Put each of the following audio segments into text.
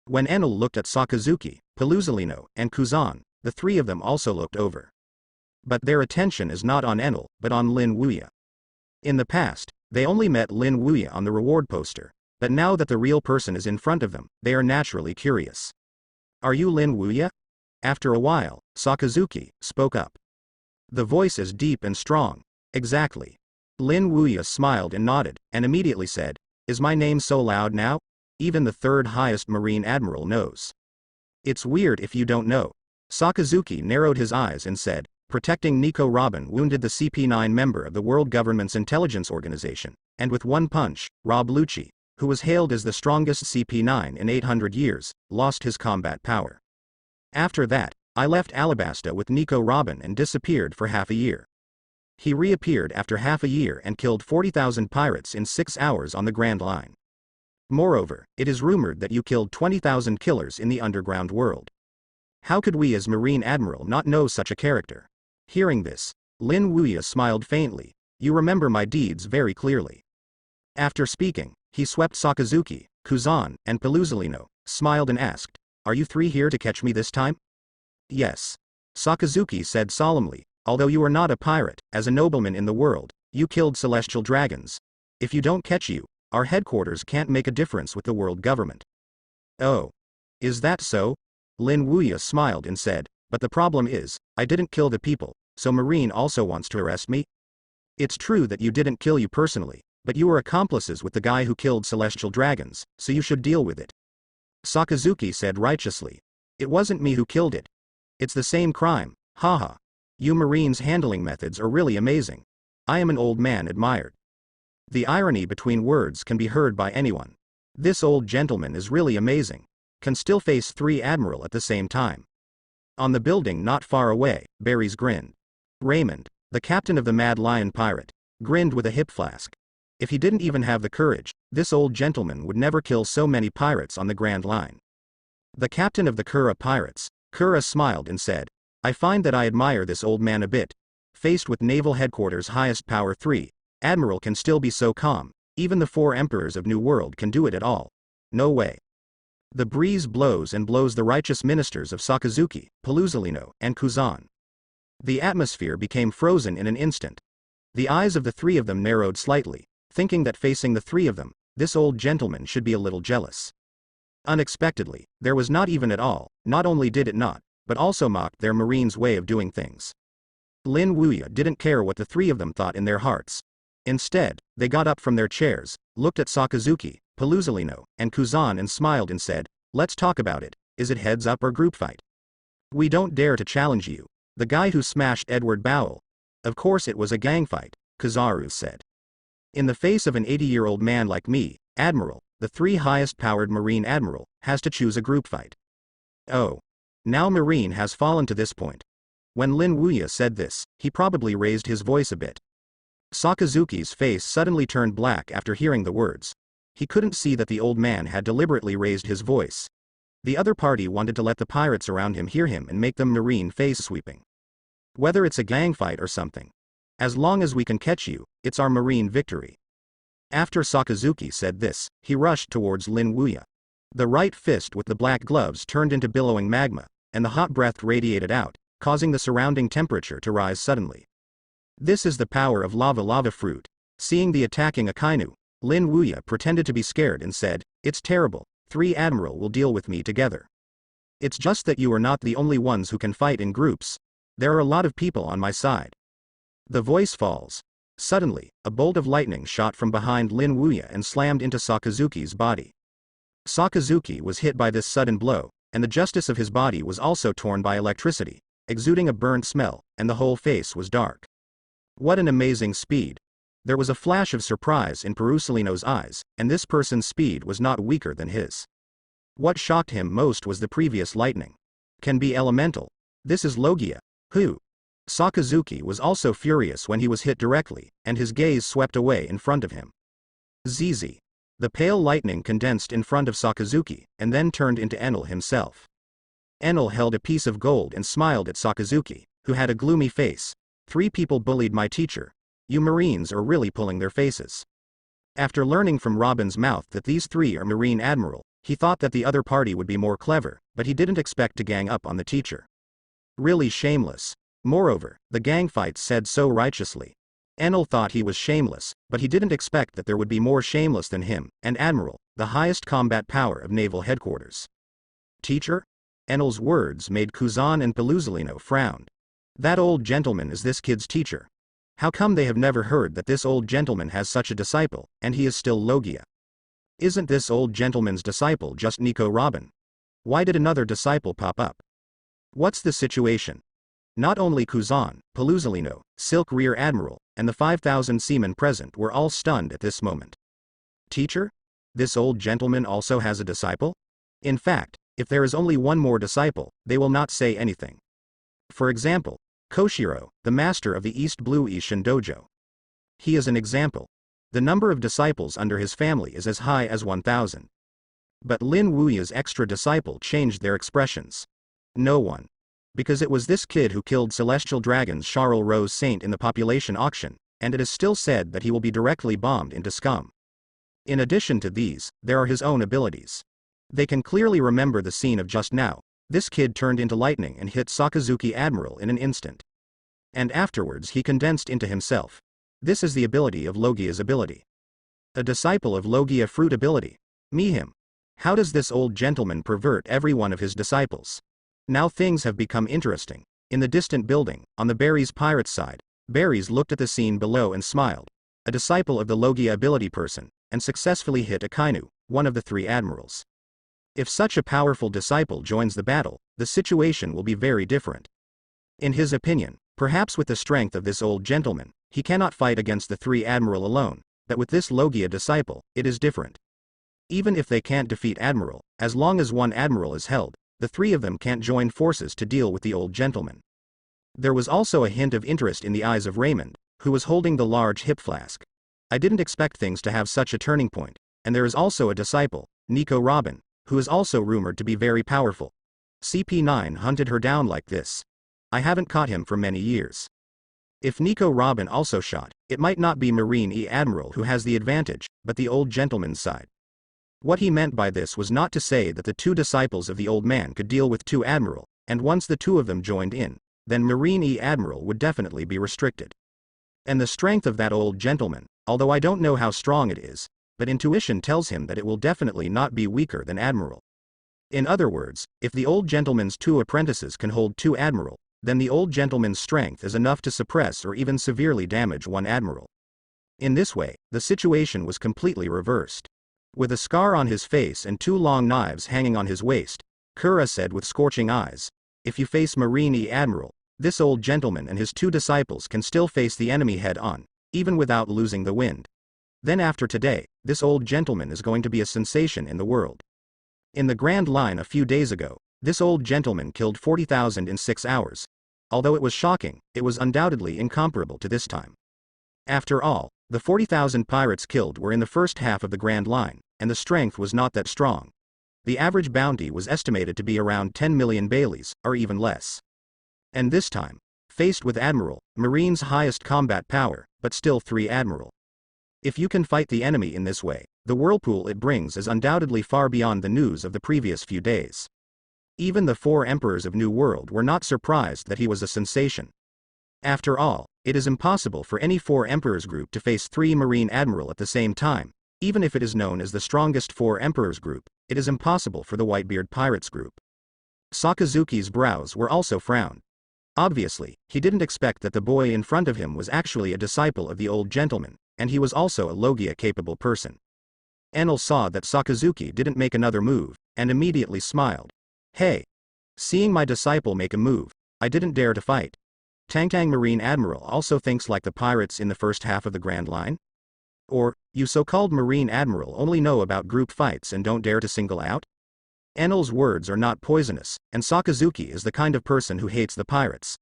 When Enel looked at Sakazuki, Pelusalino, and Kuzan, the three of them also looked over. But their attention is not on Enel, but on Lin Wuya. In the past, they only met Lin Wuya on the reward poster, but now that the real person is in front of them, they are naturally curious. Are you Lin Wuya? After a while, Sakazuki spoke up. The voice is deep and strong. Exactly. Lin Wuya smiled and nodded, and immediately said, "Is my name so loud now? Even the third highest Marine Admiral knows." "It's weird if you don't know." Sakazuki narrowed his eyes and said, "Protecting Nico Robin wounded the CP9 member of the world government's intelligence organization, and with one punch, Rob Lucci, who was hailed as the strongest CP9 in 800 years, lost his combat power. After that, I left Alabasta with Nico Robin and disappeared for half a year. He reappeared after half a year and killed 40,000 pirates in 6 hours on the Grand Line. Moreover, it is rumored that you killed 20,000 killers in the underground world. How could we as Marine Admiral not know such a character?" Hearing this, Lin Wuya smiled faintly. "You remember my deeds very clearly." After speaking, he swept Sakazuki, Kuzan, and Pelusalino, smiled and asked, "Are you three here to catch me this time?" "Yes." Sakazuki said solemnly, "Although you are not a pirate, as a nobleman in the world, you killed celestial dragons. If you don't catch you, our headquarters can't make a difference with the world government." "Oh. Is that so?" Lin Wuya smiled and said, "But the problem is, I didn't kill the people, so Marine also wants to arrest me?" "It's true that you didn't kill you personally, but you were accomplices with the guy who killed celestial dragons, so you should deal with it." Sakazuki said righteously, "It wasn't me who killed it. It's the same crime, haha. You Marines' handling methods are really amazing. I am an old man admired." The irony between words can be heard by anyone. This old gentleman is really amazing. Can still face 3 admiral at the same time. On the building not far away, Barry's grinned. Raymond, the captain of the Mad Lion Pirate, grinned with a hip flask. If he didn't even have the courage, this old gentleman would never kill so many pirates on the Grand Line. The captain of the Kura Pirates, Kura smiled and said, "I find that I admire this old man a bit. Faced with Naval Headquarters highest power 3, Admiral can still be so calm, even the 4 emperors of New World can do it at all. No way." The breeze blows and blows the righteous ministers of Sakazuki, Pelusalino, and Kuzan. The atmosphere became frozen in an instant. The eyes of the 3 of them narrowed slightly, thinking that facing the 3 of them, this old gentleman should be a little jealous. Unexpectedly, there was not even at all. Not only did it not, but also mocked their Marines' way of doing things. Lin Wuya didn't care what the 3 of them thought in their hearts. Instead, they got up from their chairs, looked at Sakazuki, Pelusalino, and Kuzan and smiled and said, "Let's talk about it. Is it heads up or group fight?" "We don't dare to challenge you. The guy who smashed Edward Bowell." "Of course it was a gang fight," Kizaru said. "In the face of an 80-year-old man like me, Admiral, the 3 highest powered Marine Admiral, has to choose a group fight." "Oh. Now Marine has fallen to this point." When Lin Wuya said this, he probably raised his voice a bit. Sakazuki's face suddenly turned black after hearing the words. He couldn't see that the old man had deliberately raised his voice. The other party wanted to let the pirates around him hear him and make them Marine face sweeping. "Whether it's a gang fight or something. As long as we can catch you, it's our Marine victory." After Sakazuki said this, he rushed towards Lin Wuya. The right fist with the black gloves turned into billowing magma, and the hot breath radiated out, causing the surrounding temperature to rise suddenly. This is the power of lava fruit. Seeing the attacking Akainu, Lin Wuya pretended to be scared and said, "It's terrible, 3 Admiral will deal with me together. It's just that you are not the only ones who can fight in groups. There are a lot of people on my side." The voice falls. Suddenly, a bolt of lightning shot from behind Lin Wuya and slammed into Sakazuki's body. Sakazuki was hit by this sudden blow, and the justice of his body was also torn by electricity, exuding a burnt smell, and the whole face was dark. What an amazing speed. There was a flash of surprise in Perusalino's eyes, and this person's speed was not weaker than his. What shocked him most was the previous lightning. Can be elemental. This is Logia. Who? Sakazuki was also furious when he was hit directly, and his gaze swept away in front of him. ZZ. The pale lightning condensed in front of Sakazuki, and then turned into Enel himself. Enel held a piece of gold and smiled at Sakazuki, who had a gloomy face. 3 people bullied my teacher. You Marines are really pulling their faces. After learning from Robin's mouth that these 3 are Marine Admiral, He thought that the other party would be more clever, but he didn't expect to gang up on the teacher. Really shameless. Moreover, the gang fights said so righteously. Enel thought he was shameless, but he didn't expect that there would be more shameless than him, and Admiral, the highest combat power of naval headquarters. Teacher? Enel's words made Kuzan and Peluzalino frown. That old gentleman is this kid's teacher. How come they have never heard that this old gentleman has such a disciple, and he is still Logia? Isn't this old gentleman's disciple just Nico Robin? Why did another disciple pop up? What's the situation? Not only Kuzan, Peluzalino, Silk Rear Admiral, and the 5,000 seamen present were all stunned at this moment. Teacher? This old gentleman also has a disciple? In fact, if there is only one more disciple, they will not say anything. For example, Koshiro, the master of the East Blue Ishin Dojo. He is an example. The number of disciples under his family is as high as 1,000. But Lin Wuya's extra disciple changed their expressions. No one. Because it was this kid who killed Celestial Dragon's Charles Rose Saint in the population auction, and it is still said that he will be directly bombed into scum. In addition to these, there are his own abilities. They can clearly remember the scene of just now. This kid turned into lightning and hit Sakazuki Admiral in an instant. And afterwards he condensed into himself. This is the ability of Logia's ability. A disciple of Logia fruit ability. Me him. How does this old gentleman pervert every one of his disciples? Now things have become interesting. In the distant building, on the Barry's pirates side, Barry's looked at the scene below and smiled. A disciple of the Logia ability person, and successfully hit Akainu, one of the 3 admirals. If such a powerful disciple joins the battle, the situation will be very different. In his opinion, perhaps with the strength of this old gentleman, he cannot fight against the 3 admiral alone, but with this Logia disciple, it is different. Even if they can't defeat Admiral, as long as one admiral is held, the 3 of them can't join forces to deal with the old gentleman. There was also a hint of interest in the eyes of Raymond, who was holding the large hip flask. I didn't expect things to have such a turning point, and there is also a disciple, Nico Robin, who is also rumored to be very powerful. CP9 hunted her down like this. I haven't caught him for many years. If Nico Robin also shot, it might not be Marine E Admiral who has the advantage, but the old gentleman's side. What he meant by this was not to say that the 2 disciples of the old man could deal with 2 Admiral, and once the 2 of them joined in, then Marine E Admiral would definitely be restricted. And the strength of that old gentleman, although I don't know how strong it is, but intuition tells him that it will definitely not be weaker than Admiral. In other words, if the old gentleman's 2 apprentices can hold 2 Admiral, then the old gentleman's strength is enough to suppress or even severely damage 1 Admiral. In this way, the situation was completely reversed. With a scar on his face and 2 long knives hanging on his waist, Kura said with scorching eyes, if you face Marine E Admiral, this old gentleman and his 2 disciples can still face the enemy head on, even without losing the wind. Then after today, this old gentleman is going to be a sensation in the world. In the Grand Line a few days ago, this old gentleman killed 40,000 in 6 hours. Although it was shocking, it was undoubtedly incomparable to this time. After all, the 40,000 pirates killed were in the first half of the Grand Line, and the strength was not that strong. The average bounty was estimated to be around 10 million Baileys, or even less. And this time, faced with Admiral, Marine's highest combat power, but still 3 Admiral. If you can fight the enemy in this way, the whirlpool it brings is undoubtedly far beyond the news of the previous few days. Even the 4 emperors of New World were not surprised that he was a sensation. After all, it is impossible for any 4 emperors group to face 3 Marine Admiral at the same time. Even if it is known as the strongest 4 emperors group, it is impossible for the Whitebeard Pirates group. Sakazuki's brows were also frowned. Obviously, he didn't expect that the boy in front of him was actually a disciple of the old gentleman, and he was also a Logia-capable person. Enel saw that Sakazuki didn't make another move, and immediately smiled. Hey! Seeing my disciple make a move, I didn't dare to fight. Tangtang Marine Admiral also thinks like the pirates in the first half of the Grand Line? Or, you so-called Marine Admiral only know about group fights and don't dare to single out? Enel's words are not poisonous, and Sakazuki is the kind of person who hates the pirates.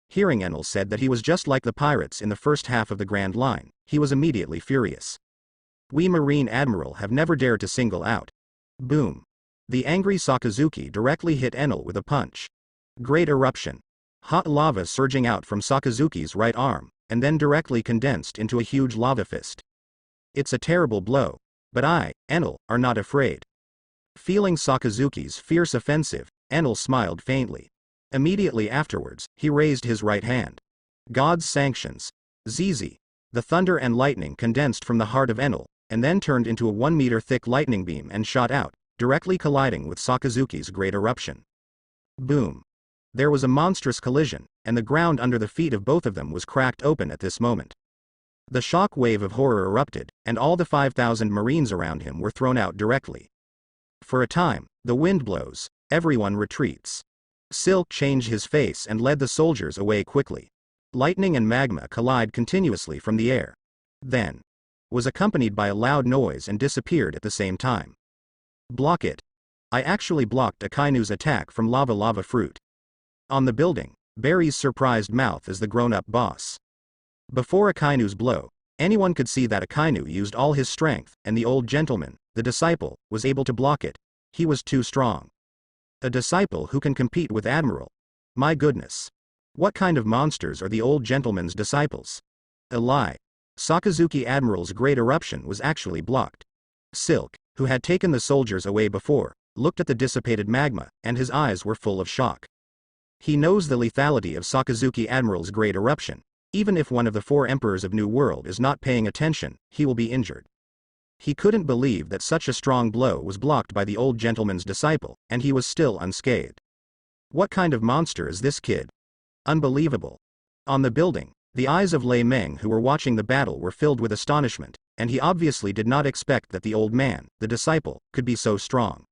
Hearing Enel said that he was just like the pirates in the first half of the Grand Line, he was immediately furious. We Marine Admiral have never dared to single out. Boom. The angry Sakazuki directly hit Enel with a punch. Great eruption. Hot lava surging out from Sakazuki's right arm, and then directly condensed into a huge lava fist. It's a terrible blow, but I, Enel, are not afraid. Feeling Sakazuki's fierce offensive, Enel smiled faintly. Immediately afterwards, he raised his right hand. God's sanctions. ZZ. The thunder and lightning condensed from the heart of Enel, and then turned into a 1-meter thick lightning beam and shot out, directly colliding with Sakazuki's great eruption. Boom. There was a monstrous collision, and the ground under the feet of both of them was cracked open at this moment. The shock wave of horror erupted, and all the 5,000 Marines around him were thrown out directly. For a time, the wind blows, everyone retreats. Silk changed his face and led the soldiers away quickly. Lightning and magma collide continuously from the air. Then, was accompanied by a loud noise and disappeared at the same time. Block it. I actually blocked Akainu's attack from lava fruit. On the building, Barry's surprised mouth as the grown-up boss. Before Akainu's blow, anyone could see that Akainu used all his strength, and the old gentleman, the disciple, was able to block it. He was too strong. A disciple who can compete with Admiral. My goodness. What kind of monsters are the old gentleman's disciples? A lie. Sakazuki Admiral's great eruption was actually blocked. Silk, who had taken the soldiers away before, looked at the dissipated magma, and his eyes were full of shock. He knows the lethality of Sakazuki Admiral's great eruption. Even if one of the 4 emperors of New World is not paying attention, he will be injured. He couldn't believe that such a strong blow was blocked by the old gentleman's disciple, and he was still unscathed. What kind of monster is this kid? Unbelievable. On the building, the eyes of Lei Meng who were watching the battle were filled with astonishment, and he obviously did not expect that the old man, the disciple, could be so strong.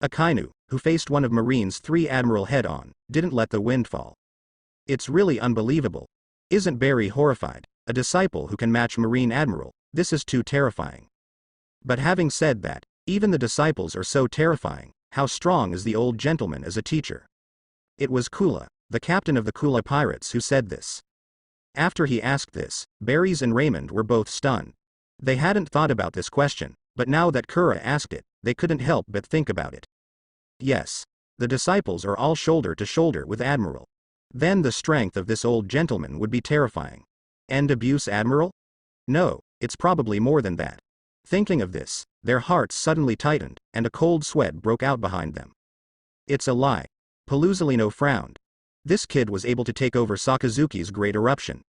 Akainu, who faced one of Marine's 3 admiral head-on, didn't let the wind fall. It's really unbelievable. Isn't Barry horrified? A disciple who can match Marine Admiral, this is too terrifying. But having said that, even the disciples are so terrifying, how strong is the old gentleman as a teacher? It was Kula, the captain of the Kula pirates, who said this. After he asked this, Barry's and Raymond were both stunned. They hadn't thought about this question, but now that Kura asked it, they couldn't help but think about it. Yes. The disciples are all shoulder to shoulder with Admiral. Then the strength of this old gentleman would be terrifying. End abuse Admiral? No, it's probably more than that. Thinking of this, their hearts suddenly tightened, and a cold sweat broke out behind them. It's a lie. Pelusalino frowned. This kid was able to take over Sakazuki's great eruption.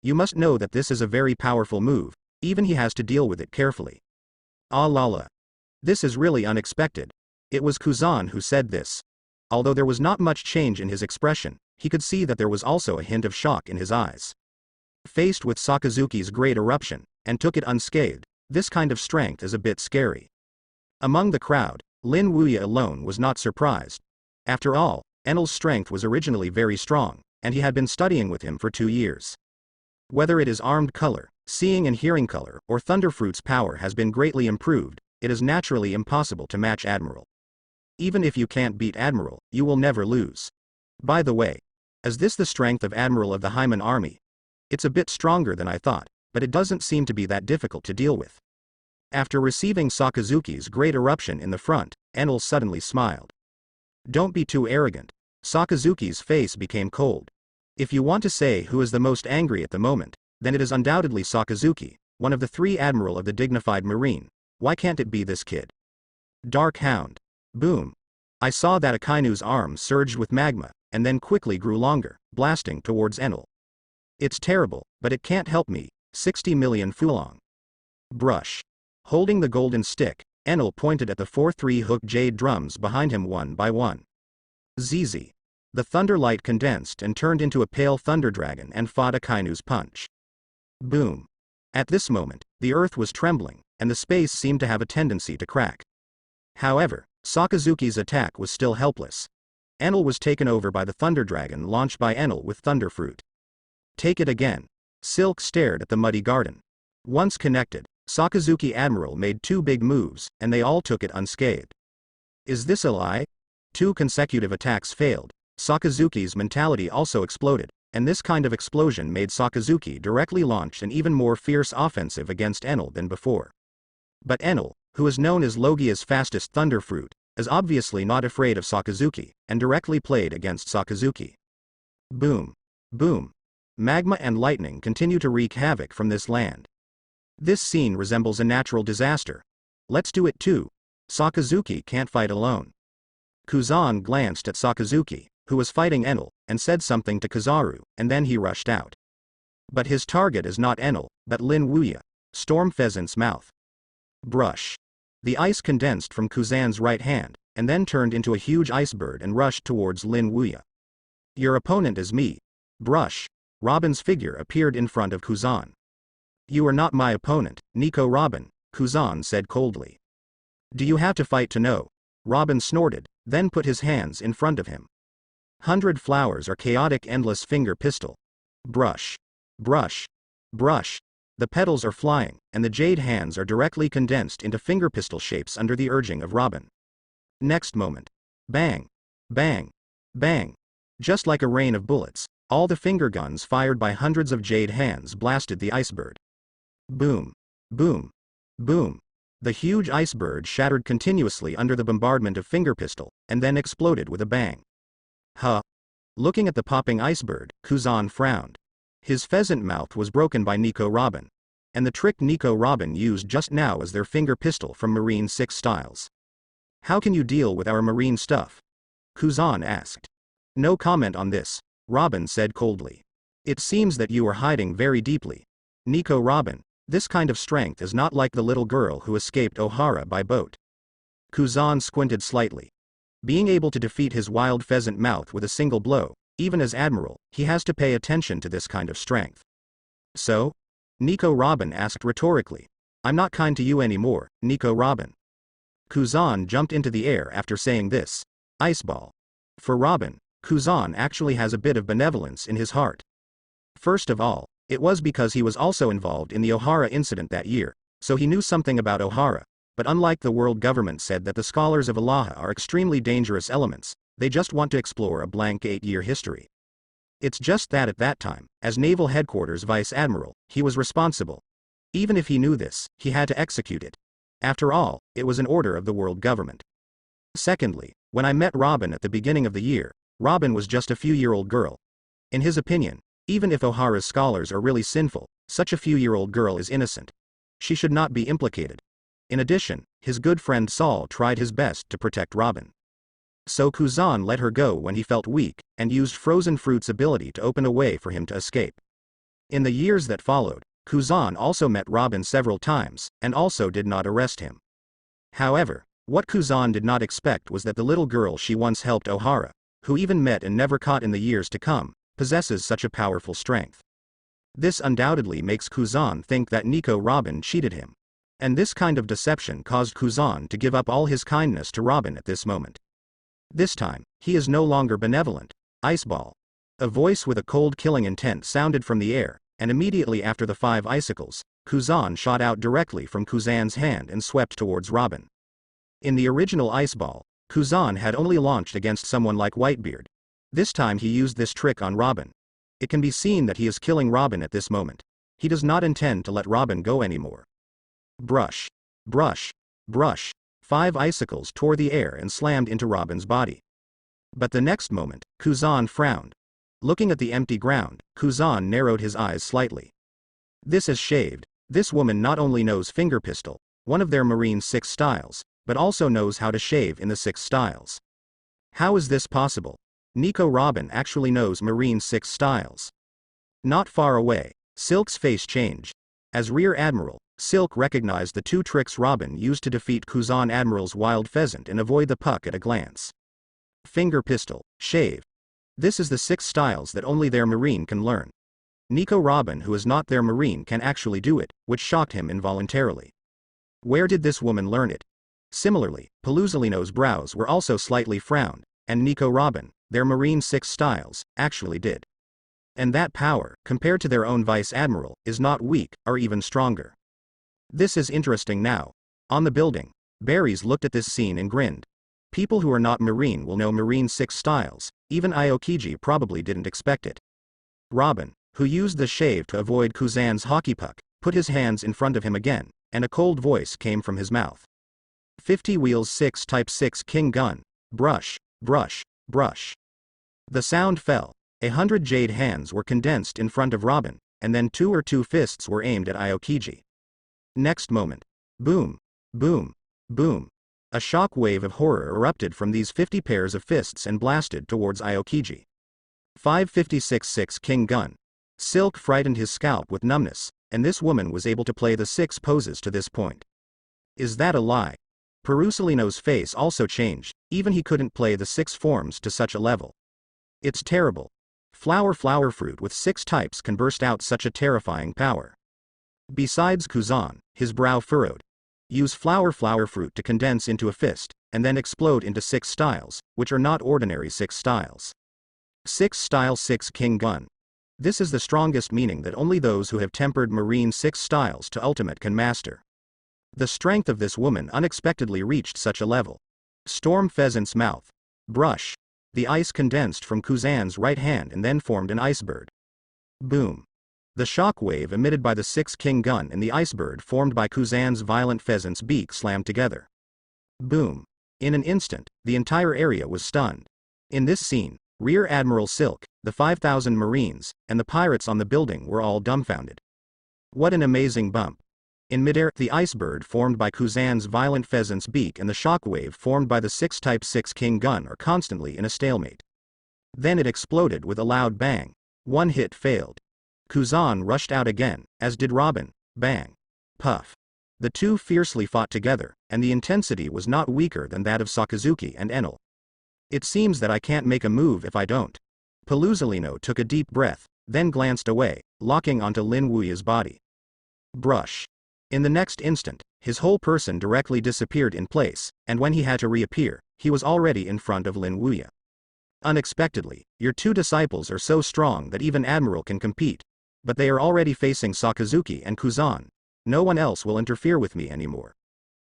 You must know that this is a very powerful move, even he has to deal with it carefully. Ah la la. This is really unexpected. It was Kuzan who said this. Although there was not much change in his expression, he could see that there was also a hint of shock in his eyes. Faced with Sakazuki's great eruption, and took it unscathed, this kind of strength is a bit scary. Among the crowd, Lin Wuya alone was not surprised. After all, Enel's strength was originally very strong, and he had been studying with him for 2 years. Whether it is armed color, seeing and hearing color, or Thunderfruit's power has been greatly improved, it is naturally impossible to match Admiral. Even if you can't beat Admiral, you will never lose. By the way, is this the strength of Admiral of the Hyman army? It's a bit stronger than I thought, but it doesn't seem to be that difficult to deal with. After receiving Sakazuki's great eruption in the front, Enel suddenly smiled. Don't be too arrogant. Sakazuki's face became cold. If you want to say who is the most angry at the moment, then it is undoubtedly Sakazuki, one of the 3 admiral of the dignified Marine. Why can't it be this kid? Dark Hound. Boom. I saw that Akainu's arm surged with magma, and then quickly grew longer, blasting towards Enel. It's terrible, but it can't help me. 60 million Fulong. Brush. Holding the golden stick, Enel pointed at the 4 3-hook jade drums behind him one by one. ZZ. The thunder light condensed and turned into a pale thunder dragon and fought Akainu's punch. Boom. At this moment, the earth was trembling, and the space seemed to have a tendency to crack. However, Sakazuki's attack was still helpless. Enel was taken over by the thunder dragon launched by Enel with Thunderfruit. Take it again. Silk stared at the muddy garden. Once connected, Sakazuki Admiral made 2 big moves, and they all took it unscathed. Is this a lie? 2 consecutive attacks failed. Sakazuki's mentality also exploded, and this kind of explosion made Sakazuki directly launch an even more fierce offensive against Enel than before. But Enel, who is known as Logia's fastest Thunderfruit, is obviously not afraid of Sakazuki, and directly played against Sakazuki. Boom. Boom. Magma and lightning continue to wreak havoc from this land. This scene resembles a natural disaster. Let's do it too. Sakazuki can't fight alone. Kuzan glanced at Sakazuki, who was fighting Enel, and said something to Kizaru, and then he rushed out. But his target is not Enel, but Lin Wuya, Storm Pheasant's mouth. Brush. The ice condensed from Kuzan's right hand, and then turned into a huge icebird and rushed towards Lin Wuya. Your opponent is me. Brush. Robin's figure appeared in front of Kuzan. You are not my opponent, Nico Robin, Kuzan said coldly. Do you have to fight to know? Robin snorted, then put his hands in front of him. 100 flowers are chaotic endless finger pistol. Brush. Brush. Brush. The petals are flying, and the jade hands are directly condensed into finger pistol shapes under the urging of Robin. Next moment. Bang. Bang. Bang. Just like a rain of bullets, all the finger guns fired by hundreds of jade hands blasted the icebird. Boom. Boom. Boom. The huge icebird shattered continuously under the bombardment of finger pistol, and then exploded with a bang. Huh. Looking at the popping icebird, Kuzan frowned. His pheasant mouth was broken by Nico Robin. And the trick Nico Robin used just now is their finger pistol from Marine 6 styles. How can you deal with our marine stuff? Kuzan asked. No comment on this, Robin said coldly. It seems that you are hiding very deeply. Nico Robin, this kind of strength is not like the little girl who escaped Ohara by boat. Kuzan squinted slightly. Being able to defeat his wild pheasant mouth with a single blow, even as admiral, he has to pay attention to this kind of strength. So? Nico Robin asked rhetorically. I'm not kind to you anymore, Nico Robin. Kuzan jumped into the air after saying this. Iceball. For Robin, Kuzan actually has a bit of benevolence in his heart. First of all, it was because he was also involved in the Ohara incident that year, so he knew something about Ohara, but unlike the world government said that the scholars of Allaha are extremely dangerous elements, they just want to explore a blank 8-year history. It's just that at that time, as Naval Headquarters Vice Admiral, he was responsible. Even if he knew this, he had to execute it. After all, it was an order of the world government. Secondly, when I met Robin at the beginning of the year, Robin was just a few-year-old girl. In his opinion, even if Ohara's scholars are really sinful, such a few-year-old girl is innocent. She should not be implicated. In addition, his good friend Saul tried his best to protect Robin. So Kuzan let her go when he felt weak, and used Frozen Fruit's ability to open a way for him to escape. In the years that followed, Kuzan also met Robin several times, and also did not arrest him. However, what Kuzan did not expect was that the little girl she once helped Ohara, who even met and never caught in the years to come, possesses such a powerful strength. This undoubtedly makes Kuzan think that Nico Robin cheated him. And this kind of deception caused Kuzan to give up all his kindness to Robin at this moment. This time, he is no longer benevolent. Iceball. A voice with a cold killing intent sounded from the air, and immediately after the 5 icicles, Kuzan shot out directly from Kuzan's hand and swept towards Robin. In the original Iceball, Kuzan had only launched against someone like Whitebeard. This time he used this trick on Robin. It can be seen that he is killing Robin at this moment. He does not intend to let Robin go anymore. Brush. Brush. Brush. 5 icicles tore the air and slammed into Robin's body. But the next moment, Kuzan frowned. Looking at the empty ground, Kuzan narrowed his eyes slightly. This is shaved. This woman not only knows finger pistol, one of their Marine 6 styles, but also knows how to shave in the 6 styles. How is this possible? Nico Robin actually knows Marine 6 styles. Not far away, Silk's face changed. As Rear Admiral, Silk recognized the 2 tricks Robin used to defeat Kuzan Admiral's wild pheasant and avoid the puck at a glance. Finger pistol, shave. This is the 6 styles that only their Marine can learn. Nico Robin, who is not their Marine, can actually do it, which shocked him involuntarily. Where did this woman learn it? Similarly, Paluzolino's brows were also slightly frowned, and Nico Robin, their Marine 6 styles, actually did. And that power, compared to their own Vice Admiral, is not weak, or even stronger. This is interesting now. On the building, Berries looked at this scene and grinned. People who are not Marine will know Marine 6 styles, even Aokiji probably didn't expect it. Robin, who used the shave to avoid Kuzan's hockey puck, put his hands in front of him again, and a cold voice came from his mouth. 50 wheels 6 type 6 king gun, brush, brush, brush. The sound fell. 100 jade hands were condensed in front of Robin, and then 2 fists were aimed at Aokiji. Next moment. Boom. Boom. Boom. A shock wave of horror erupted from these 50 pairs of fists and blasted towards Aokiji. 556-6 King Gun. Silk frightened his scalp with numbness, and this woman was able to play the 6 poses to this point. Is that a lie? Perusalino's face also changed, even he couldn't play the 6 forms to such a level. It's terrible. Flower fruit with 6 types can burst out such a terrifying power. Besides Kuzan, his brow furrowed. Use flower fruit to condense into a fist, and then explode into 6 styles, which are not ordinary 6 styles. 6 style 6 King Gun. This is the strongest meaning that only those who have tempered marine 6 styles to ultimate can master. The strength of this woman unexpectedly reached such a level. Storm Pheasant's mouth. Brush. The ice condensed from Kuzan's right hand and then formed an icebird. Boom. The shock wave emitted by the 6 King Gun and the icebird formed by Kuzan's violent pheasant's beak slammed together. Boom. In an instant, the entire area was stunned. In this scene, Rear Admiral Silk, the 5,000 Marines, and the pirates on the building were all dumbfounded. What an amazing bump. In midair, the icebird formed by Kuzan's violent pheasant's beak and the shock wave formed by the 6 Type 6 King Gun are constantly in a stalemate. Then it exploded with a loud bang. One hit failed. Kuzan rushed out again, as did Robin. Bang. Puff. The two fiercely fought together, and the intensity was not weaker than that of Sakazuki and Enel. It seems that I can't make a move if I don't. Pelusalino took a deep breath, then glanced away, locking onto Lin Wuya's body. Brush. In the next instant, his whole person directly disappeared in place, and when he had to reappear, he was already in front of Lin Wuya. Unexpectedly, your 2 disciples are so strong that even Admiral can compete. But they are already facing Sakazuki and Kuzan. No one else will interfere with me anymore.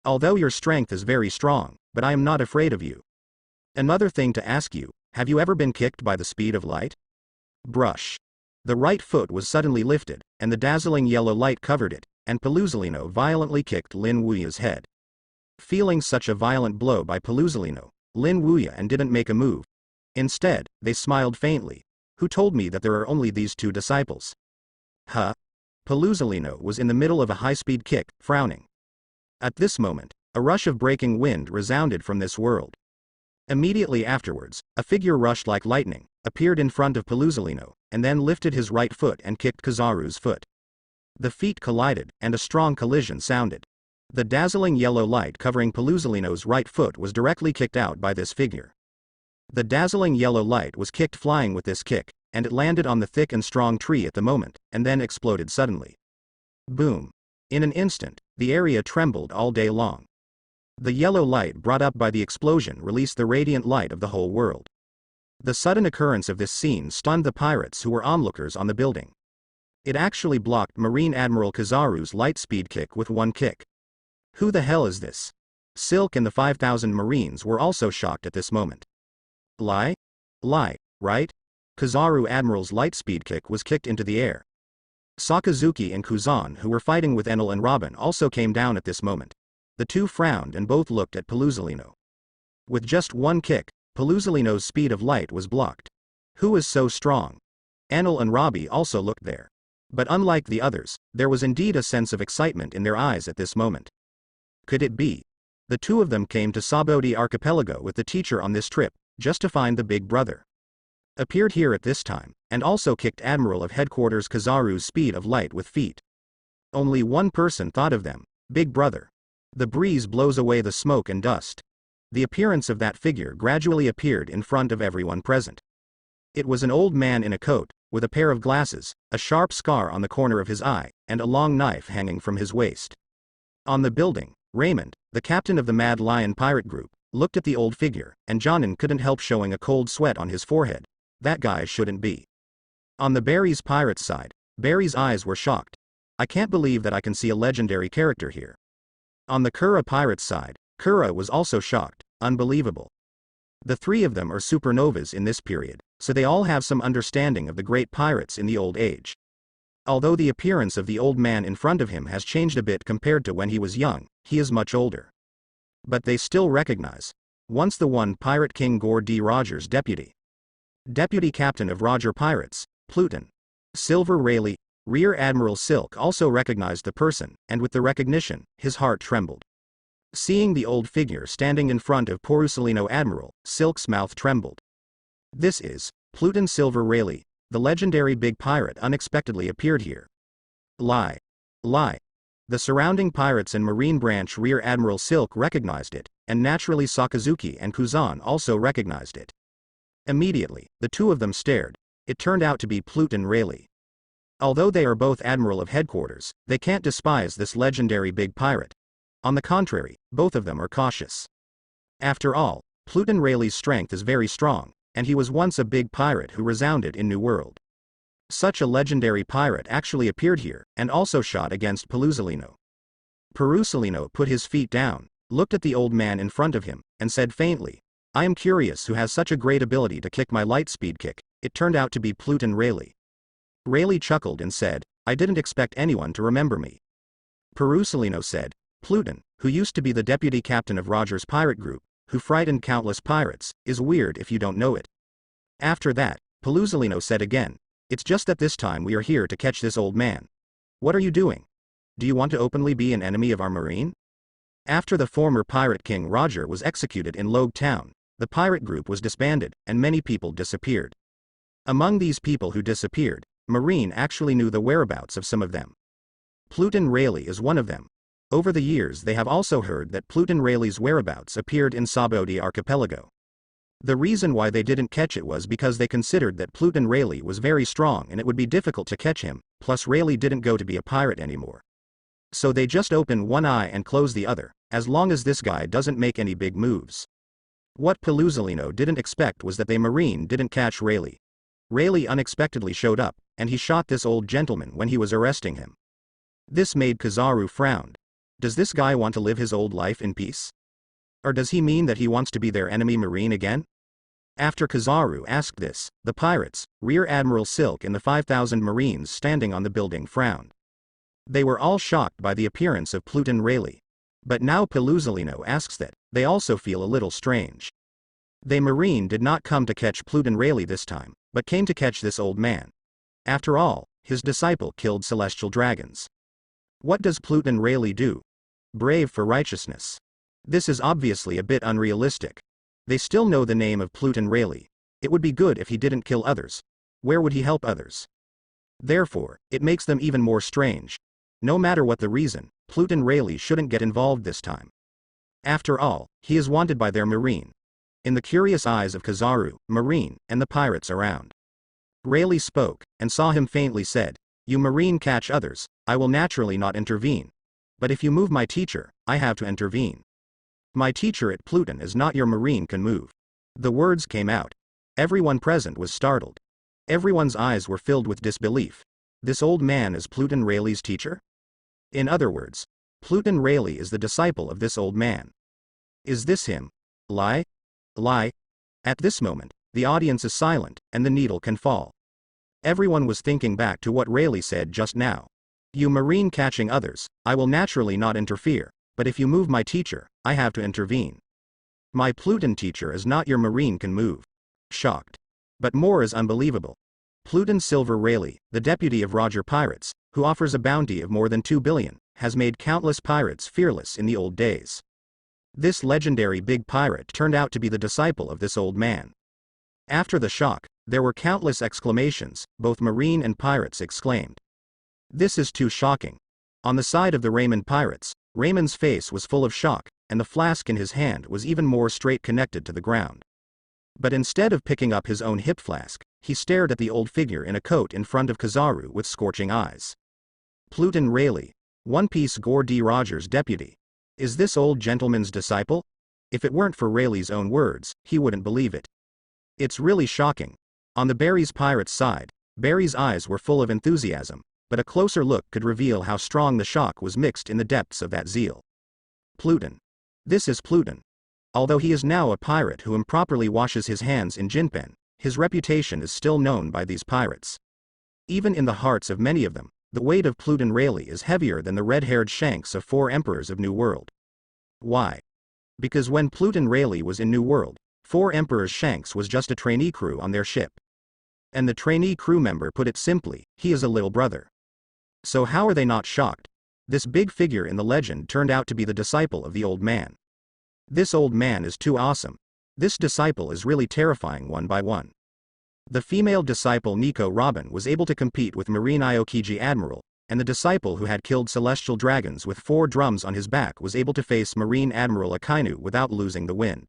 Although your strength is very strong, but I am not afraid of you. Another thing to ask you, have you ever been kicked by the speed of light? Brush. The right foot was suddenly lifted, and the dazzling yellow light covered it, and Pelusalino violently kicked Lin Wuya's head. Feeling such a violent blow by Pelusalino, Lin Wuya and didn't make a move. Instead, they smiled faintly. Who told me that there are only these 2 disciples? Huh? Pelusalino was in the middle of a high-speed kick, frowning. At this moment, a rush of breaking wind resounded from this world. Immediately afterwards, a figure rushed like lightning, appeared in front of Pelusalino, and then lifted his right foot and kicked Kizaru's foot. The feet collided, and a strong collision sounded. The dazzling yellow light covering Pelusalino's right foot was directly kicked out by this figure. The dazzling yellow light was kicked flying with this kick, and it landed on the thick and strong tree at the moment, and then exploded suddenly. Boom. In an instant, the area trembled all day long. The yellow light brought up by the explosion released the radiant light of the whole world. The sudden occurrence of this scene stunned the pirates who were onlookers on the building. It actually blocked Marine Admiral Kizaru's light speed kick with 1 kick. Who the hell is this? Silk and the 5,000 Marines were also shocked at this moment. Lie? Lie, right? Kizaru Admiral's light speed kick was kicked into the air. Sakazuki and Kuzan, who were fighting with Enel and Robin, also came down at this moment. The 2 frowned and both looked at Pelusalino. With just 1 kick, Pelusalino's speed of light was blocked. Who is so strong? Enel and Robbie also looked there. But unlike the others, there was indeed a sense of excitement in their eyes at this moment. Could it be? The 2 of them came to Sabodi Archipelago with the teacher on this trip, just to find the big brother. Appeared here at this time, and also kicked Admiral of Headquarters Kizaru's speed of light with feet. Only one person thought of them, Big Brother. The breeze blows away the smoke and dust. The appearance of that figure gradually appeared in front of everyone present. It was an old man in a coat, with a pair of glasses, a sharp scar on the corner of his eye, and a long knife hanging from his waist. On the building, Raymond, the captain of the Mad Lion pirate group, looked at the old figure, and Jonin couldn't help showing a cold sweat on his forehead. That guy shouldn't be. On the Barry's pirates side, Barry's eyes were shocked. I can't believe that I can see a legendary character here. On the Kura pirates side, Kura was also shocked. Unbelievable. The 3 of them are supernovas in this period, so they all have some understanding of the great pirates in the old age. Although the appearance of the old man in front of him has changed a bit compared to when he was young, he is much older. But they still recognize. Once the one Pirate King Gore D. Rogers Deputy Captain of Roger Pirates, Pluton. Silver Rayleigh, Rear Admiral Silk also recognized the person, and with the recognition, his heart trembled. Seeing the old figure standing in front of Porusalino Admiral, Silk's mouth trembled. This is Pluton Silver Rayleigh, the legendary big pirate unexpectedly appeared here. Lie. Lie. The surrounding pirates and Marine Branch Rear Admiral Silk recognized it, and naturally Sakazuki and Kuzan also recognized it. Immediately, the two of them stared. It turned out to be Pluton Rayleigh. Although they are both Admiral of Headquarters, they can't despise this legendary big pirate. On the contrary, both of them are cautious. After all, Pluton Rayleigh's strength is very strong, and he was once a big pirate who resounded in New World. Such a legendary pirate actually appeared here, and also shot against Pelusalino. Perusalino put his feet down, looked at the old man in front of him, and said faintly, "I am curious who has such a great ability to kick my light speed kick." It turned out to be Pluton Rayleigh. Rayleigh chuckled and said, "I didn't expect anyone to remember me." Perusalino said, "Pluton, who used to be the deputy captain of Roger's pirate group, who frightened countless pirates, is weird if you don't know it." After that, Pelusalino said again, "It's just that this time we are here to catch this old man. What are you doing? Do you want to openly be an enemy of our marine?" After the former pirate king Roger was executed in Logue Town, the pirate group was disbanded, and many people disappeared. Among these people who disappeared, Marine actually knew the whereabouts of some of them. Pluton Rayleigh is one of them. Over the years they have also heard that Pluton Rayleigh's whereabouts appeared in Sabodi Archipelago. The reason why they didn't catch it was because they considered that Pluton Rayleigh was very strong and it would be difficult to catch him, plus Rayleigh didn't go to be a pirate anymore. So they just open one eye and close the other, as long as this guy doesn't make any big moves. What Pelusalino didn't expect was that the Marine didn't catch Rayleigh. Rayleigh unexpectedly showed up, and he shot this old gentleman when he was arresting him. This made Kizaru frown. Does this guy want to live his old life in peace? Or does he mean that he wants to be their enemy Marine again? After Kizaru asked this, the pirates, Rear Admiral Silk and the 5,000 Marines standing on the building frowned. They were all shocked by the appearance of Pluton Rayleigh. But now Pelusalino asks that, they also feel a little strange. The Marine did not come to catch Pluton Rayleigh this time, but came to catch this old man. After all, his disciple killed celestial dragons. What does Pluton Rayleigh do? Brave for righteousness. This is obviously a bit unrealistic. They still know the name of Pluton Rayleigh. It would be good if he didn't kill others. Where would he help others? Therefore, it makes them even more strange. No matter what the reason, Pluton Rayleigh shouldn't get involved this time. After all, he is wanted by their Marine. In the curious eyes of Kizaru, Marine, and the pirates around. Rayleigh spoke, and saw him faintly said, "You Marine catch others, I will naturally not intervene. But if you move my teacher, I have to intervene. My teacher at Pluton is not your Marine can move." The words came out. Everyone present was startled. Everyone's eyes were filled with disbelief. This old man is Pluton Rayleigh's teacher? In other words, Pluton Rayleigh is the disciple of this old man. Is this him? Lie? Lie? At this moment, the audience is silent, and the needle can fall. Everyone was thinking back to what Rayleigh said just now. "You Marine catching others, I will naturally not interfere, but if you move my teacher, I have to intervene. My Pluton teacher is not your Marine can move." Shocked. But more is unbelievable. Pluton Silver Rayleigh, the deputy of Roger Pirates, who offers a bounty of more than 2 billion, has made countless pirates fearless in the old days. This legendary big pirate turned out to be the disciple of this old man. After the shock, there were countless exclamations, both Marine and pirates exclaimed. "This is too shocking." On the side of the Raymond pirates, Raymond's face was full of shock, and the flask in his hand was even more straight connected to the ground. But instead of picking up his own hip flask, he stared at the old figure in a coat in front of Kizaru with scorching eyes. Pluton Rayleigh, One Piece Gore D. Rogers' deputy. Is this old gentleman's disciple? If it weren't for Rayleigh's own words, he wouldn't believe it. It's really shocking. On the Barry's pirate's side, Barry's eyes were full of enthusiasm, but a closer look could reveal how strong the shock was mixed in the depths of that zeal. Pluton. This is Pluton. Although he is now a pirate who improperly washes his hands in Jinpen, his reputation is still known by these pirates. Even in the hearts of many of them, the weight of Pluton Rayleigh is heavier than the red-haired shanks of 4 emperors of New World. Why? Because when Pluton Rayleigh was in New World, 4 emperors shanks was just a trainee crew on their ship. And the trainee crew member put it simply, he is a little brother. So how are they not shocked? This big figure in the legend turned out to be the disciple of the old man. This old man is too awesome. This disciple is really terrifying one by one. The female disciple Nico Robin was able to compete with Marine Aokiji Admiral, and the disciple who had killed celestial dragons with 4 drums on his back was able to face Marine Admiral Akainu without losing the win.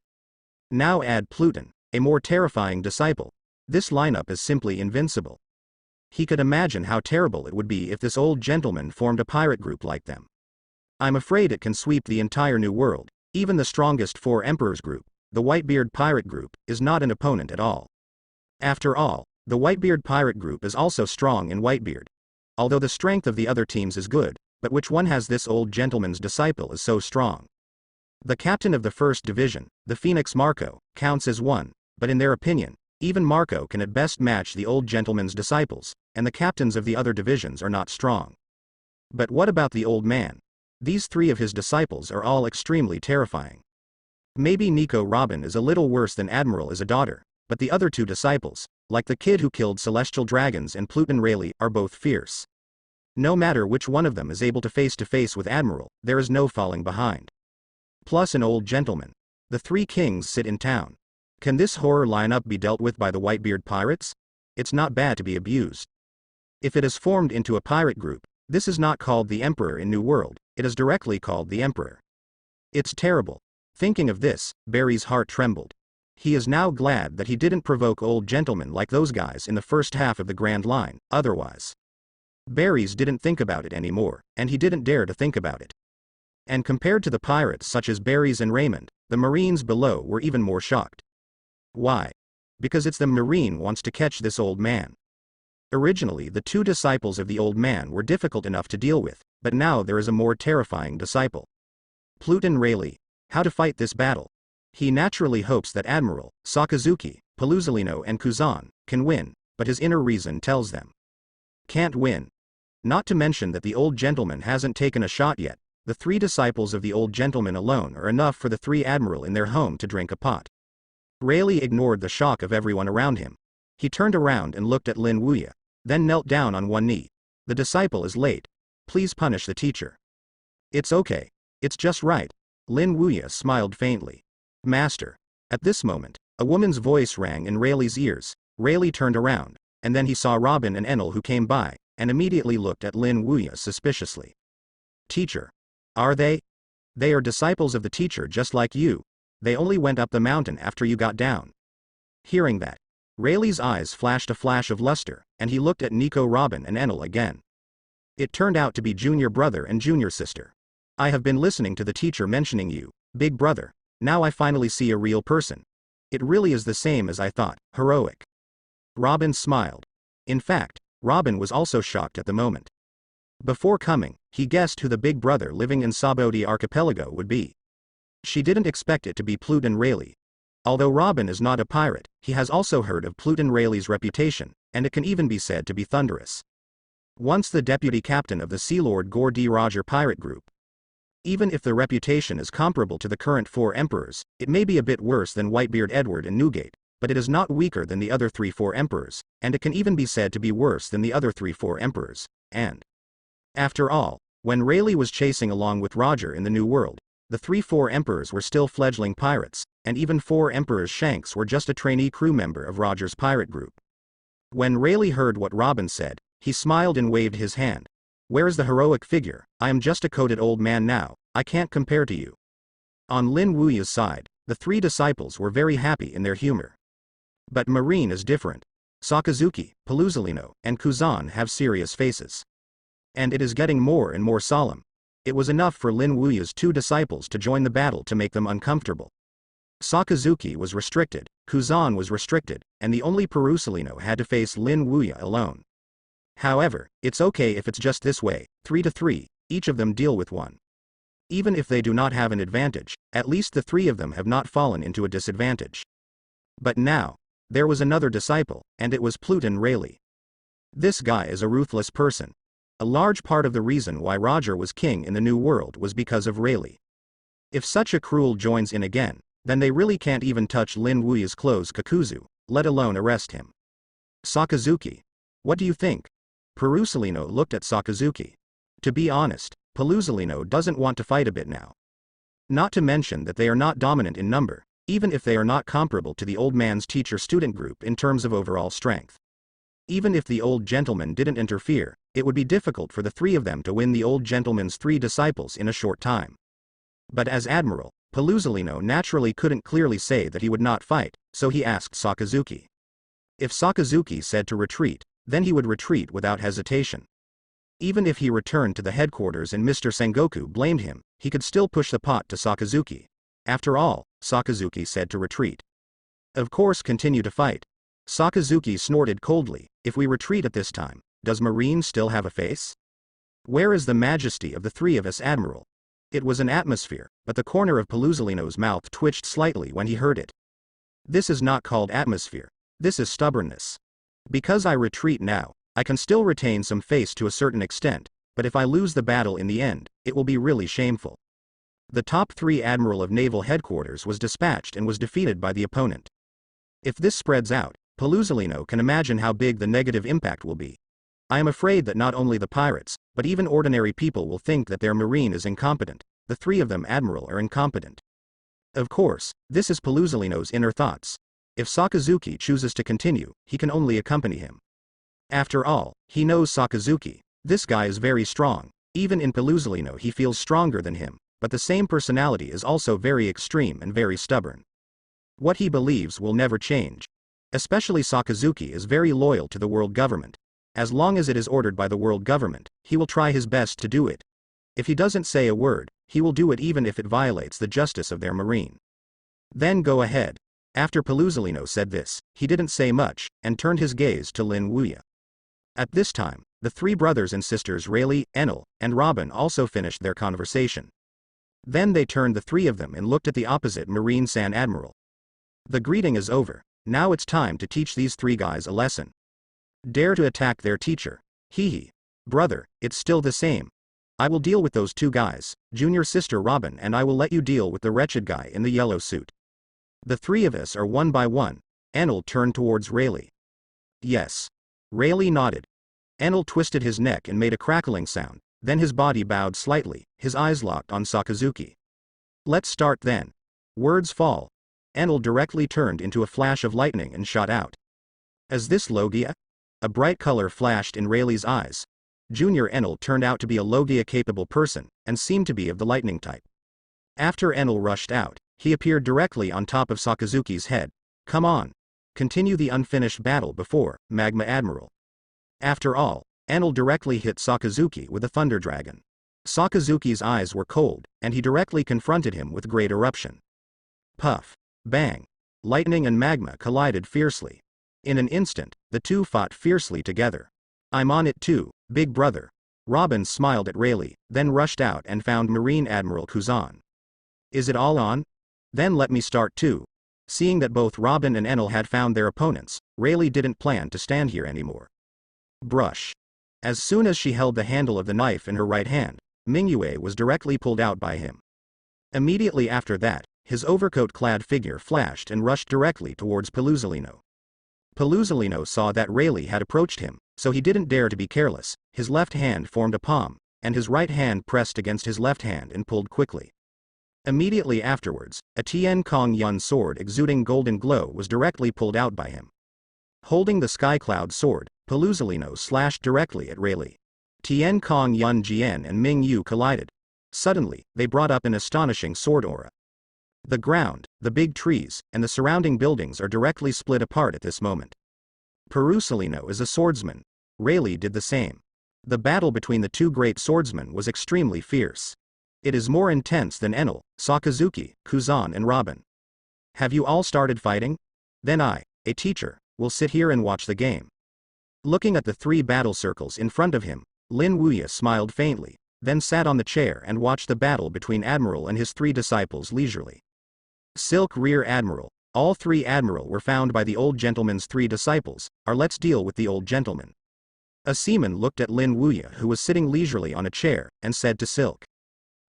Now add Pluton, a more terrifying disciple. This lineup is simply invincible. He could imagine how terrible it would be if this old gentleman formed a pirate group like them. I'm afraid it can sweep the entire new world. Even the strongest 4 emperors group, the Whitebeard pirate group, is not an opponent at all. After all, the Whitebeard pirate group is also strong in Whitebeard. Although the strength of the other teams is good, but which one has this old gentleman's disciple is so strong? The captain of the first division, the Phoenix Marco, counts as one, but in their opinion, even Marco can at best match the old gentleman's disciples, and the captains of the other divisions are not strong. But what about the old man? These 3 of his disciples are all extremely terrifying. Maybe Nico Robin is a little worse than Admiral as a daughter, but the other 2 disciples, like the kid who killed celestial dragons and Pluton Rayleigh, are both fierce. No matter which one of them is able to face with Admiral, there is no falling behind. Plus an old gentleman. The 3 kings sit in town. Can this horror lineup be dealt with by the Whitebeard pirates? It's not bad to be abused. If it is formed into a pirate group, this is not called the Emperor in New World, it is directly called the Emperor. It's terrible. Thinking of this, Barry's heart trembled. He is now glad that he didn't provoke old gentlemen like those guys in the first half of the Grand Line, otherwise. Barry's didn't think about it anymore, and he didn't dare to think about it. And compared to the pirates such as Barry's and Raymond, the Marines below were even more shocked. Why? Because it's the Marine wants to catch this old man. Originally the 2 disciples of the old man were difficult enough to deal with, but now there is a more terrifying disciple. Pluton Rayleigh. How to fight this battle? He naturally hopes that Admiral, Sakazuki, Pelusalino and Kuzan can win, but his inner reason tells them can't win. Not to mention that the old gentleman hasn't taken a shot yet. The 3 disciples of the old gentleman alone are enough for the 3 Admiral in their home to drink a pot. Rayleigh ignored the shock of everyone around him. He turned around and looked at Lin Wuya, then knelt down on one knee. The disciple is late. Please punish the teacher. It's okay. It's just right. Lin Wuya smiled faintly. Master. At this moment, a woman's voice rang in Rayleigh's ears. Rayleigh turned around, and then he saw Robin and Enel who came by, and immediately looked at Lin Wuya suspiciously. Teacher. Are they? They are disciples of the teacher just like you. They only went up the mountain after you got down. Hearing that, Rayleigh's eyes flashed a flash of luster, and he looked at Nico Robin and Enel again. It turned out to be junior brother and junior sister. I have been listening to the teacher mentioning you, big brother. Now I finally see a real person. It really is the same as I thought, heroic. Robin smiled. In fact, Robin was also shocked at the moment. Before coming, he guessed who the big brother living in Sabodi Archipelago would be. She didn't expect it to be Pluton Rayleigh. Although Robin is not a pirate, he has also heard of Pluton Rayleigh's reputation, and it can even be said to be thunderous. Once the deputy captain of the Sea Lord Gore D. Roger pirate group. Even if the reputation is comparable to the current 4 emperors, it may be a bit worse than Whitebeard Edward and Newgate, but it is not weaker than the other 3-4 emperors, and it can even be said to be worse than the other 3-4 emperors, and after all, when Rayleigh was chasing along with Roger in the New World, the 3-4 emperors were still fledgling pirates, and even 4 emperors Shanks were just a trainee crew member of Roger's pirate group. When Rayleigh heard what Robin said, he smiled and waved his hand. Where is the heroic figure? I am just a coated old man now, I can't compare to you. On Lin Wuya's side, the 3 disciples were very happy in their humor. But Marine is different. Sakazuki, Pelusalino, and Kuzan have serious faces. And it is getting more and more solemn. It was enough for Lin Wuya's 2 disciples to join the battle to make them uncomfortable. Sakazuki was restricted, Kuzan was restricted, and the only Pelusalino had to face Lin Wuya alone. However, it's okay if it's just this way, 3 to 3, each of them deal with one. Even if they do not have an advantage, at least the 3 of them have not fallen into a disadvantage. But now, there was another disciple, and it was Pluton Rayleigh. This guy is a ruthless person. A large part of the reason why Roger was king in the New World was because of Rayleigh. If such a cruel joins in again, then they really can't even touch Lin Wuya's clothes Kakuzu, let alone arrest him. Sakazuki. What do you think? Perusalino looked at Sakazuki. To be honest, Pelusalino doesn't want to fight a bit now. Not to mention that they are not dominant in number, even if they are not comparable to the old man's teacher-student group in terms of overall strength. Even if the old gentleman didn't interfere, it would be difficult for the three of them to win the old gentleman's three disciples in a short time. But as admiral, Pelusalino naturally couldn't clearly say that he would not fight, so he asked Sakazuki. If Sakazuki said to retreat, then he would retreat without hesitation. Even if he returned to the headquarters and Mr. Sengoku blamed him, he could still push the pot to Sakazuki. After all, Sakazuki said to retreat. Of course, continue to fight. Sakazuki snorted coldly. If we retreat at this time, does Marine still have a face? Where is the majesty of the three of us, Admiral? It was an atmosphere, but the corner of Pelusalino's mouth twitched slightly when he heard it. This is not called atmosphere. This is stubbornness. Because I retreat now, I can still retain some face to a certain extent, but if I lose the battle in the end, it will be really shameful. The top 3 admiral of naval headquarters was dispatched and was defeated by the opponent. If this spreads out, Pelusalino can imagine how big the negative impact will be. I am afraid that not only the pirates, but even ordinary people will think that their marine is incompetent. The 3 of them, Admiral, are incompetent. Of course, this is Pelusalino's inner thoughts. If Sakazuki chooses to continue, he can only accompany him. After all, he knows Sakazuki. This guy is very strong. Even in Pelusalino he feels stronger than him, but the same personality is also very extreme and very stubborn. What he believes will never change. Especially Sakazuki is very loyal to the world government. As long as it is ordered by the world government, he will try his best to do it. If he doesn't say a word, he will do it even if it violates the justice of their marine. Then go ahead. After Pelusalino said this, he didn't say much, and turned his gaze to Lin Wuya. At this time, the 3 brothers and sisters Rayleigh, Enel, and Robin also finished their conversation. Then they turned the 3 of them and looked at the opposite Marine San Admiral. The greeting is over. Now it's time to teach these 3 guys a lesson. Dare to attack their teacher. Hee. Brother, it's still the same. I will deal with those 2 guys, junior sister Robin, and I will let you deal with the wretched guy in the yellow suit. The 3 of us are one by one. Enel turned towards Rayleigh. Yes. Rayleigh nodded. Enel twisted his neck and made a crackling sound, then his body bowed slightly, his eyes locked on Sakazuki. Let's start then. Words fall. Enel directly turned into a flash of lightning and shot out. Is this Logia? A bright color flashed in Rayleigh's eyes. Junior Enel turned out to be a Logia-capable person, and seemed to be of the lightning type. After Enel rushed out, he appeared directly on top of Sakazuki's head. Come on. Continue the unfinished battle before, Magma Admiral. After all, Enel directly hit Sakazuki with a Thunder Dragon. Sakazuki's eyes were cold, and he directly confronted him with great eruption. Puff. Bang. Lightning and magma collided fiercely. In an instant, the 2 fought fiercely together. I'm on it too, big brother. Robin smiled at Rayleigh, then rushed out and found Marine Admiral Kuzan. Is it all on? Then let me start too. Seeing that both Robin and Enel had found their opponents, Rayleigh didn't plan to stand here anymore. Brush. As soon as she held the handle of the knife in her right hand, Mingyue was directly pulled out by him. Immediately after that, his overcoat-clad figure flashed and rushed directly towards Pelusalino. Pelusalino saw that Rayleigh had approached him, so he didn't dare to be careless. His left hand formed a palm, and his right hand pressed against his left hand and pulled quickly. Immediately afterwards, a Tien Kong Yun sword exuding golden glow was directly pulled out by him. Holding the Sky Cloud sword, Pelusalino slashed directly at Rayleigh. Tien Kong Yun Jian and Ming Yu collided. Suddenly, they brought up an astonishing sword aura. The ground, the big trees, and the surrounding buildings are directly split apart at this moment. Pelusalino is a swordsman. Rayleigh did the same. The battle between the 2 great swordsmen was extremely fierce. It is more intense than Enel, Sakazuki, Kuzan and Robin. Have you all started fighting? Then I, a teacher, will sit here and watch the game. Looking at the 3 battle circles in front of him, Lin Wuya smiled faintly, then sat on the chair and watched the battle between Admiral and his 3 disciples leisurely. Silk Rear Admiral. All 3 Admiral were found by the old gentleman's 3 disciples. Let's deal with the old gentleman. A seaman looked at Lin Wuya, who was sitting leisurely on a chair, and said to Silk.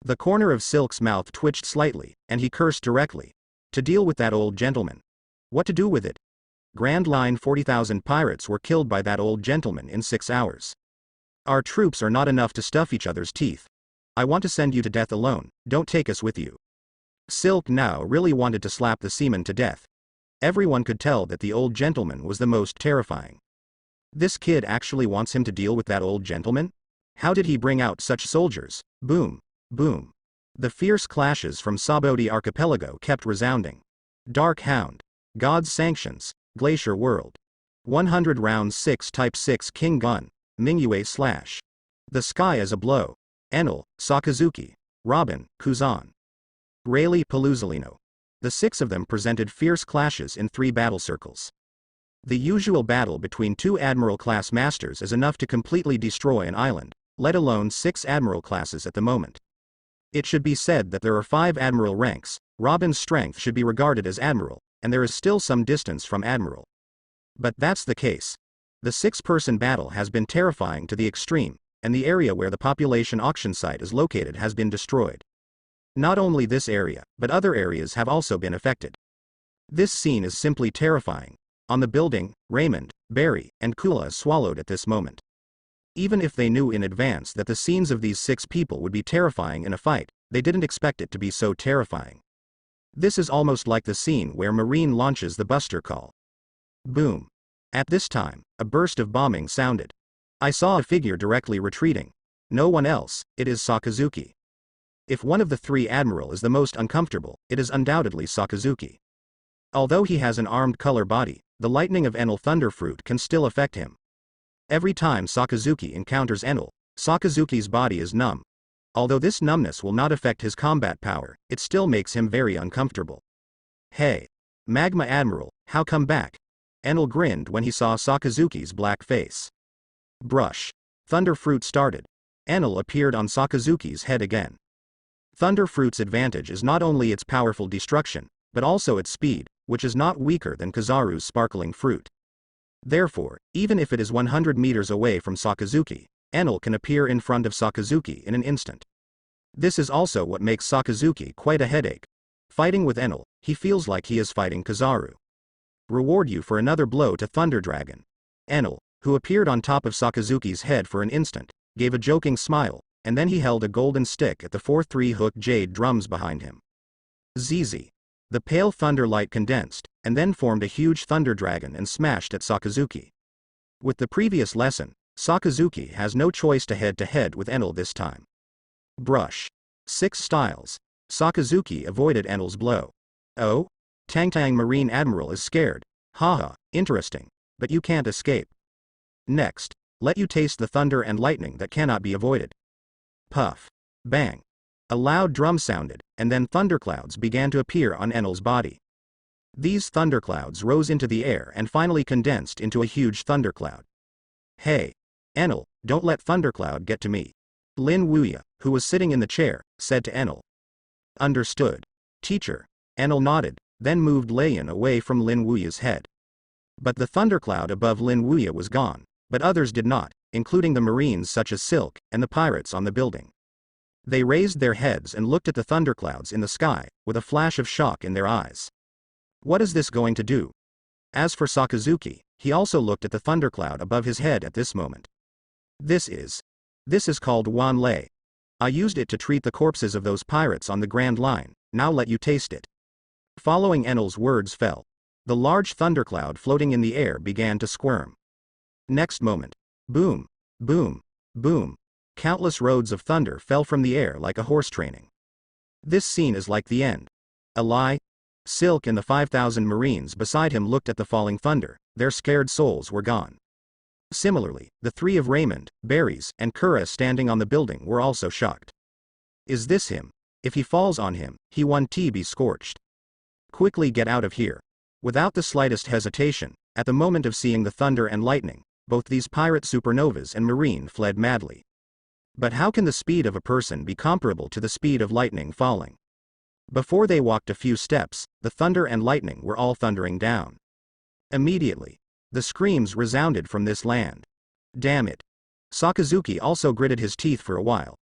The corner of Silk's mouth twitched slightly, and he cursed directly. To deal with that old gentleman. What to do with it? Grand Line 40,000 pirates were killed by that old gentleman in 6 hours. Our troops are not enough to stuff each other's teeth. I want to send you to death alone, don't take us with you. Silk now really wanted to slap the seaman to death. Everyone could tell that the old gentleman was the most terrifying. This kid actually wants him to deal with that old gentleman? How did he bring out such soldiers? Boom. Boom. The fierce clashes from Saboti Archipelago kept resounding. Dark Hound. God's Sanctions. Glacier World. 100 rounds 6 Type 6 King Gun. Mingyue Slash. The Sky is a Blow. Enel, Sakazuki, Robin, Kuzan. Rayleigh Paluzolino. The 6 of them presented fierce clashes in 3 battle circles. The usual battle between 2 Admiral-class masters is enough to completely destroy an island, let alone 6 Admiral classes at the moment. It should be said that there are 5 Admiral ranks. Robin's strength should be regarded as Admiral, and there is still some distance from Admiral. But that's the case. The 6-person battle has been terrifying to the extreme, and the area where the population auction site is located has been destroyed. Not only this area, but other areas have also been affected. This scene is simply terrifying. On the building, Raymond, Barry, and Kula swallowed at this moment. Even if they knew in advance that the scenes of these 6 people would be terrifying in a fight, they didn't expect it to be so terrifying. This is almost like the scene where Marine launches the Buster Call. Boom. At this time, a burst of bombing sounded. I saw a figure directly retreating. No one else, it is Sakazuki. If one of the 3 Admiral is the most uncomfortable, it is undoubtedly Sakazuki. Although he has an armed color body, the lightning of Enel Thunderfruit can still affect him. Every time Sakazuki encounters Enel, Sakazuki's body is numb. Although this numbness will not affect his combat power, it still makes him very uncomfortable. Hey! Magma Admiral, how come back? Enel grinned when he saw Sakazuki's black face. Brush. Thunderfruit started. Enel appeared on Sakazuki's head again. Thunderfruit's advantage is not only its powerful destruction, but also its speed, which is not weaker than Kizaru's sparkling fruit. Therefore, even if it is 100 meters away from Sakazuki, Enel can appear in front of Sakazuki in an instant. This is also what makes Sakazuki quite a headache. Fighting with Enel, he feels like he is fighting Kizaru. Reward you for another blow to Thunder Dragon. Enel, who appeared on top of Sakazuki's head for an instant, gave a joking smile, and then he held a golden stick at the 4-3-hook jade drums behind him. ZZ. The pale thunder light condensed, and then formed a huge thunder dragon and smashed at Sakazuki. With the previous lesson, Sakazuki has no choice to head with Enel this time. Brush. 6 styles. Sakazuki avoided Enel's blow. Oh? Tangtang Marine Admiral is scared. Haha, interesting. But you can't escape. Next, let you taste the thunder and lightning that cannot be avoided. Puff. Bang. A loud drum sounded, and then thunderclouds began to appear on Enel's body. These thunderclouds rose into the air and finally condensed into a huge thundercloud. Hey! Enel, don't let thundercloud get to me. Lin Wuya, who was sitting in the chair, said to Enel. Understood. Teacher. Enel nodded, then moved Leian away from Lin Wuya's head. But the thundercloud above Lin Wuya was gone, but others did not, including the Marines such as Silk, and the pirates on the building. They raised their heads and looked at the thunderclouds in the sky, with a flash of shock in their eyes. What is this going to do? As for Sakazuki, he also looked at the thundercloud above his head at this moment. This is called Wan Lei. I used it to treat the corpses of those pirates on the Grand Line, now let you taste it. Following Enel's words fell. The large thundercloud floating in the air began to squirm. Next moment. Boom. Boom. Boom. Countless rods of thunder fell from the air like a horse training. This scene is like the end. A lie? Silk and the 5,000 Marines beside him looked at the falling thunder, their scared souls were gone. Similarly, the 3 of Raymond, Barry's, and Kura standing on the building were also shocked. Is this him? If he falls on him, he won't be scorched. Quickly get out of here. Without the slightest hesitation, at the moment of seeing the thunder and lightning, both these pirate supernovas and Marine fled madly. But how can the speed of a person be comparable to the speed of lightning falling? Before they walked a few steps, the thunder and lightning were all thundering down. Immediately, the screams resounded from this land. Damn it. Sakazuki also gritted his teeth for a while.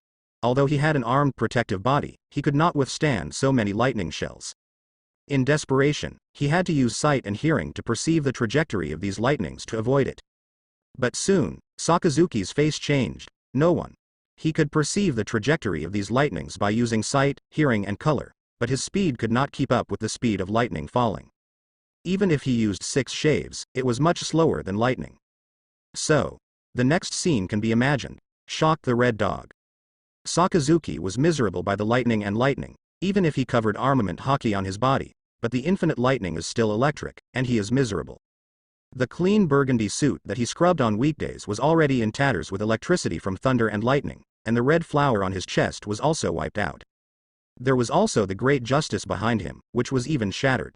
Although he had an armed protective body, he could not withstand so many lightning shells. In desperation, he had to use sight and hearing to perceive the trajectory of these lightnings to avoid it. But soon, Sakazuki's face changed. No one. He could perceive the trajectory of these lightnings by using sight, hearing and color, but his speed could not keep up with the speed of lightning falling. Even if he used 6 shaves, it was much slower than lightning. So, the next scene can be imagined. Shocked the red dog. Sakazuki was miserable by the lightning, even if he covered armament hockey on his body, but the infinite lightning is still electric, and he is miserable. The clean burgundy suit that he scrubbed on weekdays was already in tatters with electricity from thunder and lightning, and the red flower on his chest was also wiped out. There was also the great justice behind him, which was even shattered.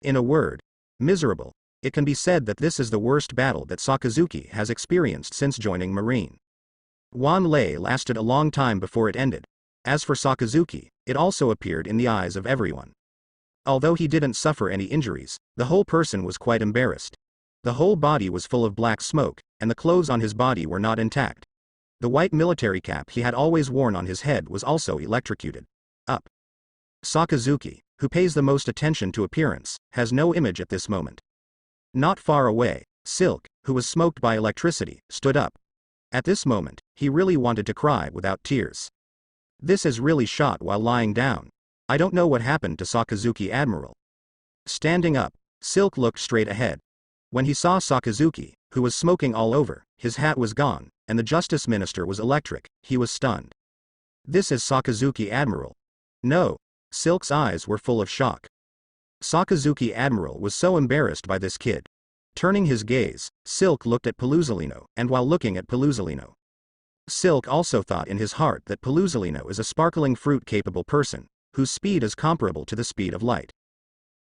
In a word, miserable. It can be said that this is the worst battle that Sakazuki has experienced since joining Marine. Wanlei lasted a long time before it ended. As for Sakazuki, it also appeared in the eyes of everyone. Although he didn't suffer any injuries, the whole person was quite embarrassed. The whole body was full of black smoke, and the clothes on his body were not intact. The white military cap he had always worn on his head was also electrocuted. Up. Sakazuki, who pays the most attention to appearance, has no image at this moment. Not far away, Silk, who was smoked by electricity, stood up. At this moment, he really wanted to cry without tears. This is really shot while lying down. I don't know what happened to Sakazuki Admiral. Standing up, Silk looked straight ahead. When he saw Sakazuki, who was smoking all over, his hat was gone, and the Justice Minister was electric, he was stunned. This is Sakazuki Admiral. No. Silk's eyes were full of shock. Sakazuki Admiral was so embarrassed by this kid. Turning his gaze, Silk looked at Pelusalino, and while looking at Pelusalino, Silk also thought in his heart that Pelusalino is a sparkling fruit-capable person, whose speed is comparable to the speed of light.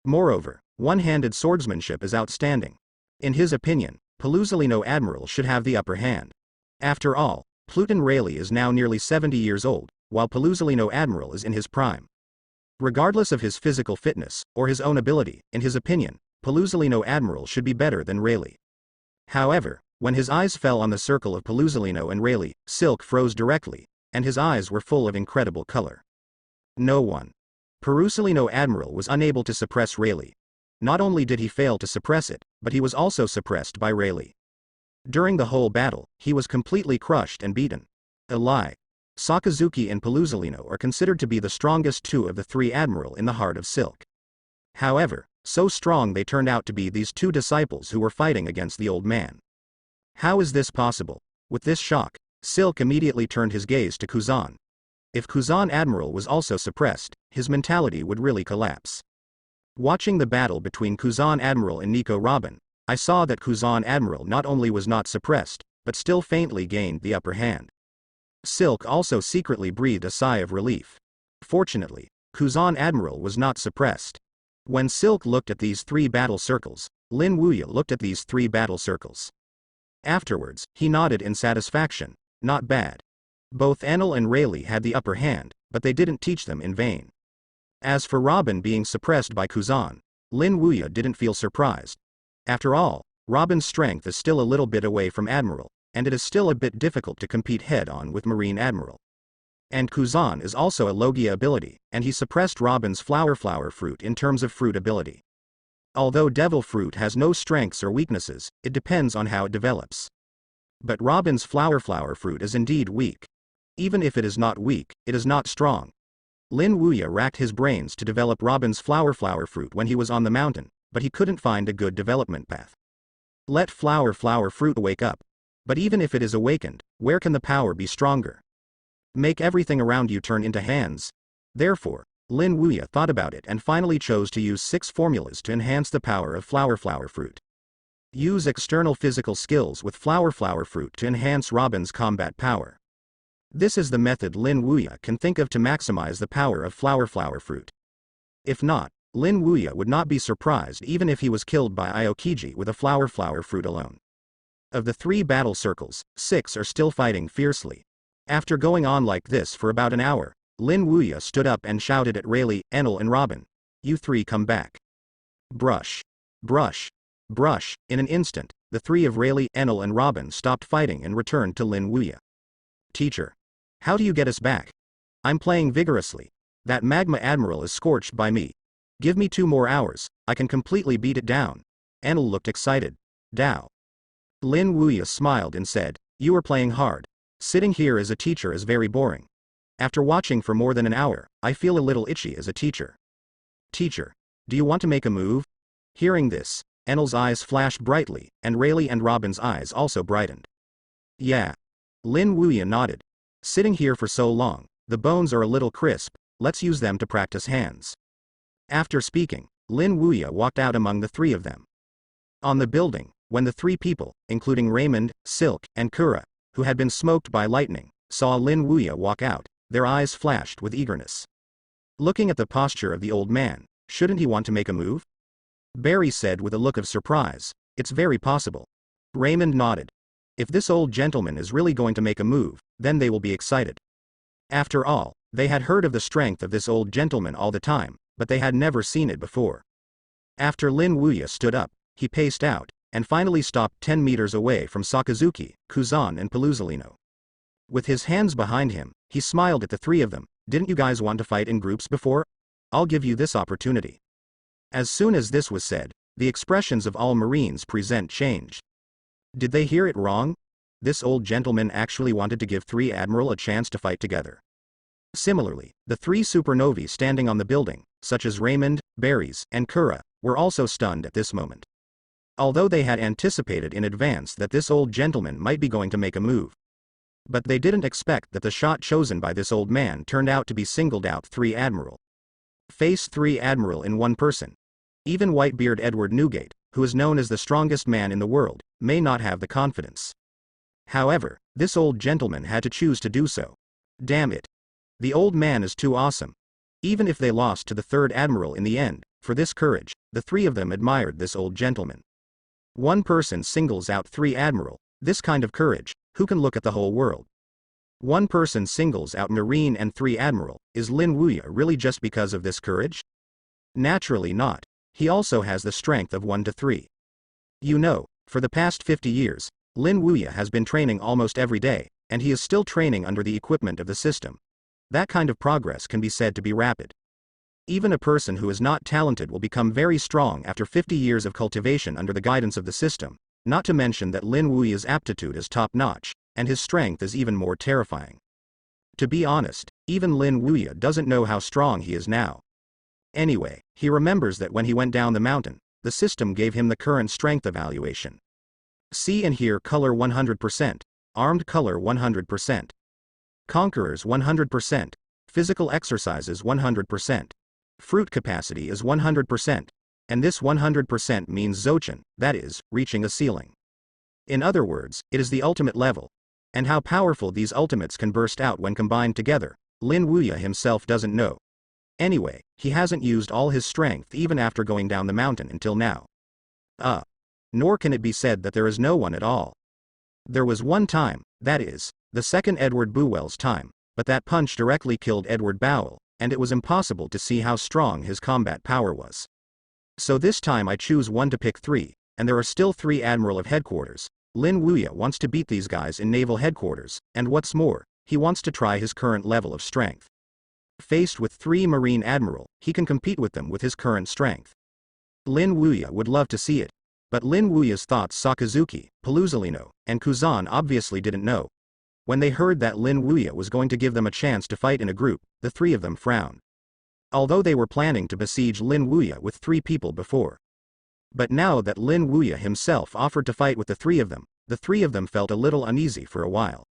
Moreover, one-handed swordsmanship is outstanding. In his opinion, Pelusalino Admiral should have the upper hand. After all, Pluton Rayleigh is now nearly 70 years old, while Pelusalino Admiral is in his prime. Regardless of his physical fitness, or his own ability, in his opinion, Pelusalino Admiral should be better than Rayleigh. However, when his eyes fell on the circle of Pelusalino and Rayleigh, Silk froze directly, and his eyes were full of incredible color. No one. Pelusalino Admiral was unable to suppress Rayleigh. Not only did he fail to suppress it, but he was also suppressed by Rayleigh. During the whole battle, he was completely crushed and beaten. A lie. Sakazuki and Pelusalino are considered to be the strongest two of the 3 Admiral in the heart of Silk. However, so strong they turned out to be these 2 disciples who were fighting against the old man. How is this possible? With this shock, Silk immediately turned his gaze to Kuzan. If Kuzan Admiral was also suppressed, his mentality would really collapse. Watching the battle between Kuzan Admiral and Nico Robin, I saw that Kuzan Admiral not only was not suppressed, but still faintly gained the upper hand. Silk also secretly breathed a sigh of relief. Fortunately, Kuzan Admiral was not suppressed. When Silk looked at these 3 battle circles, Lin Wuya looked at these 3 battle circles. Afterwards, he nodded in satisfaction. Not bad. Both Enel and Rayleigh had the upper hand, but they didn't teach them in vain. As for Robin being suppressed by Kuzan, Lin Wuya didn't feel surprised. After all, Robin's strength is still a little bit away from Admiral, and it is still a bit difficult to compete head-on with Marine Admiral. And Kuzan is also a Logia ability, and he suppressed Robin's flower fruit in terms of fruit ability. Although Devil Fruit has no strengths or weaknesses, it depends on how it develops. But Robin's flower fruit is indeed weak. Even if it is not weak, it is not strong. Lin Wuya racked his brains to develop Robin's flower fruit when he was on the mountain, but he couldn't find a good development path. Let flower fruit wake up. But even if it is awakened, where can the power be stronger? Make everything around you turn into hands. Therefore, Lin Wuya thought about it and finally chose to use 6 formulas to enhance the power of flower fruit. Use external physical skills with flower fruit to enhance Robin's combat power. This is the method Lin Wuya can think of to maximize the power of flower fruit. If not, Lin Wuya would not be surprised even if he was killed by Aokiji with a flower fruit alone. Of the 3 battle circles, 6 are still fighting fiercely. After going on like this for about an hour, Lin Wuya stood up and shouted at Rayleigh, Enel and Robin. You 3 come back. Brush. Brush. Brush. In an instant, the 3 of Rayleigh, Enel and Robin stopped fighting and returned to Lin Wuya. Teacher. How do you get us back? I'm playing vigorously. That magma admiral is scorched by me. Give me 2 more hours, I can completely beat it down. Enel looked excited. Dao. Lin Wuya smiled and said, you are playing hard. Sitting here as a teacher is very boring. After watching for more than an hour, I feel a little itchy as a teacher. Teacher, do you want to make a move? Hearing this, Enel's eyes flashed brightly, and Rayleigh and Robin's eyes also brightened. Yeah. Lin Wuya nodded. Sitting here for so long, the bones are a little crisp, let's use them to practice hands. After speaking, Lin Wuya walked out among the three of them. On the building, when the three people, including Raymond, Silk, and Kura, who had been smoked by lightning, saw Lin Wuya walk out, their eyes flashed with eagerness. Looking at the posture of the old man, shouldn't he want to make a move? Barry said with a look of surprise, it's very possible. Raymond nodded. If this old gentleman is really going to make a move, then they will be excited. After all, they had heard of the strength of this old gentleman all the time, but they had never seen it before. After Lin Wuya stood up, he paced out, and finally stopped 10 meters away from Sakazuki, Kuzan and Pelusalino. With his hands behind him, he smiled at the three of them. Didn't you guys want to fight in groups before? I'll give you this opportunity. As soon as this was said, the expressions of all Marines present changed. Did they hear it wrong? This old gentleman actually wanted to give three Admiral a chance to fight together. Similarly, the three supernovae standing on the building, such as Raymond, Barry's, and Kura, were also stunned at this moment. Although they had anticipated in advance that this old gentleman might be going to make a move. But they didn't expect that the shot chosen by this old man turned out to be singled out 3 Admiral. Face 3 Admiral in one person. Even Whitebeard Edward Newgate, who is known as the strongest man in the world, may not have the confidence. However, this old gentleman had to choose to do so. Damn it. The old man is too awesome. Even if they lost to the 3rd Admiral in the end, for this courage, the three of them admired this old gentleman. One person singles out 3 Admiral, this kind of courage, who can look at the whole world? One person singles out Marine and 3 Admiral, is Lin Wuya really just because of this courage? Naturally not. He also has the strength of 1 to 3. You know, for the past 50 years, Lin Wuya has been training almost every day, and he is still training under the equipment of the system. That kind of progress can be said to be rapid. Even a person who is not talented will become very strong after 50 years of cultivation under the guidance of the system, not to mention that Lin Wuya's aptitude is top-notch, and his strength is even more terrifying. To be honest, even Lin Wuya doesn't know how strong he is now. Anyway, he remembers that when he went down the mountain, the system gave him the current strength evaluation. See and hear color 100%, armed color 100%. Conquerors 100%, physical exercises 100%. Fruit capacity is 100%, and this 100% means Zochin, that is, reaching a ceiling. In other words, it is the ultimate level. And how powerful these ultimates can burst out when combined together, Lin Wuya himself doesn't know. Anyway, he hasn't used all his strength even after going down the mountain until now. Nor can it be said that there is no one at all. There was one time, that is, the second Edward Buwell's time, but that punch directly killed Edward Bowell, and it was impossible to see how strong his combat power was. So this time I choose one to pick 3, and there are still 3 Admiral of Headquarters. Lin Wuya wants to beat these guys in Naval Headquarters, and what's more, he wants to try his current level of strength. Faced with 3 Marine Admiral, he can compete with them with his current strength. Lin Wuya would love to see it. But Lin Wuya's thoughts Sakazuki, Pelusalino, and Kuzan obviously didn't know. When they heard that Lin Wuya was going to give them a chance to fight in a group, the 3 of them frowned. Although they were planning to besiege Lin Wuya with 3 people before. But now that Lin Wuya himself offered to fight with the 3 of them, the 3 of them felt a little uneasy for a while.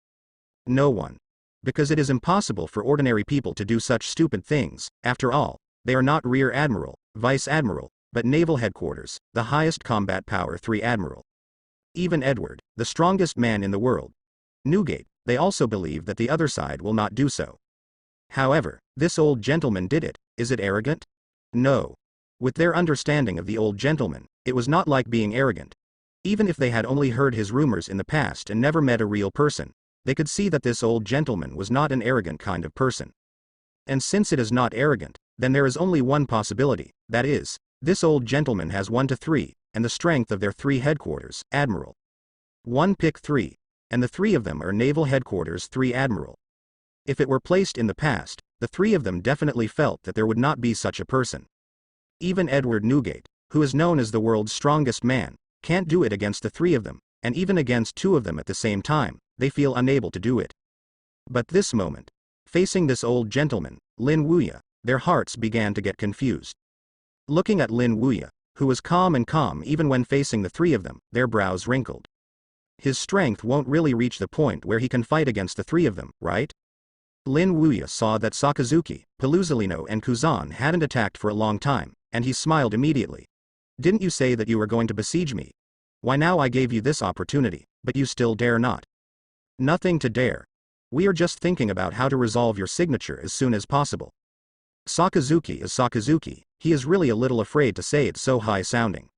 No one. Because it is impossible for ordinary people to do such stupid things. After all, they are not Rear Admiral, Vice Admiral, but Naval Headquarters, the highest combat power 3 Admiral. Even Edward, the strongest man in the world. Newgate, they also believe that the other side will not do so. However, this old gentleman did it. Is it arrogant? No. With their understanding of the old gentleman, it was not like being arrogant. Even if they had only heard his rumors in the past and never met a real person, they could see that this old gentleman was not an arrogant kind of person. And since it is not arrogant, then there is only one possibility, that is, this old gentleman has 1 to 3, and the strength of their 3 headquarters, Admiral. 1 pick 3, and the 3 of them are Naval Headquarters 3 Admiral. If it were placed in the past, the 3 of them definitely felt that there would not be such a person. Even Edward Newgate, who is known as the world's strongest man, can't do it against the 3 of them, and even against 2 of them at the same time, they feel unable to do it. But this moment, facing this old gentleman, Lin Wuya, their hearts began to get confused. Looking at Lin Wuya, who was calm even when facing the three of them, their brows wrinkled. His strength won't really reach the point where he can fight against the three of them, right? Lin Wuya saw that Sakazuki, Pelusalino and Kuzan hadn't attacked for a long time, and he smiled immediately. Didn't you say that you were going to besiege me? Why now I gave you this opportunity, but you still dare not. Nothing to dare. We are just thinking about how to resolve your signature as soon as possible. Sakazuki is Sakazuki, he is really a little afraid to say it so high sounding.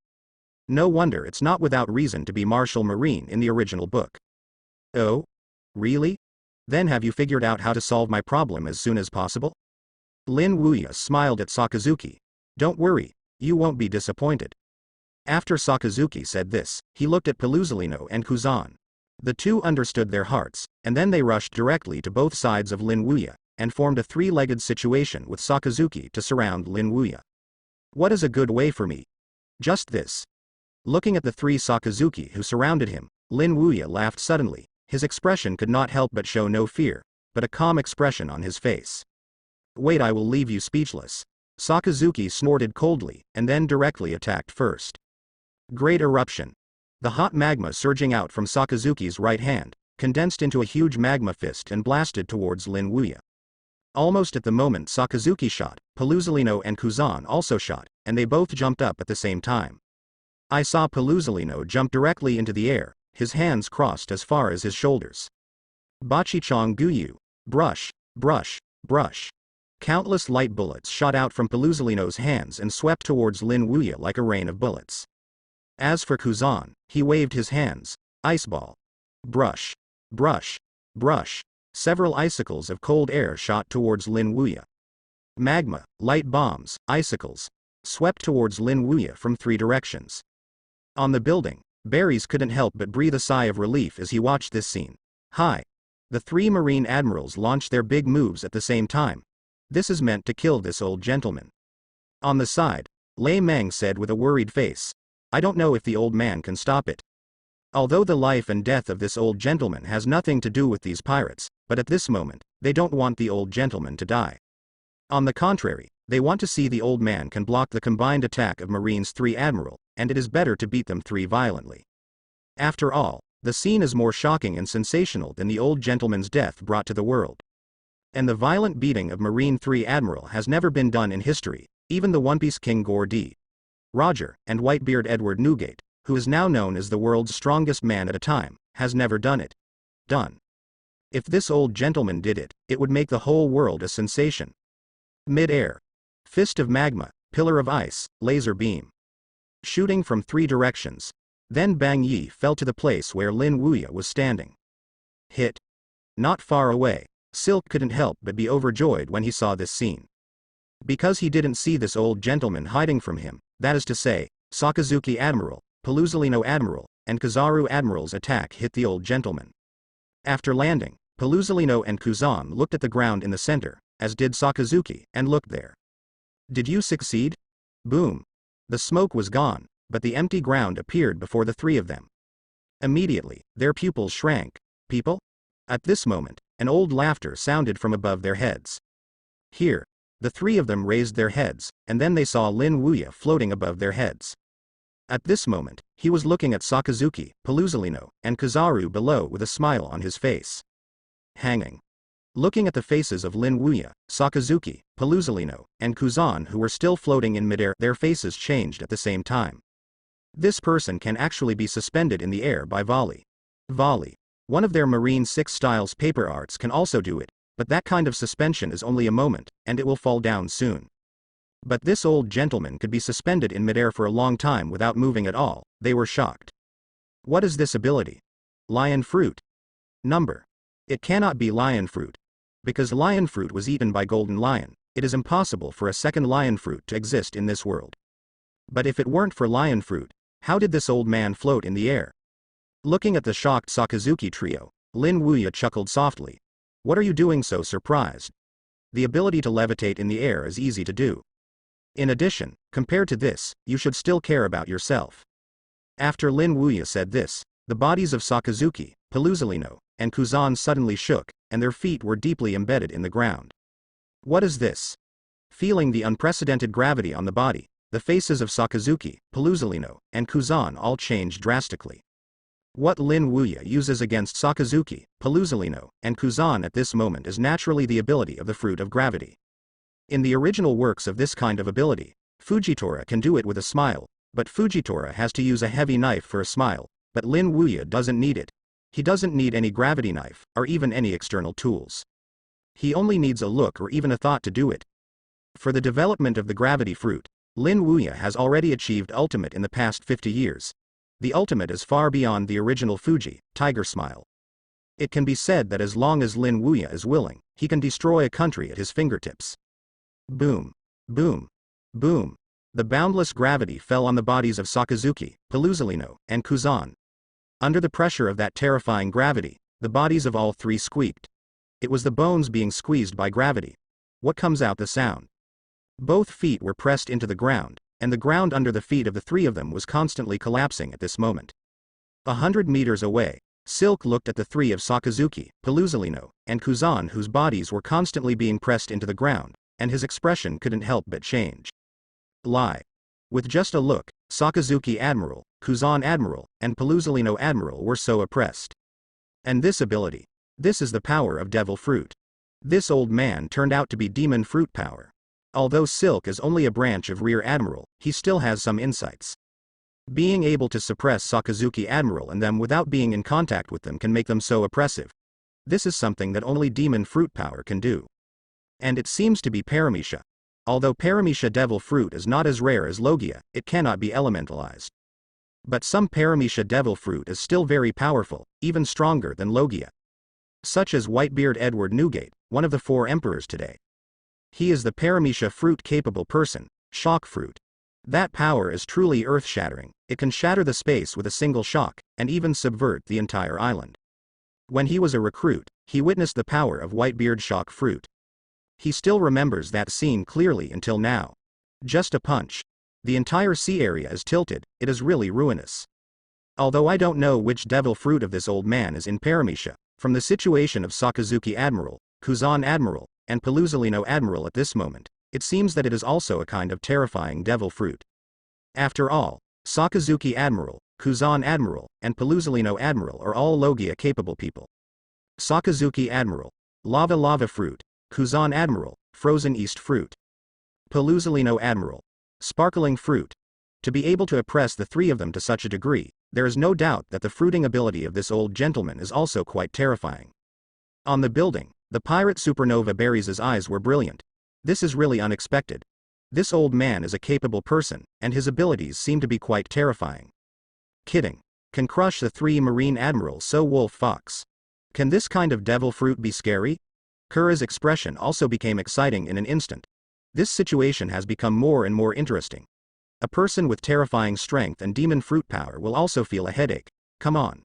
No wonder it's not without reason to be Martial Marine in the original book. Oh? Really? Then have you figured out how to solve my problem as soon as possible? Lin Wuya smiled at Sakazuki. Don't worry, you won't be disappointed. After Sakazuki said this, he looked at Pelusalino and Kuzan. The two understood their hearts, and then they rushed directly to both sides of Lin Wuya, and formed a three-legged situation with Sakazuki to surround Lin Wuya. What is a good way for me? Just this. Looking at the three Sakazuki who surrounded him, Lin Wuya laughed suddenly. His expression could not help but show no fear, but a calm expression on his face. Wait, I will leave you speechless. Sakazuki snorted coldly, and then directly attacked first. Great eruption. The hot magma surging out from Sakazuki's right hand, condensed into a huge magma fist and blasted towards Lin Wuya. Almost at the moment Sakazuki shot, Pelusalino and Kuzan also shot, and they both jumped up at the same time. I saw Pelusalino jump directly into the air, his hands crossed as far as his shoulders. Bachichong Guyu. Brush, brush, brush. Countless light bullets shot out from Pelusalino's hands and swept towards Lin Wuya like a rain of bullets. As for Kuzan, he waved his hands. Ice ball. Brush, brush, brush. Several icicles of cold air shot towards Lin Wuya. Magma, light bombs, icicles, swept towards Lin Wuya from three directions. On the building, Barry's couldn't help but breathe a sigh of relief as he watched this scene. Hi. The three Marine admirals launched their big moves at the same time. This is meant to kill this old gentleman. On the side, Lei Meng said with a worried face. I don't know if the old man can stop it. Although the life and death of this old gentleman has nothing to do with these pirates, but at this moment, they don't want the old gentleman to die. On the contrary, they want to see the old man can block the combined attack of Marine's three admiral, and it is better to beat them three violently. After all, the scene is more shocking and sensational than the old gentleman's death brought to the world. And the violent beating of Marine 3 Admiral has never been done in history, even the One Piece King Gore D. Roger, and Whitebeard Edward Newgate, who is now known as the world's strongest man at a time, has never done it. Done. If this old gentleman did it, it would make the whole world a sensation. Mid-air. Fist of magma, pillar of ice, laser beam. Shooting from three directions. Then Bang Yi fell to the place where Lin Wuya was standing. Hit. Not far away, Silk couldn't help but be overjoyed when he saw this scene. Because he didn't see this old gentleman hiding from him, that is to say, Sakazuki Admiral, Pelusalino Admiral, and Kizaru Admiral's attack hit the old gentleman. After landing, Pelusalino and Kuzan looked at the ground in the center, as did Sakazuki, and looked there. Did you succeed? Boom. The smoke was gone, but the empty ground appeared before the three of them. Immediately, their pupils shrank. People? At this moment, an old laughter sounded from above their heads. Here, the three of them raised their heads, and then they saw Lin Wuya floating above their heads. At this moment, he was looking at Sakazuki, Pelusalino, and Kizaru below with a smile on his face. Hanging. Looking at the faces of Lin Wuya, Sakazuki, Pelusalino, and Kuzan who were still floating in midair, their faces changed at the same time. This person can actually be suspended in the air by volley. Volley. One of their Marine 6 styles paper arts can also do it, but that kind of suspension is only a moment, and it will fall down soon. But this old gentleman could be suspended in midair for a long time without moving at all. They were shocked. What is this ability? Lion fruit. Number. It cannot be lion fruit. Because lion fruit was eaten by Golden Lion, it is impossible for a second lion fruit to exist in this world. But if it weren't for lion fruit, how did this old man float in the air? Looking at the shocked Sakazuki trio, Lin Wuya chuckled softly. What are you doing so surprised? The ability to levitate in the air is easy to do. In addition, compared to this, you should still care about yourself. After Lin Wuya said this, the bodies of Sakazuki, Pelusalino, and Kuzan suddenly shook, and their feet were deeply embedded in the ground. What is this? Feeling the unprecedented gravity on the body, the faces of Sakazuki, Paluzolino, and Kuzan all changed drastically. What Lin Wuya uses against Sakazuki, Paluzolino, and Kuzan at this moment is naturally the ability of the fruit of gravity. In the original works of this kind of ability, Fujitora can do it with a smile, but Fujitora has to use a heavy knife for a smile, but Lin Wuya doesn't need it. He doesn't need any gravity knife, or even any external tools. He only needs a look or even a thought to do it. For the development of the gravity fruit, Lin Wuya has already achieved ultimate in the past 50 years. The ultimate is far beyond the original Fuji, Tiger Smile. It can be said that as long as Lin Wuya is willing, he can destroy a country at his fingertips. Boom. Boom. Boom. The boundless gravity fell on the bodies of Sakazuki, Paluzolino, and Kuzan. Under the pressure of that terrifying gravity, the bodies of all three squeaked. It was the bones being squeezed by gravity. What comes out the sound? Both feet were pressed into the ground, and the ground under the feet of the three of them was constantly collapsing at this moment. 100 meters away, Silk looked at the three of Sakazuki, Paluzolino, and Kuzan whose bodies were constantly being pressed into the ground, and his expression couldn't help but change. Lie. With just a look, Sakazuki Admiral, Kuzan Admiral, and Paluzolino Admiral were so oppressed. And this ability. This is the power of Devil Fruit. This old man turned out to be Demon Fruit power. Although Silk is only a branch of Rear Admiral, he still has some insights. Being able to suppress Sakazuki Admiral and them without being in contact with them can make them so oppressive. This is something that only Demon Fruit power can do. And it seems to be Paramecia. Although Paramecia Devil Fruit is not as rare as Logia, it cannot be elementalized. But some Paramecia Devil Fruit is still very powerful, even stronger than Logia. Such as Whitebeard Edward Newgate, one of the 4 emperors today. He is the Paramecia Fruit capable person, Shock Fruit. That power is truly earth-shattering. It can shatter the space with a single shock, and even subvert the entire island. When he was a recruit, he witnessed the power of Whitebeard Shock Fruit. He still remembers that scene clearly until now. Just a punch. The entire sea area is tilted, it is really ruinous. Although I don't know which devil fruit of this old man is in Paramecia, from the situation of Sakazuki Admiral, Kuzan Admiral, and Paluzolino Admiral at this moment, it seems that it is also a kind of terrifying devil fruit. After all, Sakazuki Admiral, Kuzan Admiral, and Paluzolino Admiral are all Logia capable people. Sakazuki Admiral, Lava Fruit, Kuzan Admiral, Frozen East Fruit. Paluzolino Admiral, Sparkling Fruit. To be able to oppress the three of them to such a degree, there is no doubt that the fruiting ability of this old gentleman is also quite terrifying. On the building, the pirate supernova Barry's eyes were brilliant. This is really unexpected. This old man is a capable person, and his abilities seem to be quite terrifying. Kidding. Can crush the 3 marine admirals so Wolf Fox. Can this kind of devil fruit be scary? Kura's expression also became exciting in an instant. This situation has become more and more interesting. A person with terrifying strength and demon fruit power will also feel a headache. Come on.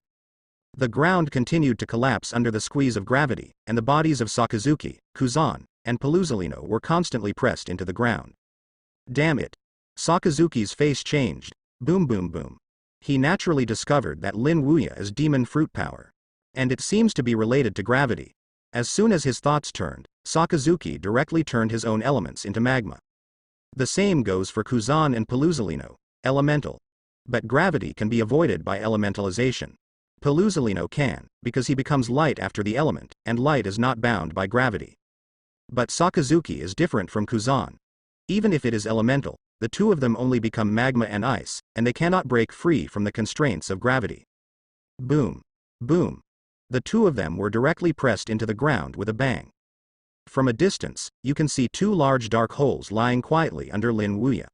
The ground continued to collapse under the squeeze of gravity, and the bodies of Sakazuki, Kuzan, and Paluzolino were constantly pressed into the ground. Damn it. Sakazuki's face changed. Boom boom boom. He naturally discovered that Lin Wuya is demon fruit power. And it seems to be related to gravity. As soon as his thoughts turned, Sakazuki directly turned his own elements into magma. The same goes for Kuzan and Paluzolino, elemental. But gravity can be avoided by elementalization. Paluzolino can, because he becomes light after the element, and light is not bound by gravity. But Sakazuki is different from Kuzan. Even if it is elemental, the two of them only become magma and ice, and they cannot break free from the constraints of gravity. Boom. Boom. The two of them were directly pressed into the ground with a bang. From a distance, you can see 2 large dark holes lying quietly under Lin Wuya.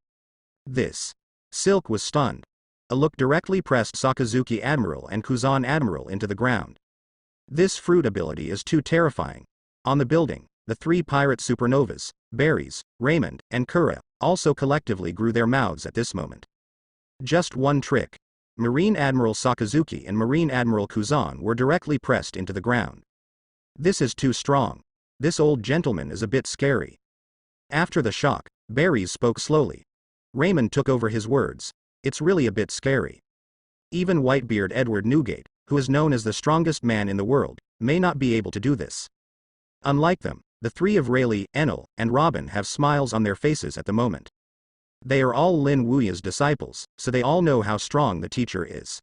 This. Silk was stunned. A look directly pressed Sakazuki Admiral and Kuzan Admiral into the ground. This fruit ability is too terrifying. On the building, the 3 pirate supernovas, Barry's, Raymond, and Kura, also collectively grew their mouths at this moment. Just one trick. Marine Admiral Sakazuki and Marine Admiral Kuzan were directly pressed into the ground. This is too strong. This old gentleman is a bit scary. After the shock, Barry's spoke slowly. Raymond took over his words. It's really a bit scary. Even Whitebeard Edward Newgate, who is known as the strongest man in the world, may not be able to do this. Unlike them, the three of Rayleigh, Enel, and Robin have smiles on their faces at the moment. They are all Lin Wuya's disciples, so they all know how strong the teacher is.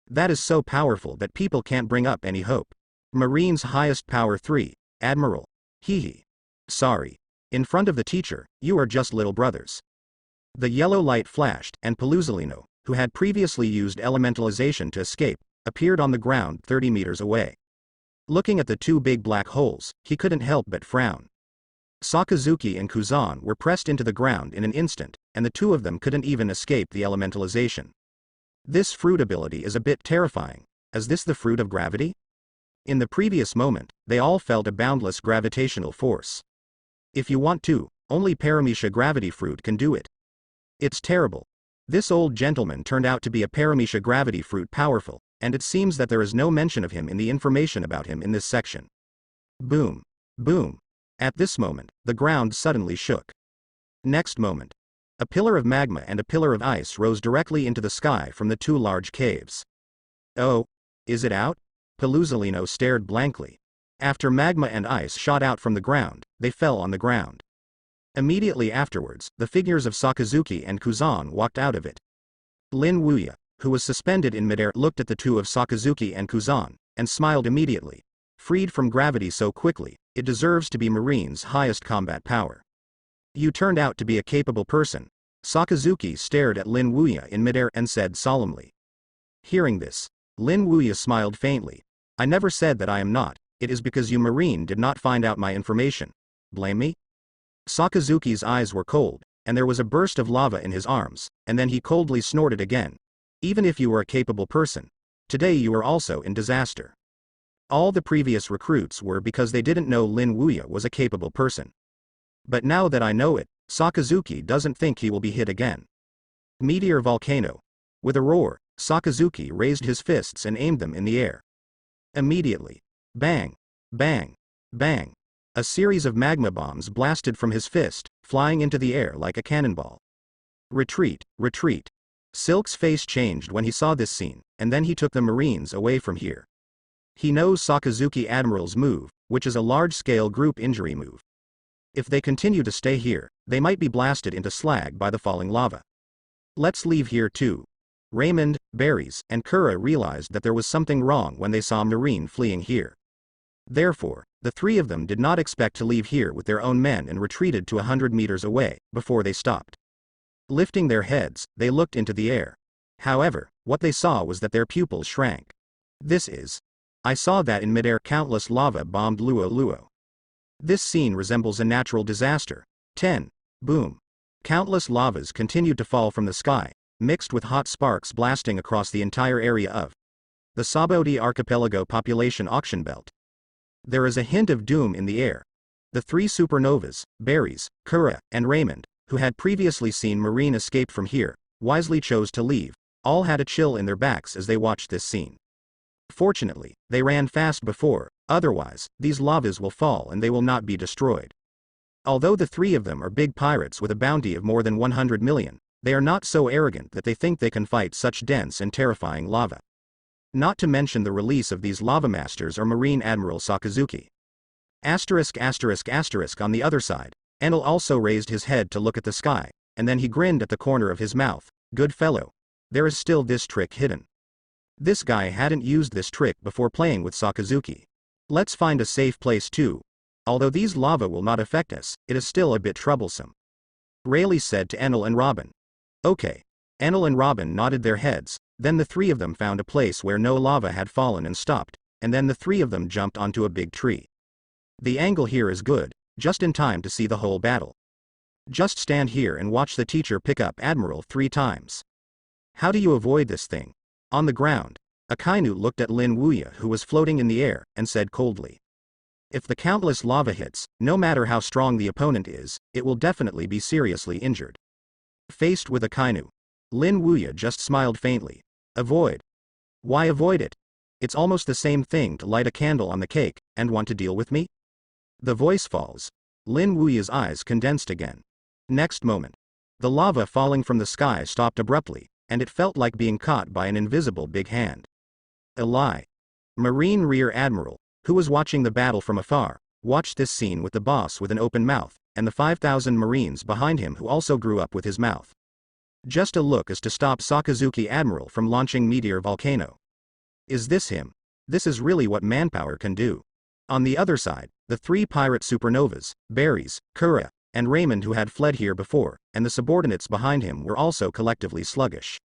That is so powerful that people can't bring up any hope. Marine's highest power 3, Admiral. Hee. Sorry. In front of the teacher, you are just little brothers. The yellow light flashed, and Pelusalino, who had previously used elementalization to escape, appeared on the ground 30 meters away. Looking at the two big black holes, he couldn't help but frown. Sakazuki and Kuzan were pressed into the ground in an instant, and the two of them couldn't even escape the elementalization. This fruit ability is a bit terrifying. Is this the fruit of gravity? In the previous moment, they all felt a boundless gravitational force. If you want to, only Paramecia gravity fruit can do it. It's terrible. This old gentleman turned out to be a Paramecia gravity fruit powerful, and it seems that there is no mention of him in the information about him in this section. Boom. Boom. At this moment, the ground suddenly shook. Next moment, a pillar of magma and a pillar of ice rose directly into the sky from the two large caves. Oh, is it out? Pelusalino stared blankly. After magma and ice shot out from the ground, they fell on the ground. Immediately afterwards, the figures of Sakazuki and Kuzan walked out of it. Lin Wuya, who was suspended in midair, looked at the two of Sakazuki and Kuzan, and smiled immediately. Freed from gravity so quickly, it deserves to be Marine's highest combat power. You turned out to be a capable person. Sakazuki stared at Lin Wuya in midair and said solemnly. Hearing this, Lin Wuya smiled faintly. I never said that I am not. It is because you Marine did not find out my information. Blame me? Sakazuki's eyes were cold, and there was a burst of lava in his arms, and then he coldly snorted again. Even if you were a capable person, today you are also in disaster. All the previous recruits were because they didn't know Lin Wuya was a capable person. But now that I know it, Sakazuki doesn't think he will be hit again. Meteor volcano. With a roar, Sakazuki raised his fists and aimed them in the air. Immediately. Bang. Bang. Bang. A series of magma bombs blasted from his fist, flying into the air like a cannonball. Retreat, retreat. Silk's face changed when he saw this scene, and then he took the Marines away from here. He knows Sakazuki Admiral's move, which is a large-scale group injury move. If they continue to stay here, they might be blasted into slag by the falling lava. Let's leave here too. Raymond, Berries, and Kura realized that there was something wrong when they saw Marine fleeing here. Therefore, the three of them did not expect to leave here with their own men and retreated to 100 meters away, before they stopped. Lifting their heads, they looked into the air. However, what they saw was that their pupils shrank. I saw that in midair countless lava bombed Luo Luo. This scene resembles a natural disaster. 10. Boom. Countless lavas continued to fall from the sky, mixed with hot sparks blasting across the entire area of the Sabodi Archipelago population auction belt. There is a hint of doom in the air. The three supernovas, Berries, Kura, and Raymond, who had previously seen Marine escape from here, wisely chose to leave. All had a chill in their backs as they watched this scene. Fortunately, they ran fast before, otherwise, these lavas will fall and they will not be destroyed. Although the three of them are big pirates with a bounty of more than 100 million, they are not so arrogant that they think they can fight such dense and terrifying lava. Not to mention the release of these lava masters are Marine Admiral Sakazuki. On the other side, Enel also raised his head to look at the sky, and then he grinned at the corner of his mouth. Good fellow. There is still this trick hidden. This guy hadn't used this trick before playing with Sakazuki. Let's find a safe place too. Although these lava will not affect us, it is still a bit troublesome. Rayleigh said to Enel and Robin. Okay. Enel and Robin nodded their heads, then the three of them found a place where no lava had fallen and stopped, and then the three of them jumped onto a big tree. The angle here is good, just in time to see the whole battle. Just stand here and watch the teacher pick up Admiral 3 times. How do you avoid this thing? On the ground, Akainu looked at Lin Wuya who was floating in the air, and said coldly. If the countless lava hits, no matter how strong the opponent is, it will definitely be seriously injured. Faced with Akainu, Lin Wuya just smiled faintly. Avoid? Why avoid it? It's almost the same thing to light a candle on the cake, and want to deal with me? The voice falls. Lin Wuya's eyes condensed again. Next moment, the lava falling from the sky stopped abruptly, and it felt like being caught by an invisible big hand. A lie. Marine Rear Admiral, who was watching the battle from afar, watched this scene with the boss with an open mouth, and the 5,000 Marines behind him who also grew up with his mouth. Just a look as to stop Sakazuki Admiral from launching meteor volcano. Is this him? This is really what manpower can do. On the other side, the three pirate supernovas, Berries, Kura, and Raymond who had fled here before, and the subordinates behind him were also collectively sluggish.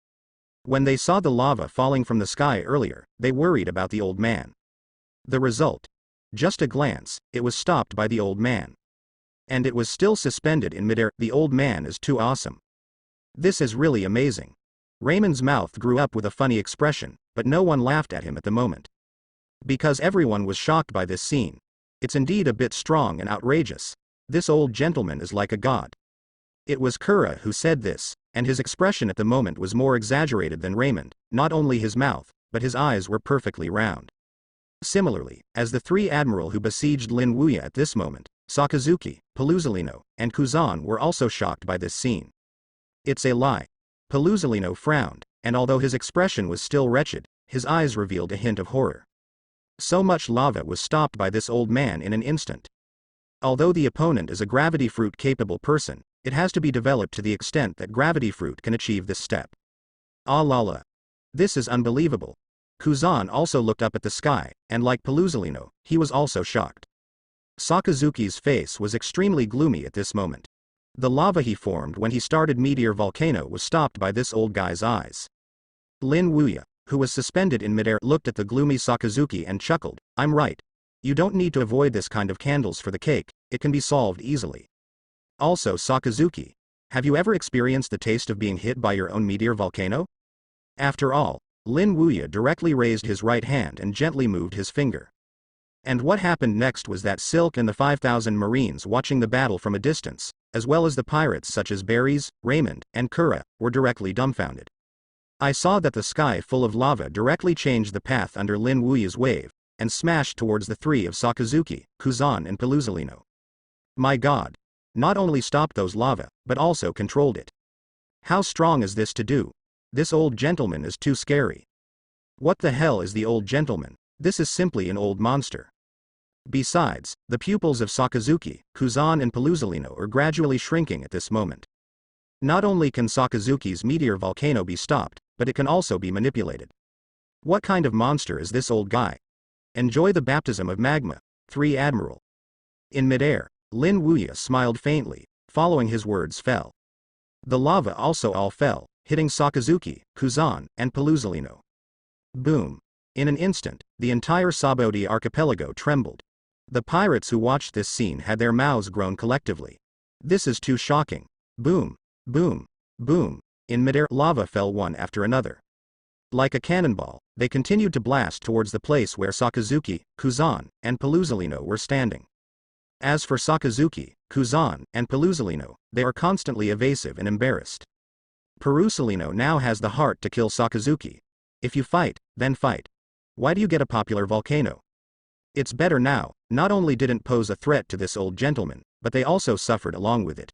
When they saw the lava falling from the sky earlier, they worried about the old man. The result? Just a glance, it was stopped by the old man. And it was still suspended in midair. The old man is too awesome. This is really amazing. Raymond's mouth grew up with a funny expression, but no one laughed at him at the moment. Because everyone was shocked by this scene. It's indeed a bit strong and outrageous. This old gentleman is like a god. It was Kura who said this, and his expression at the moment was more exaggerated than Raymond. Not only his mouth, but his eyes were perfectly round. Similarly, as the three admiral who besieged Lin Wuya at this moment, Sakazuki, Pelusalino, and Kuzan were also shocked by this scene. It's a lie. Pelusalino frowned, and although his expression was still wretched, his eyes revealed a hint of horror. So much lava was stopped by this old man in an instant. Although the opponent is a gravity fruit capable person, it has to be developed to the extent that gravity fruit can achieve this step. Ah la la. This is unbelievable. Kuzan also looked up at the sky, and like Pelusalino, he was also shocked. Sakazuki's face was extremely gloomy at this moment. The lava he formed when he started meteor volcano was stopped by this old guy's eyes. Lin Wuya, who was suspended in midair, looked at the gloomy Sakazuki and chuckled. I'm right. You don't need to avoid this kind of candles for the cake, it can be solved easily. Also Sakazuki, have you ever experienced the taste of being hit by your own meteor volcano? After all, Lin Wuya directly raised his right hand and gently moved his finger. And what happened next was that Silk and the 5,000 Marines watching the battle from a distance, as well as the pirates such as Berries, Raymond, and Kura, were directly dumbfounded. I saw that the sky full of lava directly changed the path under Lin Wuya's wave, and smashed towards the three of Sakazuki, Kuzan and Pelusalino. My god. Not only stopped those lava, but also controlled it. How strong is this to do? This old gentleman is too scary. What the hell is the old gentleman? This is simply an old monster. Besides, the pupils of Sakazuki, Kuzan and Pelusalino are gradually shrinking at this moment. Not only can Sakazuki's meteor volcano be stopped, but it can also be manipulated. What kind of monster is this old guy? Enjoy the baptism of magma, 3 Admiral. In midair, Lin Wuya smiled faintly, following his words fell. The lava also all fell, hitting Sakazuki, Kuzan, and Pelusalino. Boom. In an instant, the entire Sabodi archipelago trembled. The pirates who watched this scene had their mouths grown collectively. This is too shocking. Boom, boom, boom. In midair, lava fell one after another. Like a cannonball, they continued to blast towards the place where Sakazuki, Kuzan, and Pelusalino were standing. As for Sakazuki, Kuzan, and Pelusalino, they are constantly evasive and embarrassed. Pelusalino now has the heart to kill Sakazuki. If you fight, then fight. Why do you get a popular volcano? It's better now. Not only didn't pose a threat to this old gentleman, but they also suffered along with it.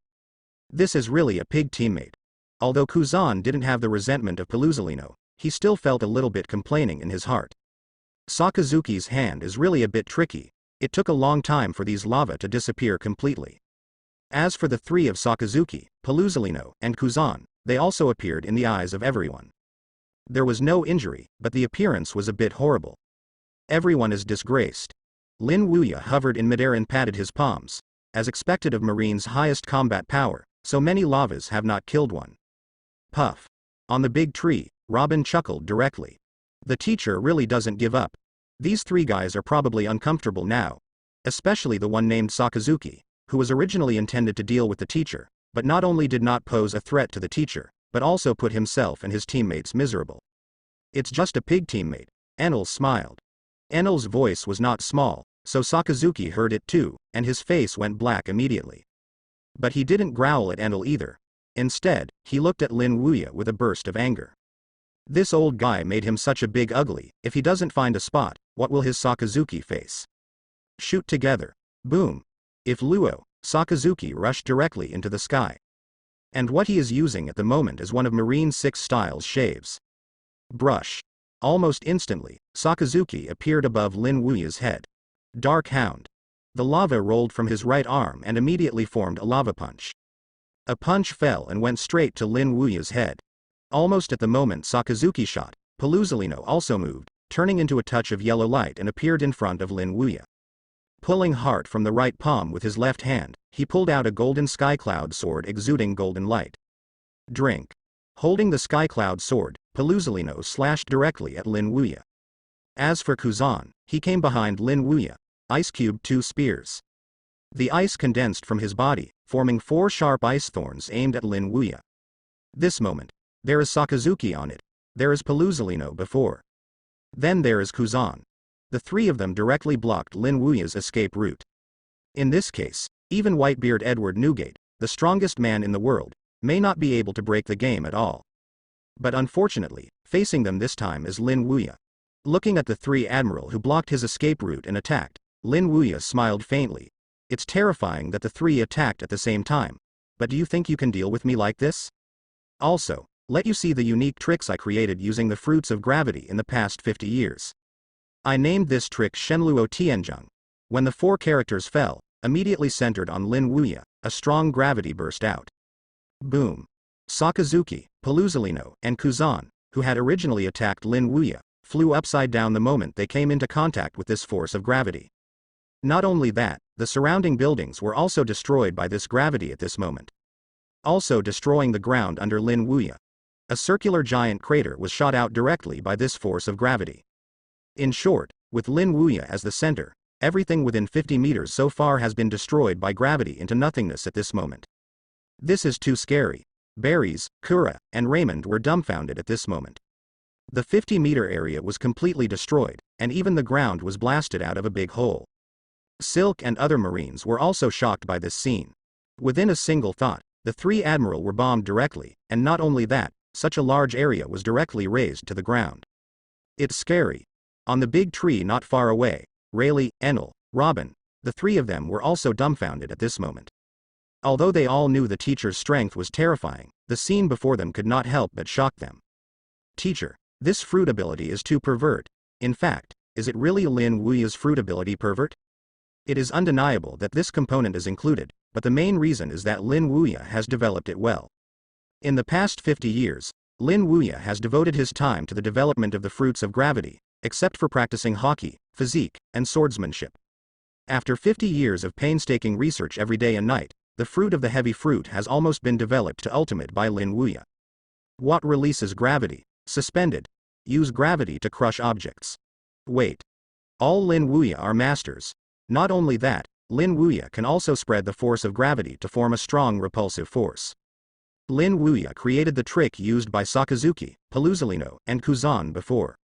This is really a pig teammate. Although Kuzan didn't have the resentment of Pelusalino, he still felt a little bit complaining in his heart. Sakazuki's hand is really a bit tricky. It took a long time for these lava to disappear completely. As for the three of Sakazuki, Pelusalino, and Kuzan, they also appeared in the eyes of everyone. There was no injury, but the appearance was a bit horrible. Everyone is disgraced. Lin Wuya hovered in midair and patted his palms. As expected of Marine's highest combat power, so many lavas have not killed one. Puff. On the big tree, Robin chuckled directly. The teacher really doesn't give up. These 3 guys are probably uncomfortable now. Especially the one named Sakazuki, who was originally intended to deal with the teacher, but not only did not pose a threat to the teacher, but also put himself and his teammates miserable. It's just a pig teammate. Enel smiled. Enel's voice was not small, so Sakazuki heard it too, and his face went black immediately. But he didn't growl at Enel either. Instead, he looked at Lin Wuya with a burst of anger. This old guy made him such a big ugly. If he doesn't find a spot, what will his Sakazuki face? Shoot together. Boom. If Luo, Sakazuki rushed directly into the sky. And what he is using at the moment is one of Marine 6 style's shaves. Brush. Almost instantly, Sakazuki appeared above Lin Wuya's head. Dark Hound. The lava rolled from his right arm and immediately formed a lava punch. A punch fell and went straight to Lin Wuya's head. Almost at the moment Sakazuki shot, Paluzalino also moved, turning into a touch of yellow light and appeared in front of Lin Wuya. Pulling heart from the right palm with his left hand, he pulled out a golden skycloud sword exuding golden light. Drink. Holding the skycloud sword, Paluzalino slashed directly at Lin Wuya. As for Kuzan, he came behind Lin Wuya, ice-cubed 2 spears. The ice condensed from his body, forming 4 sharp ice thorns aimed at Lin Wuya. This moment, there is Sakazuki on it, there is Paluzalino before. Then there is Kuzan. The 3 of them directly blocked Lin Wuya's escape route. In this case, even Whitebeard Edward Newgate, the strongest man in the world, may not be able to break the game at all. But unfortunately, facing them this time is Lin Wuya. Looking at the 3 admiral who blocked his escape route and attacked, Lin Wuya smiled faintly. It's terrifying that the 3 attacked at the same time, but do you think you can deal with me like this? Also, let you see the unique tricks I created using the fruits of gravity in the past 50 years. I named this trick Shenluo Tianzheng. When the 4 characters fell, immediately centered on Lin Wuya, a strong gravity burst out. Boom. Sakazuki, Paluzalino, and Kuzan, who had originally attacked Lin Wuya, flew upside down the moment they came into contact with this force of gravity. Not only that, the surrounding buildings were also destroyed by this gravity at this moment. Also destroying the ground under Lin Wuya. A circular giant crater was shot out directly by this force of gravity. In short, with Lin Wuya as the center, everything within 50 meters so far has been destroyed by gravity into nothingness at this moment. This is too scary. Berries, Kura, and Raymond were dumbfounded at this moment. The 50-meter area was completely destroyed, and even the ground was blasted out of a big hole. Silk and other marines were also shocked by this scene. Within a single thought, the 3 admiral were bombed directly, and not only that, such a large area was directly razed to the ground. It's scary. On the big tree not far away, Rayleigh, Enel, Robin, the 3 of them were also dumbfounded at this moment. Although they all knew the teacher's strength was terrifying, the scene before them could not help but shock them. Teacher, this fruit ability is too pervert. In fact, is it really Lin Wuya's fruit ability pervert? It is undeniable that this component is included, but the main reason is that Lin Wuya has developed it well. In the past 50 years, Lin Wuya has devoted his time to the development of the fruits of gravity, except for practicing hockey, physique, and swordsmanship. After 50 years of painstaking research every day and night, the fruit of the heavy fruit has almost been developed to ultimate by Lin Wuya. What releases gravity? Suspended. Use gravity to crush objects. Wait. All Lin Wuya are masters. Not only that, Lin Wuya can also spread the force of gravity to form a strong repulsive force. Lin Wuya created the trick used by Sakazuki, Paluzalino, and Kuzan before.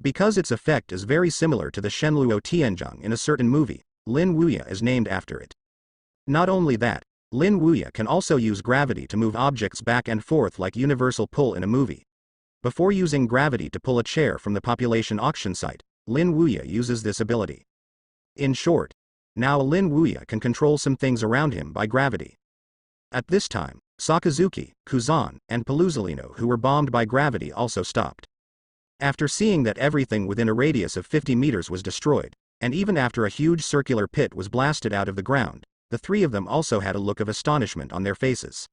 Because its effect is very similar to the Shenluo Tianzheng in a certain movie, Lin Wuya is named after it. Not only that, Lin Wuya can also use gravity to move objects back and forth like universal pull in a movie. Before using gravity to pull a chair from the population auction site, Lin Wuya uses this ability. In short, now Lin Wuya can control some things around him by gravity. At this time, Sakazuki, Kuzan, and Paluzalino who were bombed by gravity also stopped. After seeing that everything within a radius of 50 meters was destroyed, and even after a huge circular pit was blasted out of the ground, the 3 of them also had a look of astonishment on their faces.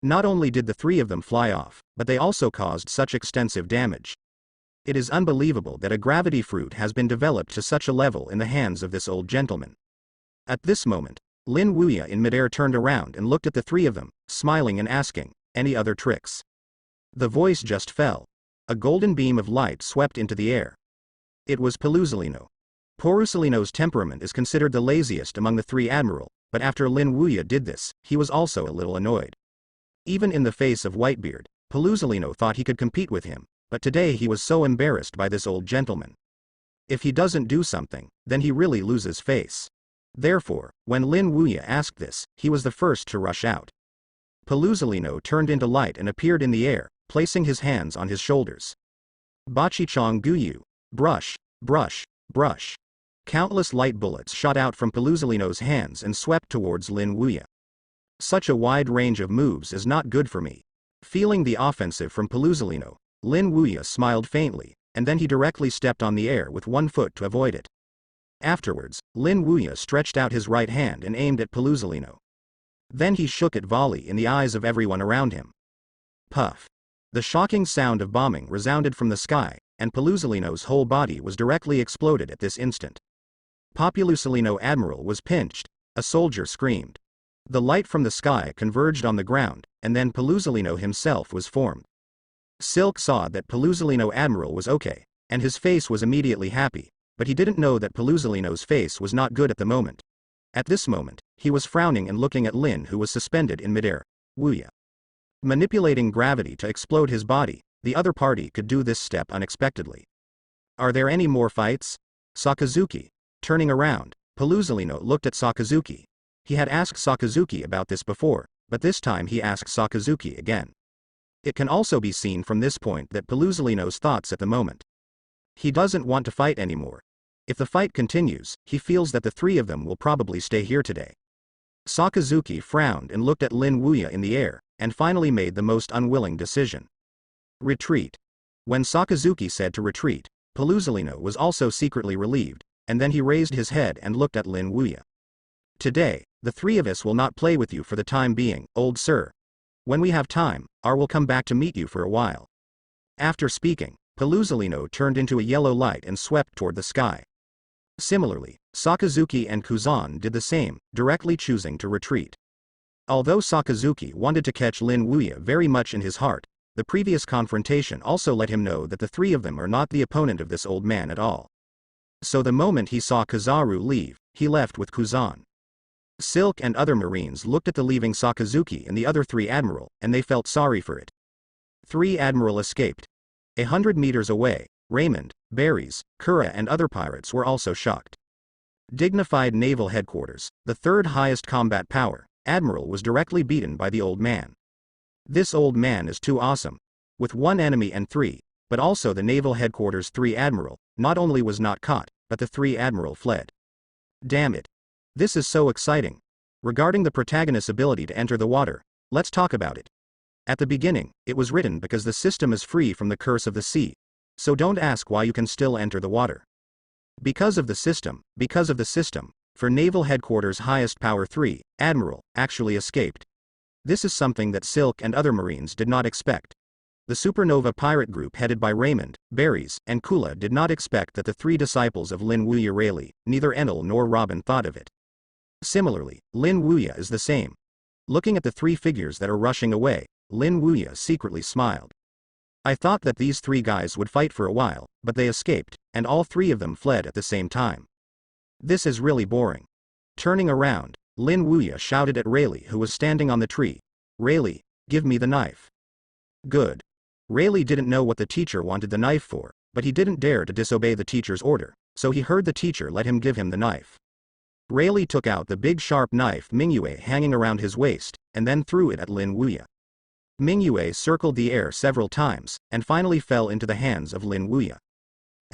Not only did the 3 of them fly off, but they also caused such extensive damage. It is unbelievable that a gravity fruit has been developed to such a level in the hands of this old gentleman. At this moment, Lin Wuya in midair turned around and looked at the 3 of them, smiling and asking, "Any other tricks?" The voice just fell. A golden beam of light swept into the air. It was Paluzalino. Paluzalino's temperament is considered the laziest among the 3 admiral, but after Lin Wuya did this, he was also a little annoyed. Even in the face of Whitebeard, Paluzalino thought he could compete with him, but today he was so embarrassed by this old gentleman. If he doesn't do something, then he really loses face. Therefore, when Lin Wuya asked this, he was the first to rush out. Paluzalino turned into light and appeared in the air, placing his hands on his shoulders. Bachichong Guyu. Brush, brush, brush. Countless light bullets shot out from Paluzalino's hands and swept towards Lin Wuya. Such a wide range of moves is not good for me. Feeling the offensive from Paluzalino, Lin Wuya smiled faintly, and then he directly stepped on the air with one foot to avoid it. Afterwards, Lin Wuya stretched out his right hand and aimed at Pelusalino. Then he shook it volley in the eyes of everyone around him. Puff. The shocking sound of bombing resounded from the sky, and Pelusalino's whole body was directly exploded at this instant. Pelusalino Admiral was pinched. A soldier screamed. The light from the sky converged on the ground, and then Pelusalino himself was formed. Silk saw that Pelusalino Admiral was okay, and his face was immediately happy, but he didn't know that Pelusalino's face was not good at the moment. At this moment, he was frowning and looking at Lin, who was suspended in midair. Wuya. Manipulating gravity to explode his body, the other party could do this step unexpectedly. Are there any more fights? Sakazuki. Turning around, Pelusalino looked at Sakazuki. He had asked Sakazuki about this before, but this time he asked Sakazuki again. It can also be seen from this point that Pelusalino's thoughts at the moment. He doesn't want to fight anymore. If the fight continues, he feels that the three of them will probably stay here today. Sakazuki frowned and looked at Lin Wuya in the air, and finally made the most unwilling decision. Retreat. When Sakazuki said to retreat, Pelusalino was also secretly relieved, and then he raised his head and looked at Lin Wuya. Today, the three of us will not play with you for the time being, old sir. When we have time, will come back to meet you for a while. After speaking, Pelusalino turned into a yellow light and swept toward the sky. Similarly, Sakazuki and Kuzan did the same, directly choosing to retreat. Although Sakazuki wanted to catch Lin Wuya very much in his heart, the previous confrontation also let him know that the three of them are not the opponent of this old man at all. So the moment he saw Kizaru leave, he left with Kuzan. Silk and other marines looked at the leaving Sakazuki and the other three admiral, and they felt sorry for it. 3 admiral escaped. 100 meters away, Raymond, Berries, Kura and other pirates were also shocked. Dignified naval headquarters, the third highest combat power, Admiral was directly beaten by the old man. This old man is too awesome. With 1 enemy and 3, but also the naval headquarters 3 admiral, not only was not caught, but the 3 admiral fled. Damn it. This is so exciting. Regarding the protagonist's ability to enter the water, let's talk about it. At the beginning, it was written because the system is free from the curse of the sea. So don't ask why you can still enter the water. Because of the system, for naval headquarters highest power 3, admiral, actually escaped. This is something that Silk and other marines did not expect. The Supernova pirate group headed by Raymond, Berries, and Kula did not expect that the 3 disciples of Lin Wuya Rayleigh, neither Enel nor Robin thought of it. Similarly, Lin Wuya is the same. Looking at the 3 figures that are rushing away, Lin Wuya secretly smiled. I thought that these 3 guys would fight for a while, but they escaped, and all 3 of them fled at the same time. This is really boring. Turning around, Lin Wuya shouted at Rayleigh, who was standing on the tree. Rayleigh, give me the knife. Good. Rayleigh didn't know what the teacher wanted the knife for, but he didn't dare to disobey the teacher's order, so he heard the teacher let him give him the knife. Rayleigh took out the big sharp knife Mingyue hanging around his waist, and then threw it at Lin Wuya. Mingyue circled the air several times, and finally fell into the hands of Lin Wuya.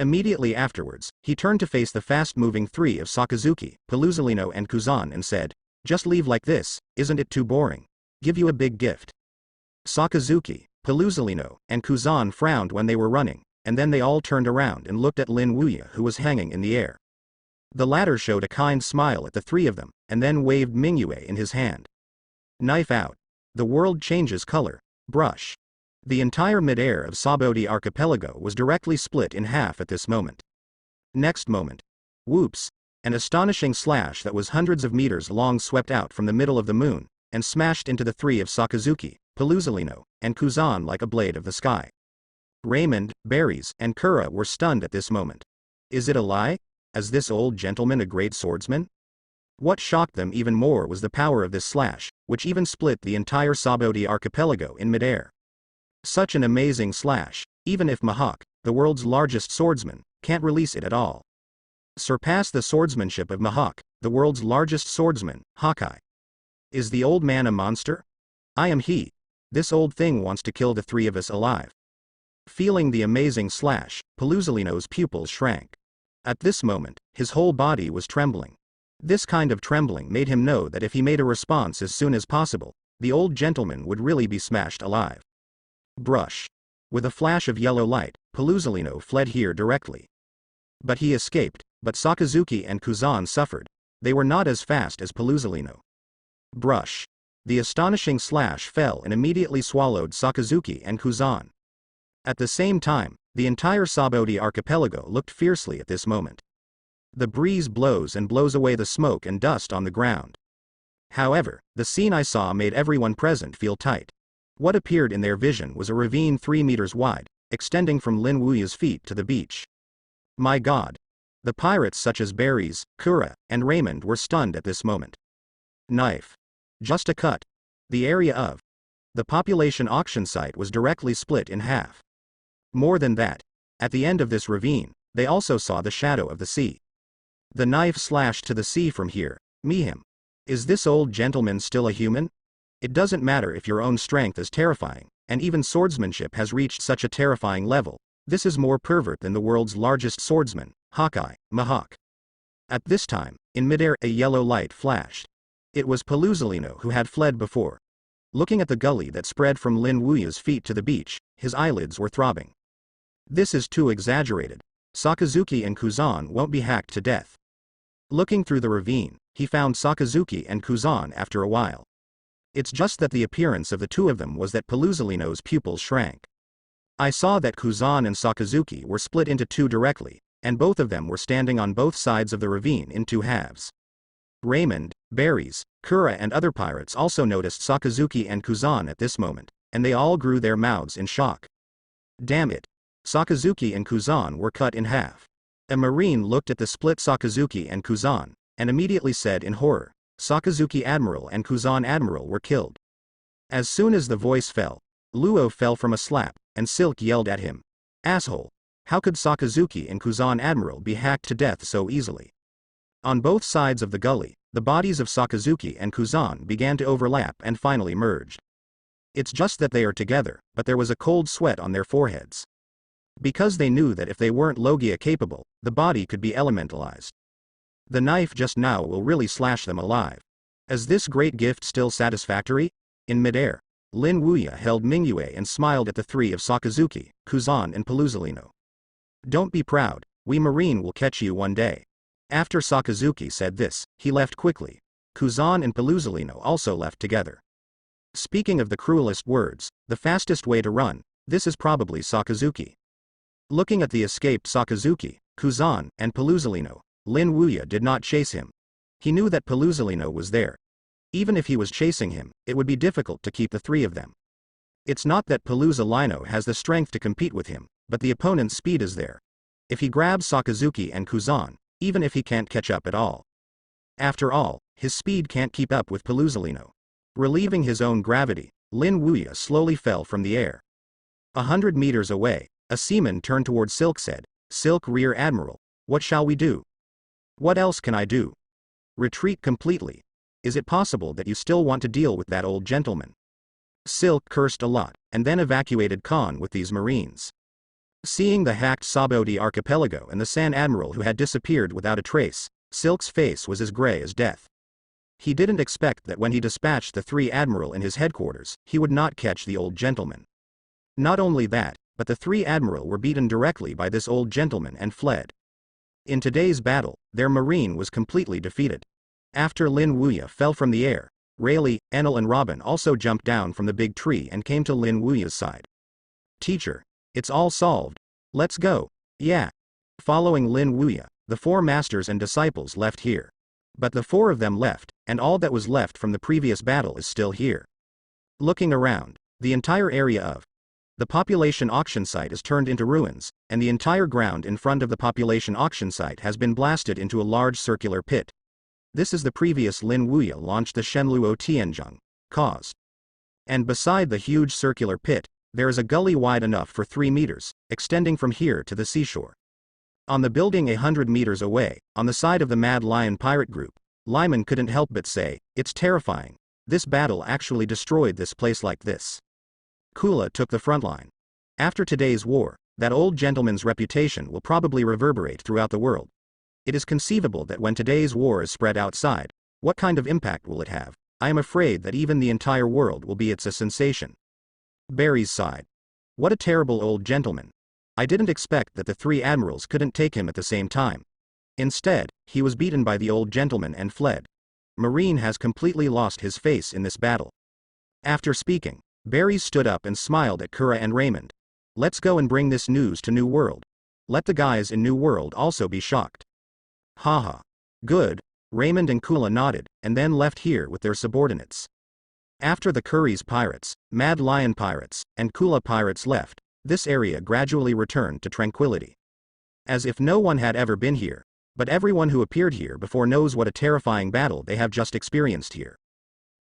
Immediately afterwards, he turned to face the fast-moving 3 of Sakazuki, Pelusalino and Kuzan and said, just leave like this, isn't it too boring? Give you a big gift. Sakazuki, Pelusalino, and Kuzan frowned when they were running, and then they all turned around and looked at Lin Wuya, who was hanging in the air. The latter showed a kind smile at the 3 of them, and then waved Mingyue in his hand. Knife out. The world changes color. Brush. The entire mid-air of Sabodi archipelago was directly split in half at this moment. Next moment. Whoops. An astonishing slash that was hundreds of meters long swept out from the middle of the moon, and smashed into the 3 of Sakazuki, Pelusalino, and Kuzan like a blade of the sky. Raymond, Berries, and Kura were stunned at this moment. Is it a lie? Is this old gentleman a great swordsman? What shocked them even more was the power of this slash, which even split the entire Sabodi archipelago in midair. Such an amazing slash, even if Mahawk, the world's largest swordsman, can't release it at all. Surpass the swordsmanship of Mahawk, the world's largest swordsman, Hawkeye. Is the old man a monster? I am he. This old thing wants to kill the 3 of us alive. Feeling the amazing slash, Pelusalino's pupils shrank. At this moment, his whole body was trembling. This kind of trembling made him know that if he made a response as soon as possible, the old gentleman would really be smashed alive. Brush. With a flash of yellow light, Pelusalino fled here directly. But he escaped. but Sakazuki and Kuzan suffered. They were not as fast as Paluzolino. Brush. The astonishing slash fell and immediately swallowed Sakazuki and Kuzan. At the same time, the entire Sabodi archipelago looked fiercely at this moment. The breeze blows and blows away the smoke and dust on the ground. However, the scene I saw made everyone present feel tight. What appeared in their vision was a ravine 3 meters wide, extending from Lin Wuya's feet to the beach. My God! The pirates such as Berries, Kura, and Raymond were stunned at this moment. Knife. Just a cut. The area of the population auction site was directly split in half. More than that, at the end of this ravine, they also saw the shadow of the sea. The knife slashed to the sea from here. Mihim. Is this old gentleman still a human? It doesn't matter if your own strength is terrifying, and even swordsmanship has reached such a terrifying level. This is more pervert than the world's largest swordsman, Hawkeye, Mahawk. At this time, in midair, a yellow light flashed. It was Paluzolino who had fled before. Looking at the gully that spread from Lin Wuya's feet to the beach, his eyelids were throbbing. This is too exaggerated. Sakazuki and Kuzan won't be hacked to death. Looking through the ravine, he found Sakazuki and Kuzan after a while. It's just that the appearance of the two of them was that Paluzolino's pupils shrank. I saw that Kuzan and Sakazuki were split into two directly, and both of them were standing on both sides of the ravine in two halves. Raymond, Berries, Kura and other pirates also noticed Sakazuki and Kuzan at this moment, and they all grew their mouths in shock. Damn it! Sakazuki and Kuzan were cut in half. A marine looked at the split Sakazuki and Kuzan, and immediately said in horror, Sakazuki Admiral and Kuzan Admiral were killed. As soon as the voice fell, Luo fell from a slap, and Silk yelled at him. Asshole! How could Sakazuki and Kuzan Admiral be hacked to death so easily? On both sides of the gully, the bodies of Sakazuki and Kuzan began to overlap and finally merged. It's just that they are together, but there was a cold sweat on their foreheads. Because they knew that if they weren't Logia capable, the body could be elementalized. The knife just now will really slash them alive. Is this great gift still satisfactory? In midair, Lin Wuya held Mingyue and smiled at the three of Sakazuki, Kuzan and Paluzolino. Don't be proud, we Marine will catch you one day. After Sakazuki said this, he left quickly. Kuzan and Paluzolino also left together. Speaking of the cruelest words, the fastest way to run, this is probably Sakazuki. Looking at the escaped Sakazuki, Kuzan, and Paluzolino, Lin Wuya did not chase him. He knew that Paluzolino was there. Even if he was chasing him, it would be difficult to keep the three of them. It's not that Paluzolino has the strength to compete with him, but the opponent's speed is there. If he grabs Sakazuki and Kuzan, even if he can't catch up at all. After all, his speed can't keep up with Paluzolino. Relieving his own gravity, Lin Wuya slowly fell from the air. 100 meters away, a seaman turned toward Silk said, Silk Rear Admiral, what shall we do? What else can I do? Retreat completely. Is it possible that you still want to deal with that old gentleman? Silk cursed a lot, and then evacuated Khan with these marines. Seeing the hacked Sabodi archipelago and the San Admiral who had disappeared without a trace, Silk's face was as gray as death. He didn't expect that when he dispatched the three Admiral in his headquarters, he would not catch the old gentleman. Not only that, but the three Admiral were beaten directly by this old gentleman and fled. In today's battle, their marine was completely defeated. After Lin Wuya fell from the air, Rayleigh, Enel and Robin also jumped down from the big tree and came to Lin Wuya's side. Teacher, it's all solved. Let's go. Yeah. Following Lin Wuya, the four masters and disciples left here. But the four of them left, and all that was left from the previous battle is still here. Looking around, the entire area of the population auction site is turned into ruins, and the entire ground in front of the population auction site has been blasted into a large circular pit. This is the previous Lin Wuya launched the Shenluo Tianzheng caused. And beside the huge circular pit, there is a gully wide enough for 3 meters, extending from here to the seashore. On the building 100 meters away, on the side of the Mad Lion pirate group, Lyman couldn't help but say, it's terrifying. This battle actually destroyed this place like this. Kula took the front line. After today's war, that old gentleman's reputation will probably reverberate throughout the world. It is conceivable that when today's war is spread outside, what kind of impact will it have? I am afraid that even the entire world will be a sensation. Barry's sighed. What a terrible old gentleman. I didn't expect that the three admirals couldn't take him at the same time. Instead, he was beaten by the old gentleman and fled. Marine has completely lost his face in this battle. After speaking, Barry stood up and smiled at Kura and Raymond. Let's go and bring this news to New World. Let the guys in New World also be shocked. Haha. Good. Raymond and Kula nodded, and then left here with their subordinates. After the Curry's pirates, Mad Lion pirates, and Kula pirates left, this area gradually returned to tranquility. As if no one had ever been here, but everyone who appeared here before knows what a terrifying battle they have just experienced here.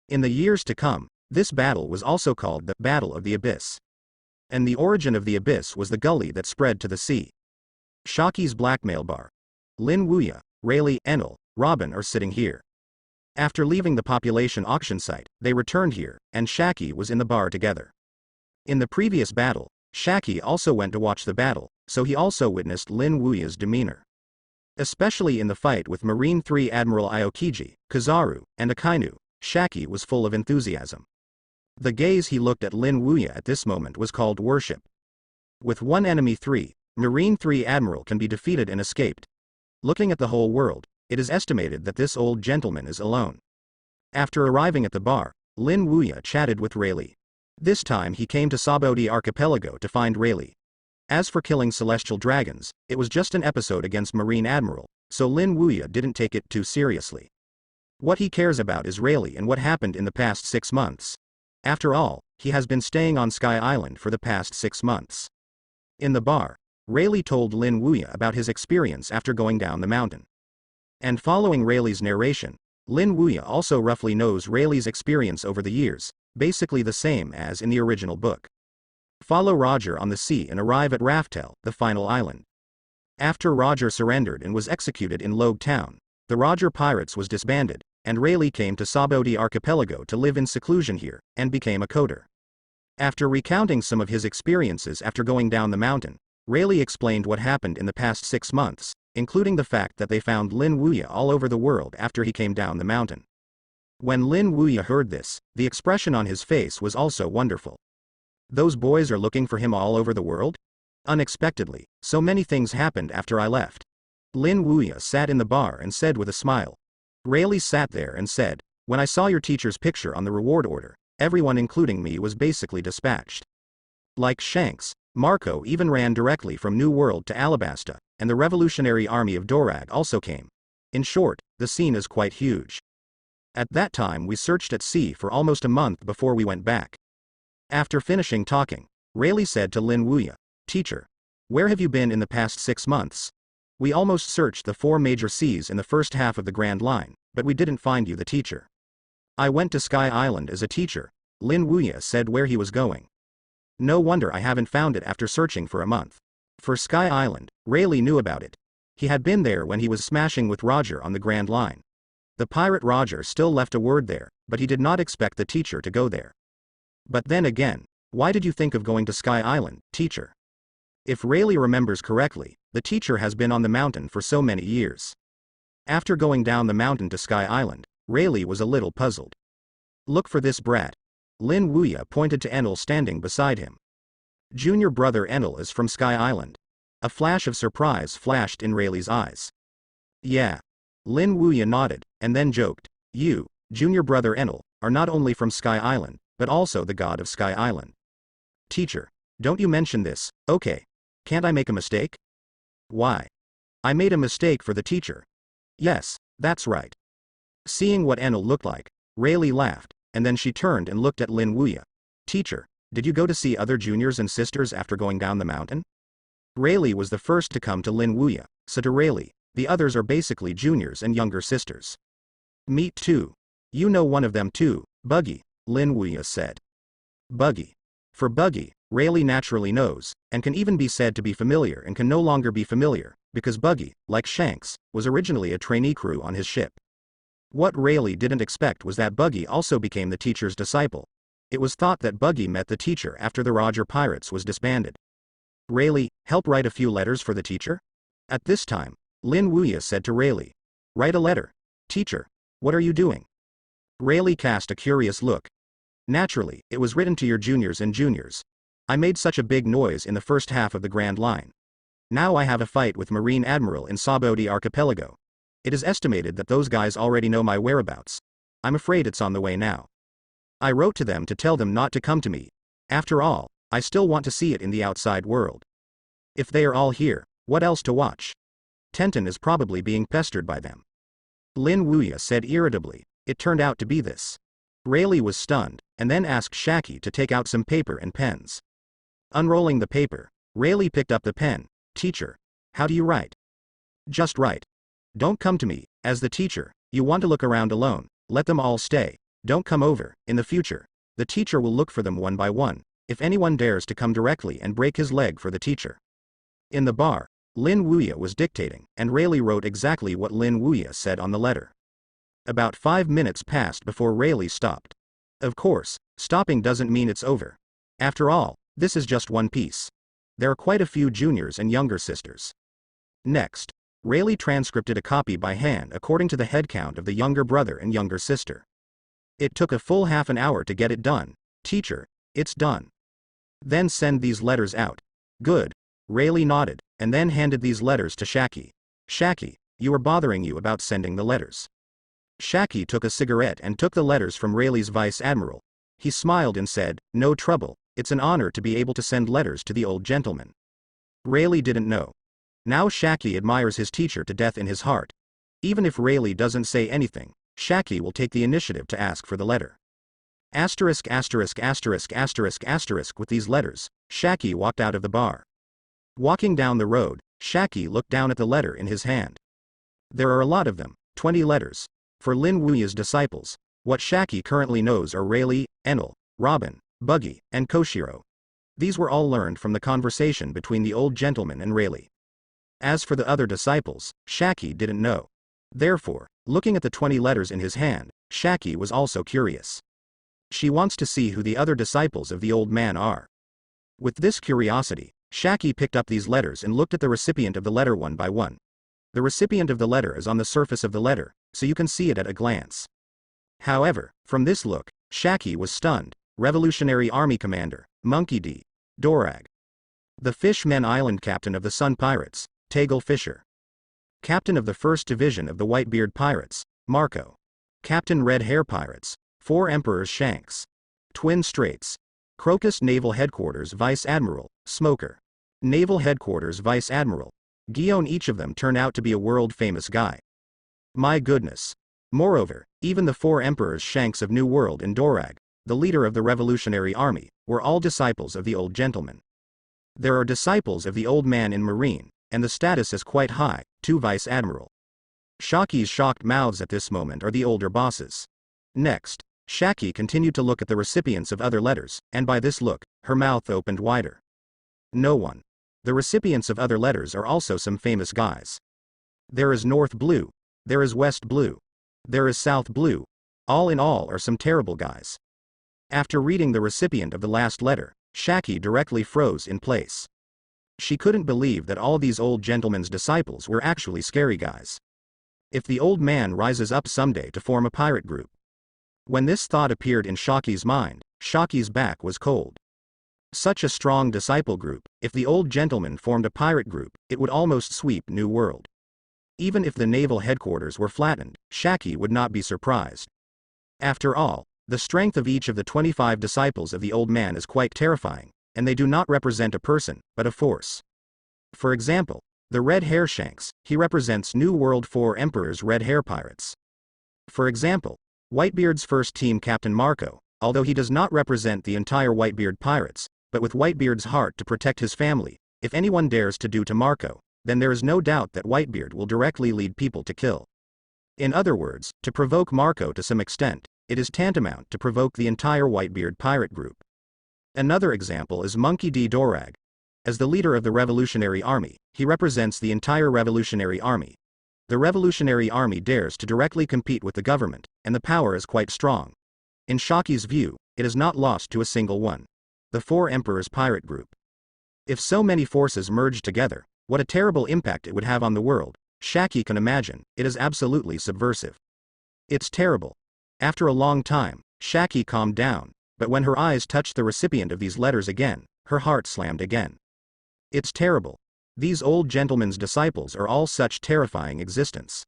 In the years to come, this battle was also called the Battle of the Abyss. And the origin of the abyss was the gully that spread to the sea. Shaki's blackmail bar. Lin Wuya, Rayleigh, Enel, Robin are sitting here. After leaving the population auction site, they returned here, and Shaki was in the bar together. In the previous battle, Shaki also went to watch the battle, so he also witnessed Lin Wuya's demeanor. Especially in the fight with Marine 3 Admiral Aokiji, Kizaru, and Akainu, Shaki was full of enthusiasm. The gaze he looked at Lin Wuya at this moment was called worship. With one enemy 3, Marine 3 Admiral can be defeated and escaped. Looking at the whole world, it is estimated that this old gentleman is alone. After arriving at the bar, Lin Wuya chatted with Rayleigh. This time he came to Sabodi Archipelago to find Rayleigh. As for killing celestial dragons, it was just an episode against Marine Admiral, so Lin Wuya didn't take it too seriously. What he cares about is Rayleigh and what happened in the past 6 months. After all, he has been staying on Sky Island for the past 6 months. In the bar, Rayleigh told Lin Wuya about his experience after going down the mountain. And following Rayleigh's narration, Lin Wuya also roughly knows Rayleigh's experience over the years, basically the same as in the original book. Follow Roger on the sea and arrive at Raftel, the final island. After Roger surrendered and was executed in Logue Town, the Roger Pirates was disbanded, and Rayleigh came to Sabodi Archipelago to live in seclusion here, and became a coder. After recounting some of his experiences after going down the mountain, Rayleigh explained what happened in the past 6 months, including the fact that they found Lin Wuya all over the world after he came down the mountain. When Lin Wuya heard this, the expression on his face was also wonderful. Those boys are looking for him all over the world? Unexpectedly, so many things happened after I left. Lin Wuya sat in the bar and said with a smile. Rayleigh sat there and said, when I saw your teacher's picture on the reward order, everyone including me was basically dispatched. Like Shanks, Marco even ran directly from New World to Alabasta, and the Revolutionary Army of Dorag also came. In short, the scene is quite huge. At that time we searched at sea for almost a month before we went back. After finishing talking, Rayleigh said to Lin Wuya, Teacher, where have you been in the past 6 months? We almost searched the 4 major seas in the first half of the Grand Line, but we didn't find you the teacher. I went to Sky Island as a teacher, Lin Wuya said where he was going. No wonder I haven't found it after searching for a month. For Sky Island, Rayleigh knew about it. He had been there when he was smashing with Roger on the Grand Line. The pirate Roger still left a word there, but he did not expect the teacher to go there. But then again, why did you think of going to Sky Island, teacher? If Rayleigh remembers correctly, the teacher has been on the mountain for so many years. After going down the mountain to Sky Island, Rayleigh was a little puzzled. Look for this brat. Lin Wuya pointed to Enel standing beside him. Junior brother Enel is from Sky Island. A flash of surprise flashed in Rayleigh's eyes. Yeah. Lin Wuya nodded, and then joked. You, junior brother Enel, are not only from Sky Island, but also the god of Sky Island. Teacher, don't you mention this, okay. Can't I make a mistake? Why? I made a mistake for the teacher. Yes, that's right. Seeing what Enel looked like, Rayleigh laughed, and then she turned and looked at Lin Wuya. Teacher, did you go to see other juniors and sisters after going down the mountain? Rayleigh was the first to come to Lin Wuya, so to Rayleigh, the others are basically juniors and younger sisters. Me too. You know one of them too, Buggy, Lin Wuya said. Buggy. For Buggy, Rayleigh naturally knows, and can even be said to be familiar and can no longer be familiar, because Buggy, like Shanks, was originally a trainee crew on his ship. What Rayleigh didn't expect was that Buggy also became the teacher's disciple. It was thought that Buggy met the teacher after the Roger Pirates was disbanded. Rayleigh, help write a few letters for the teacher? At this time, Lin Wuya said to Rayleigh. Write a letter. Teacher, what are you doing? Rayleigh cast a curious look. Naturally, it was written to your juniors and juniors. I made such a big noise in the first half of the Grand Line. Now I have a fight with Marine Admiral in Sabodi Archipelago. It is estimated that those guys already know my whereabouts. I'm afraid it's on the way now. I wrote to them to tell them not to come to me. After all, I still want to see it in the outside world. If they are all here, what else to watch? Tenten is probably being pestered by them. Lin Wuya said irritably. It turned out to be this. Rayleigh was stunned, and then asked Shaki to take out some paper and pens. Unrolling the paper, Rayleigh picked up the pen. Teacher, how do you write? Just write. Don't come to me, as the teacher, you want to look around alone, let them all stay, don't come over, in the future. The teacher will look for them one by one, if anyone dares to come directly and break his leg for the teacher. In the bar, Lin Wuya was dictating, and Rayleigh wrote exactly what Lin Wuya said on the letter. About 5 minutes passed before Rayleigh stopped. Of course, stopping doesn't mean it's over. After all, this is just One Piece. There are quite a few juniors and younger sisters. Next, Rayleigh transcribed a copy by hand according to the head count of the younger brother and younger sister. It took a full half an hour to get it done. Teacher, it's done. Then send these letters out. Good. Rayleigh nodded, and then handed these letters to Shaki. Shaki, you are bothering you about sending the letters. Shaki took a cigarette and took the letters from Rayleigh's vice admiral. He smiled and said, no trouble, it's an honor to be able to send letters to the old gentleman. Rayleigh didn't know. Now Shaki admires his teacher to death in his heart. Even if Rayleigh doesn't say anything, Shaki will take the initiative to ask for the letter. Asterisk asterisk asterisk asterisk asterisk with these letters, Shaki walked out of the bar. Walking down the road, Shaki looked down at the letter in his hand. There are a lot of them, 20 letters. For Lin Wuya's disciples, what Shaki currently knows are Rayleigh, Enel, Robin, Buggy, and Koshiro. These were all learned from the conversation between the old gentleman and Rayleigh. As for the other disciples, Shaki didn't know. Therefore, looking at the 20 letters in his hand, Shaki was also curious. She wants to see who the other disciples of the old man are. With this curiosity, Shaki picked up these letters and looked at the recipient of the letter one by one. The recipient of the letter is on the surface of the letter, so you can see it at a glance. However, from this look, Shaki was stunned. Revolutionary Army Commander, Monkey D. Dorag. The Fishmen Island Captain of the Sun Pirates, Tagle Fisher. Captain of the 1st Division of the Whitebeard Pirates, Marco. Captain Red Hair Pirates, 4 Emperors Shanks. Twin Straits. Crocus Naval Headquarters Vice Admiral, Smoker. Naval Headquarters Vice Admiral. Guion. Each of them turn out to be a world-famous guy. My goodness. Moreover, even the 4 Emperors Shanks of New World and Dorag, the leader of the Revolutionary Army, were all disciples of the old gentleman. There are disciples of the old man in Marine, and the status is quite high, 2 Vice Admiral. Shaki's shocked mouths at this moment are the older bosses. Next, Shaki continued to look at the recipients of other letters, and by this look, her mouth opened wider. No one. The recipients of other letters are also some famous guys. There is North Blue. There is West Blue. There is South Blue. All in all are some terrible guys. After reading the recipient of the last letter, Shaki directly froze in place. She couldn't believe that all these old gentlemen's disciples were actually scary guys. If the old man rises up someday to form a pirate group. When this thought appeared in Shaki's mind, Shaki's back was cold. Such a strong disciple group, if the old gentleman formed a pirate group, it would almost sweep New World. Even if the naval headquarters were flattened, Shaki would not be surprised. After all, the strength of each of the 25 disciples of the old man is quite terrifying, and they do not represent a person, but a force. For example, the Red Hair Shanks, he represents New World 4 Emperors Red Hair Pirates. For example, Whitebeard's first team captain Marco, although he does not represent the entire Whitebeard pirates, but with Whitebeard's heart to protect his family, if anyone dares to do to Marco, then there is no doubt that Whitebeard will directly lead people to kill. In other words, to provoke Marco to some extent, it is tantamount to provoke the entire Whitebeard pirate group. Another example is Monkey D. Dorag. As the leader of the Revolutionary Army, he represents the entire Revolutionary Army. The Revolutionary Army dares to directly compete with the government, and the power is quite strong. In Shaki's view, it is not lost to a single one. The 4 Emperors pirate group. If so many forces merged together, what a terrible impact it would have on the world. Shaki can imagine, it is absolutely subversive. It's terrible. After a long time, Shaki calmed down, but when her eyes touched the recipient of these letters again, her heart slammed again. It's terrible. These old gentlemen's disciples are all such terrifying existence.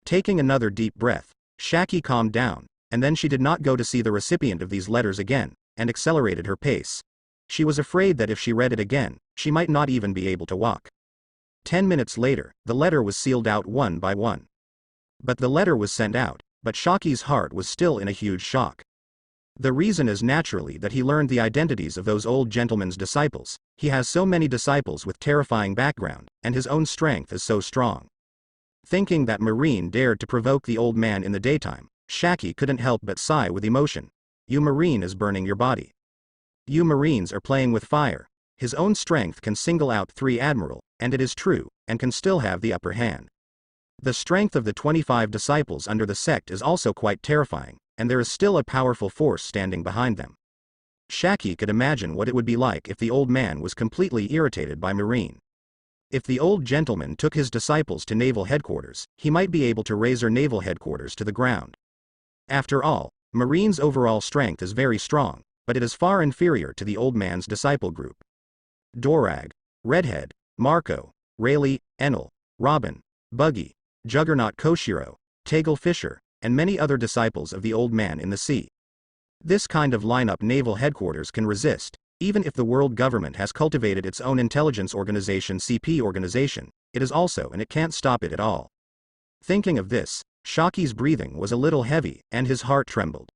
Taking another deep breath, Shaki calmed down, and then she did not go to see the recipient of these letters again, and accelerated her pace. She was afraid that if she read it again, she might not even be able to walk. 10 minutes later, the letter was sealed out one by one. But the letter was sent out, but Shaki's heart was still in a huge shock. The reason is naturally that he learned the identities of those old gentlemen's disciples. He has so many disciples with terrifying background, and his own strength is so strong. Thinking that Marine dared to provoke the old man in the daytime, Shaki couldn't help but sigh with emotion. You Marine is burning your body. You Marines are playing with fire. His own strength can single out 3 admiral, and it is true, and can still have the upper hand. The strength of the 25 disciples under the sect is also quite terrifying, and there is still a powerful force standing behind them. Shaki could imagine what it would be like if the old man was completely irritated by Marine. If the old gentleman took his disciples to naval headquarters, he might be able to raise our naval headquarters to the ground. After all, Marine's overall strength is very strong, but it is far inferior to the old man's disciple group. Dorag, Redhead, Marco, Rayleigh, Enel, Robin, Buggy, Juggernaut Koshiro, Tegel Fisher, and many other disciples of the old man in the sea. This kind of lineup naval headquarters can resist, even if the world government has cultivated its own intelligence organization CP organization, it is also and it can't stop it at all. Thinking of this, Shaki's breathing was a little heavy and his heart trembled.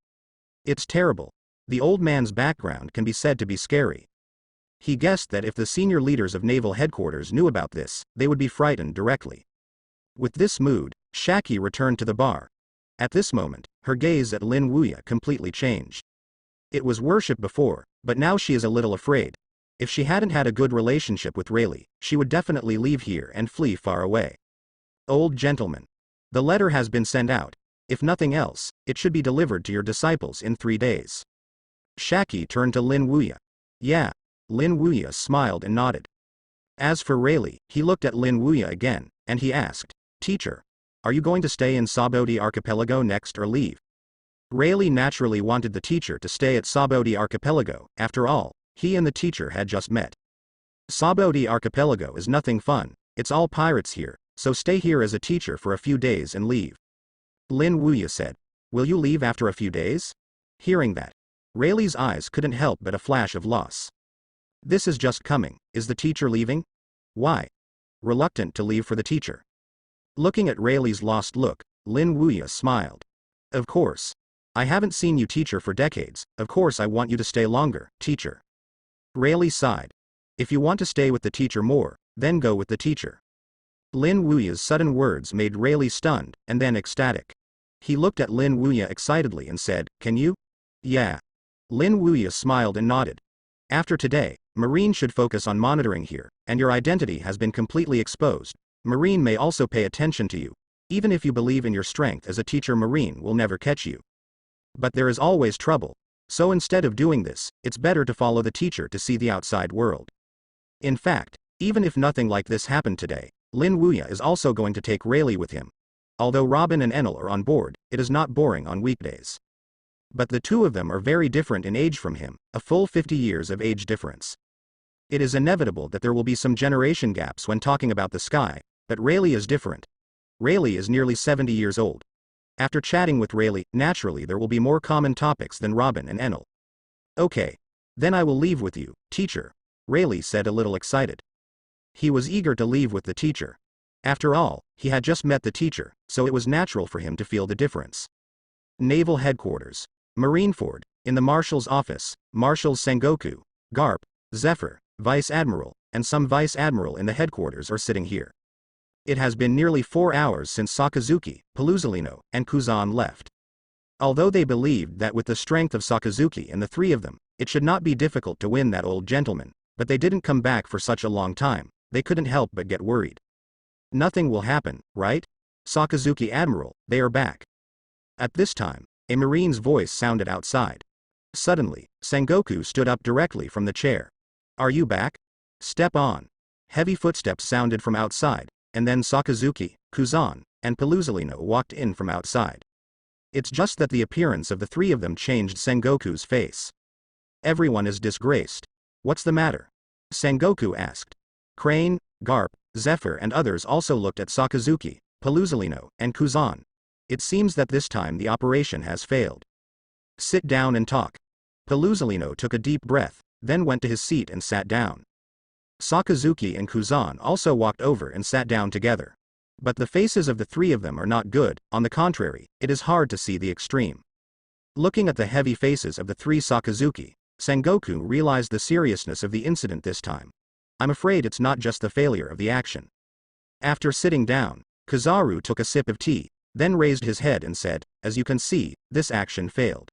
It's terrible. The old man's background can be said to be scary. He guessed that if the senior leaders of naval headquarters knew about this, they would be frightened directly. With this mood, Shaki returned to the bar. At this moment, her gaze at Lin Wuya completely changed. It was worship before, but now she is a little afraid. If she hadn't had a good relationship with Rayleigh, she would definitely leave here and flee far away. Old gentleman. The letter has been sent out. If nothing else, it should be delivered to your disciples in 3 days. Shaki turned to Lin Wuya. Yeah. Lin Wuya smiled and nodded. As for Rayleigh, he looked at Lin Wuya again, and he asked, Teacher, are you going to stay in Sabodi Archipelago next or leave? Rayleigh naturally wanted the teacher to stay at Sabodi Archipelago. After all, he and the teacher had just met. Sabodi Archipelago is nothing fun, it's all pirates here, so stay here as a teacher for a few days and leave. Lin Wuya said, Will you leave after a few days? Hearing that, Rayleigh's eyes couldn't help but a flash of loss. This is just coming, is the teacher leaving? Why? Reluctant to leave for the teacher. Looking at Rayleigh's lost look, Lin Wuya smiled. Of course. I haven't seen you teacher for decades, of course I want you to stay longer, teacher. Rayleigh sighed. If you want to stay with the teacher more, then go with the teacher. Lin Wuya's sudden words made Rayleigh stunned, and then ecstatic. He looked at Lin Wuya excitedly and said, Can you? Yeah. Lin Wuya smiled and nodded. After today, Marine should focus on monitoring here, and your identity has been completely exposed. Marine may also pay attention to you. Even if you believe in your strength as a teacher, Marine will never catch you. But there is always trouble. So instead of doing this, it's better to follow the teacher to see the outside world. In fact, even if nothing like this happened today, Lin Wuya is also going to take Rayleigh with him. Although Robin and Enel are on board, it is not boring on weekdays. But the two of them are very different in age from him, a full 50 years of age difference. It is inevitable that there will be some generation gaps when talking about the sky, but Rayleigh is different. Rayleigh is nearly 70 years old. After chatting with Rayleigh, naturally there will be more common topics than Robin and Enel. Okay. Then I will leave with you, teacher, Rayleigh said a little excited. He was eager to leave with the teacher. After all, he had just met the teacher, so it was natural for him to feel the difference. Naval Headquarters. Marineford, in the Marshal's office, Marshals Sengoku, Garp, Zephyr, Vice Admiral, and some Vice Admiral in the headquarters are sitting here. It has been nearly 4 hours since Sakazuki, Pelusalino, and Kuzan left. Although they believed that with the strength of Sakazuki and the 3 of them, it should not be difficult to win that old gentleman, but they didn't come back for such a long time, they couldn't help but get worried. Nothing will happen, right? Sakazuki Admiral, they are back. At this time, a Marine's voice sounded outside. Suddenly, Sengoku stood up directly from the chair. Are you back? Step on. Heavy footsteps sounded from outside, and then Sakazuki, Kuzan, and Pelusalino walked in from outside. It's just that the appearance of the 3 of them changed Sengoku's face. Everyone is disgraced. What's the matter? Sengoku asked. Crane, Garp, Zephyr and others also looked at Sakazuki, Pelusalino, and Kuzan. It seems that this time the operation has failed. Sit down and talk. Pelusalino took a deep breath, then went to his seat and sat down. Sakazuki and Kuzan also walked over and sat down together. But the faces of the three of them are not good, on the contrary, it is hard to see the extreme. Looking at the heavy faces of the three Sakazuki, Sengoku realized the seriousness of the incident this time. I'm afraid it's not just the failure of the action. After sitting down, Kizaru took a sip of tea, then raised his head and said, as you can see, this action failed.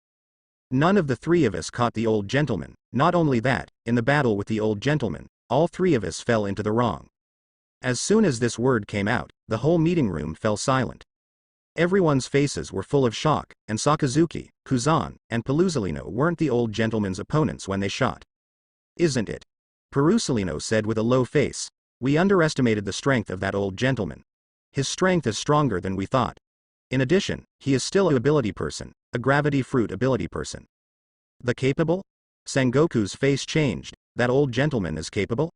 None of the three of us caught the old gentleman, not only that, in the battle with the old gentleman, all three of us fell into the wrong. As soon as this word came out, the whole meeting room fell silent. Everyone's faces were full of shock, and Sakazuki, Kuzan, and Pelusalino weren't the old gentleman's opponents when they shot. Isn't it? Pelusalino said with a low face. We underestimated the strength of that old gentleman. His strength is stronger than we thought. In addition, he is still a ability person, a gravity fruit ability person. The capable? Sengoku's face changed. That old gentleman is capable?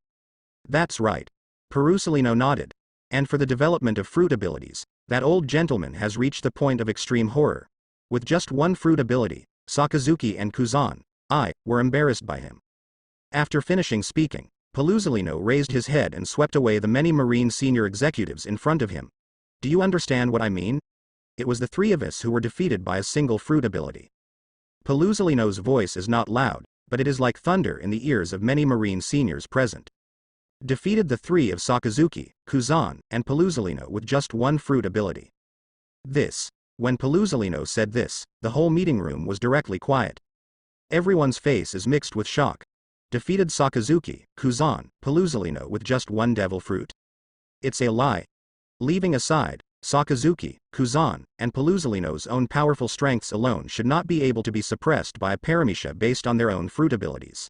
That's right. Pelusalino nodded. And for the development of fruit abilities, that old gentleman has reached the point of extreme horror. With just one fruit ability, Sakazuki and Kuzan, were embarrassed by him. After finishing speaking, Pelusalino raised his head and swept away the many marine senior executives in front of him. Do you understand what I mean? It was the three of us who were defeated by a single fruit ability. Pelusalino's voice is not loud, but it is like thunder in the ears of many marine seniors present. Defeated the three of Sakazuki, Kuzan, and Pelusalino with just one fruit ability. When Pelusalino said this, the whole meeting room was directly quiet. Everyone's face is mixed with shock. Defeated Sakazuki, Kuzan, Pelusalino with just one devil fruit? It's a lie. Leaving aside, Sakazuki, Kuzan, and Pelusalino's own powerful strengths alone should not be able to be suppressed by a paramecia based on their own fruit abilities.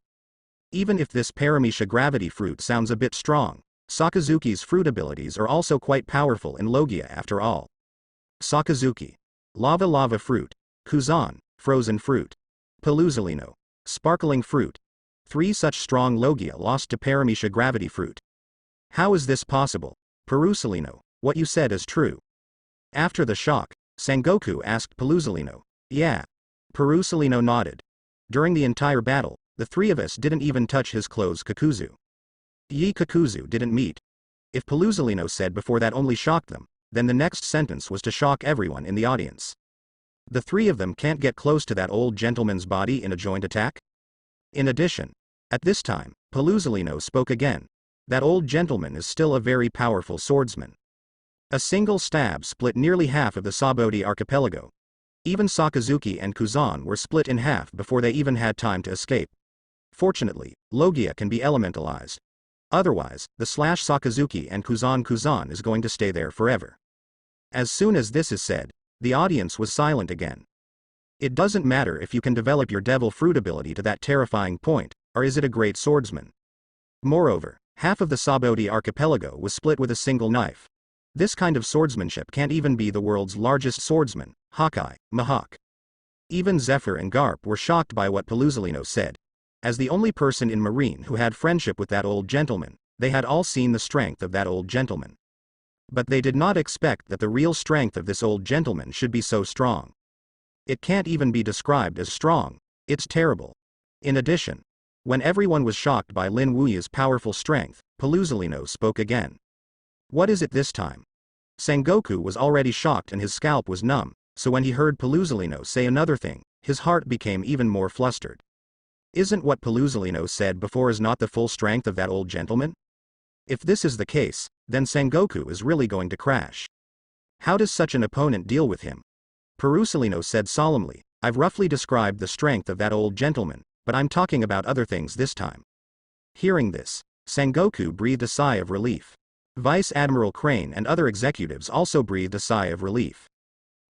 Even if this paramecia gravity fruit sounds a bit strong, Sakazuki's fruit abilities are also quite powerful in Logia after all. Sakazuki. Lava fruit. Kuzan. Frozen fruit. Pelusalino. Sparkling fruit. 3 such strong Logia lost to paramecia gravity fruit. How is this possible? Pelusalino, what you said is true. After the shock, Sengoku asked Pelusalino. Yeah. Pelusalino nodded. During the entire battle, the three of us didn't even touch his clothes. Kakuzu. Kakuzu didn't meet. If Pelusalino said before that only shocked them, then the next sentence was to shock everyone in the audience. The three of them can't get close to that old gentleman's body in a joint attack? In addition, at this time, Pelusalino spoke again. That old gentleman is still a very powerful swordsman. A single stab split nearly half of the Sabodi archipelago. Even Sakazuki and Kuzan were split in half before they even had time to escape. Fortunately, Logia can be elementalized. Otherwise, the Sakazuki and Kuzan is going to stay there forever. As soon as this is said, the audience was silent again. It doesn't matter if you can develop your devil fruit ability to that terrifying point, or is it a great swordsman. Moreover, half of the Sabodi archipelago was split with a single knife. This kind of swordsmanship can't even be the world's largest swordsman, Hawkeye, Mahawk. Even Zephyr and Garp were shocked by what Pelusalino said. As the only person in Marine who had friendship with that old gentleman, they had all seen the strength of that old gentleman. But they did not expect that the real strength of this old gentleman should be so strong. It can't even be described as strong, it's terrible. In addition, when everyone was shocked by Lin Wuya's powerful strength, Pelusalino spoke again. What is it this time? Sengoku was already shocked and his scalp was numb, so when he heard Pelusalino say another thing, his heart became even more flustered. Isn't what Pelusalino said before is not the full strength of that old gentleman? If this is the case, then Sengoku is really going to crash. How does such an opponent deal with him? Pelusalino said solemnly, I've roughly described the strength of that old gentleman, but I'm talking about other things this time. Hearing this, Sengoku breathed a sigh of relief. Vice Admiral Crane and other executives also breathed a sigh of relief.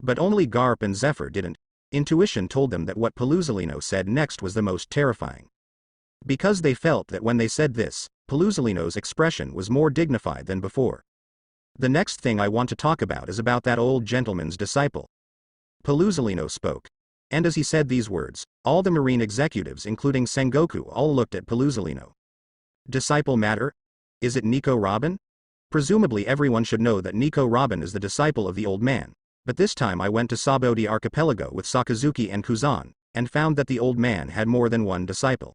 But only Garp and Zephyr didn't. Intuition told them that what Pelusalino said next was the most terrifying. Because they felt that when they said this, Pelusalino's expression was more dignified than before. The next thing I want to talk about is about that old gentleman's disciple. Pelusalino spoke. And as he said these words, all the Marine executives including Sengoku all looked at Pelusalino. Disciple matter? Is it Nico Robin? Presumably everyone should know that Nico Robin is the disciple of the old man, but this time I went to Sabodi Archipelago with Sakazuki and Kuzan, and found that the old man had more than one disciple.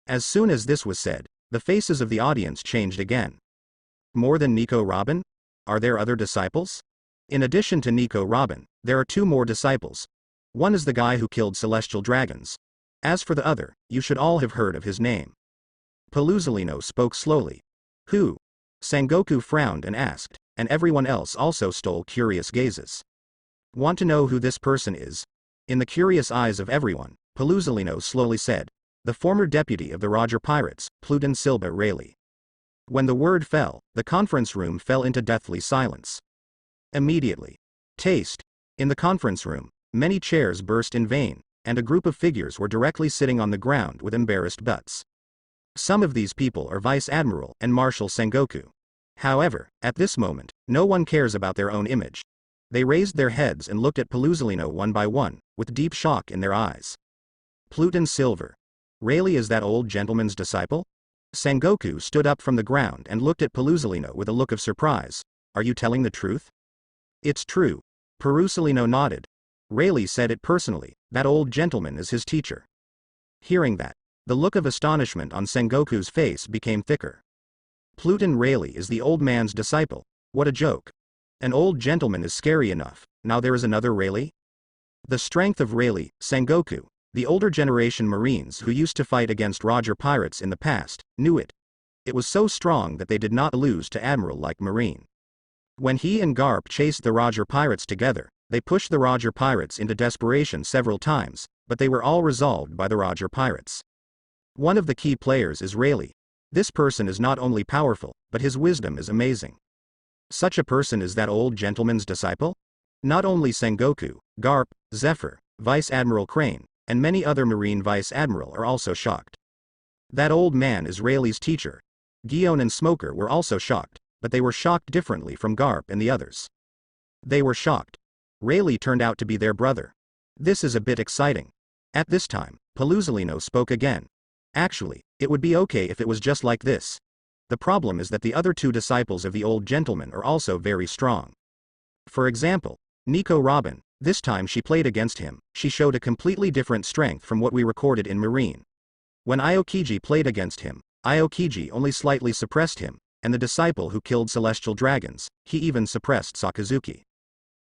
As soon as this was said, the faces of the audience changed again. More than Nico Robin? Are there other disciples? In addition to Nico Robin, there are two more disciples. One is the guy who killed celestial dragons. As for the other, you should all have heard of his name. Paluzolino spoke slowly. Who? Sengoku frowned and asked, and everyone else also stole curious gazes. Want to know who this person is? In the curious eyes of everyone, Paluzolino slowly said, the former deputy of the Roger Pirates, Pluton Silva Rayleigh. When the word fell, the conference room fell into deathly silence. Immediately. Taste. In the conference room, many chairs burst in vain, and a group of figures were directly sitting on the ground with embarrassed butts. Some of these people are Vice Admiral and Marshal Sengoku. However, at this moment, no one cares about their own image. They raised their heads and looked at Paluzolino one by one, with deep shock in their eyes. Pluton Silver. Rayleigh is that old gentleman's disciple? Sengoku stood up from the ground and looked at Paluzolino with a look of surprise. Are you telling the truth? It's true. Paluzolino nodded. Rayleigh said it personally, that old gentleman is his teacher. Hearing that, the look of astonishment on Sengoku's face became thicker. Pluton Rayleigh is the old man's disciple. What a joke. An old gentleman is scary enough, now there is another Rayleigh? The strength of Rayleigh, Sengoku, the older generation Marines who used to fight against Roger Pirates in the past, knew it. It was so strong that they did not lose to Admiral-like Marine. When he and Garp chased the Roger Pirates together, they pushed the Roger Pirates into desperation several times, but they were all resolved by the Roger Pirates. One of the key players is Rayleigh. This person is not only powerful, but his wisdom is amazing. Such a person is that old gentleman's disciple? Not only Sengoku, Garp, Zephyr, Vice Admiral Crane, and many other Marine Vice Admiral are also shocked. That old man is Rayleigh's teacher. Guion and Smoker were also shocked, but they were shocked differently from Garp and the others. They were shocked. Rayleigh turned out to be their brother. This is a bit exciting. At this time, Paluzolino spoke again. Actually, it would be okay if it was just like this. The problem is that the other two disciples of the old gentleman are also very strong. For example, Nico Robin, this time she played against him, she showed a completely different strength from what we recorded in Marine. When Aokiji played against him, Aokiji only slightly suppressed him, and the disciple who killed celestial dragons, he even suppressed Sakazuki.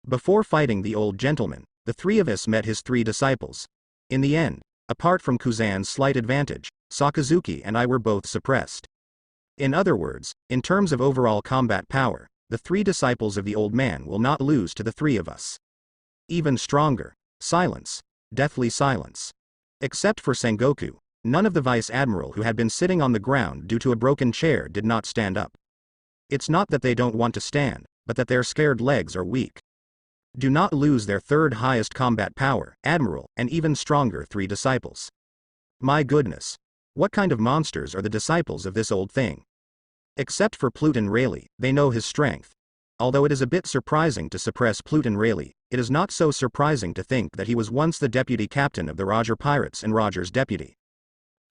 Before fighting the old gentleman, the three of us met his three disciples. In the end, apart from Kuzan's slight advantage, Sakazuki and I were both suppressed. In other words, in terms of overall combat power, the three disciples of the old man will not lose to the three of us. Even stronger. Silence. Deathly silence. Except for Sengoku, none of the Vice Admiral who had been sitting on the ground due to a broken chair did not stand up. It's not that they don't want to stand, but that their scared legs are weak. Do not lose their third highest combat power, Admiral, and even stronger three disciples. My goodness. What kind of monsters are the disciples of this old thing? Except for Pluton Rayleigh, they know his strength. Although it is a bit surprising to suppress Pluton Rayleigh, it is not so surprising to think that he was once the deputy captain of the Roger Pirates and Roger's deputy.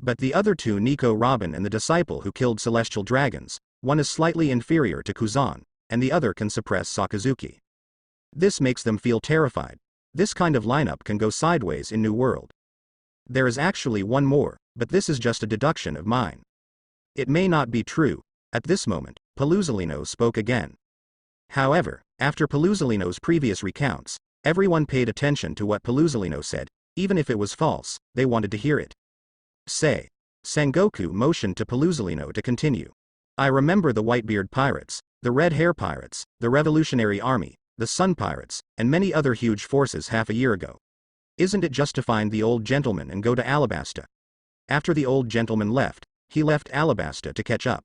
But the other two, Nico Robin and the disciple who killed celestial dragons, one is slightly inferior to Kuzan, and the other can suppress Sakazuki. This makes them feel terrified. This kind of lineup can go sideways in New World. There is actually one more, but this is just a deduction of mine. It may not be true. At this moment, Paluzolino spoke again. However, after Paluzolino's previous recounts, everyone paid attention to what Paluzolino said. Even if it was false, they wanted to hear it. Say. Sengoku motioned to Paluzolino to continue. I remember the Whitebeard Pirates, the Red Hair Pirates, the Revolutionary Army, the Sun Pirates, and many other huge forces half a year ago. Isn't it just to find the old gentleman and go to Alabasta? After the old gentleman left, he left Alabasta to catch up.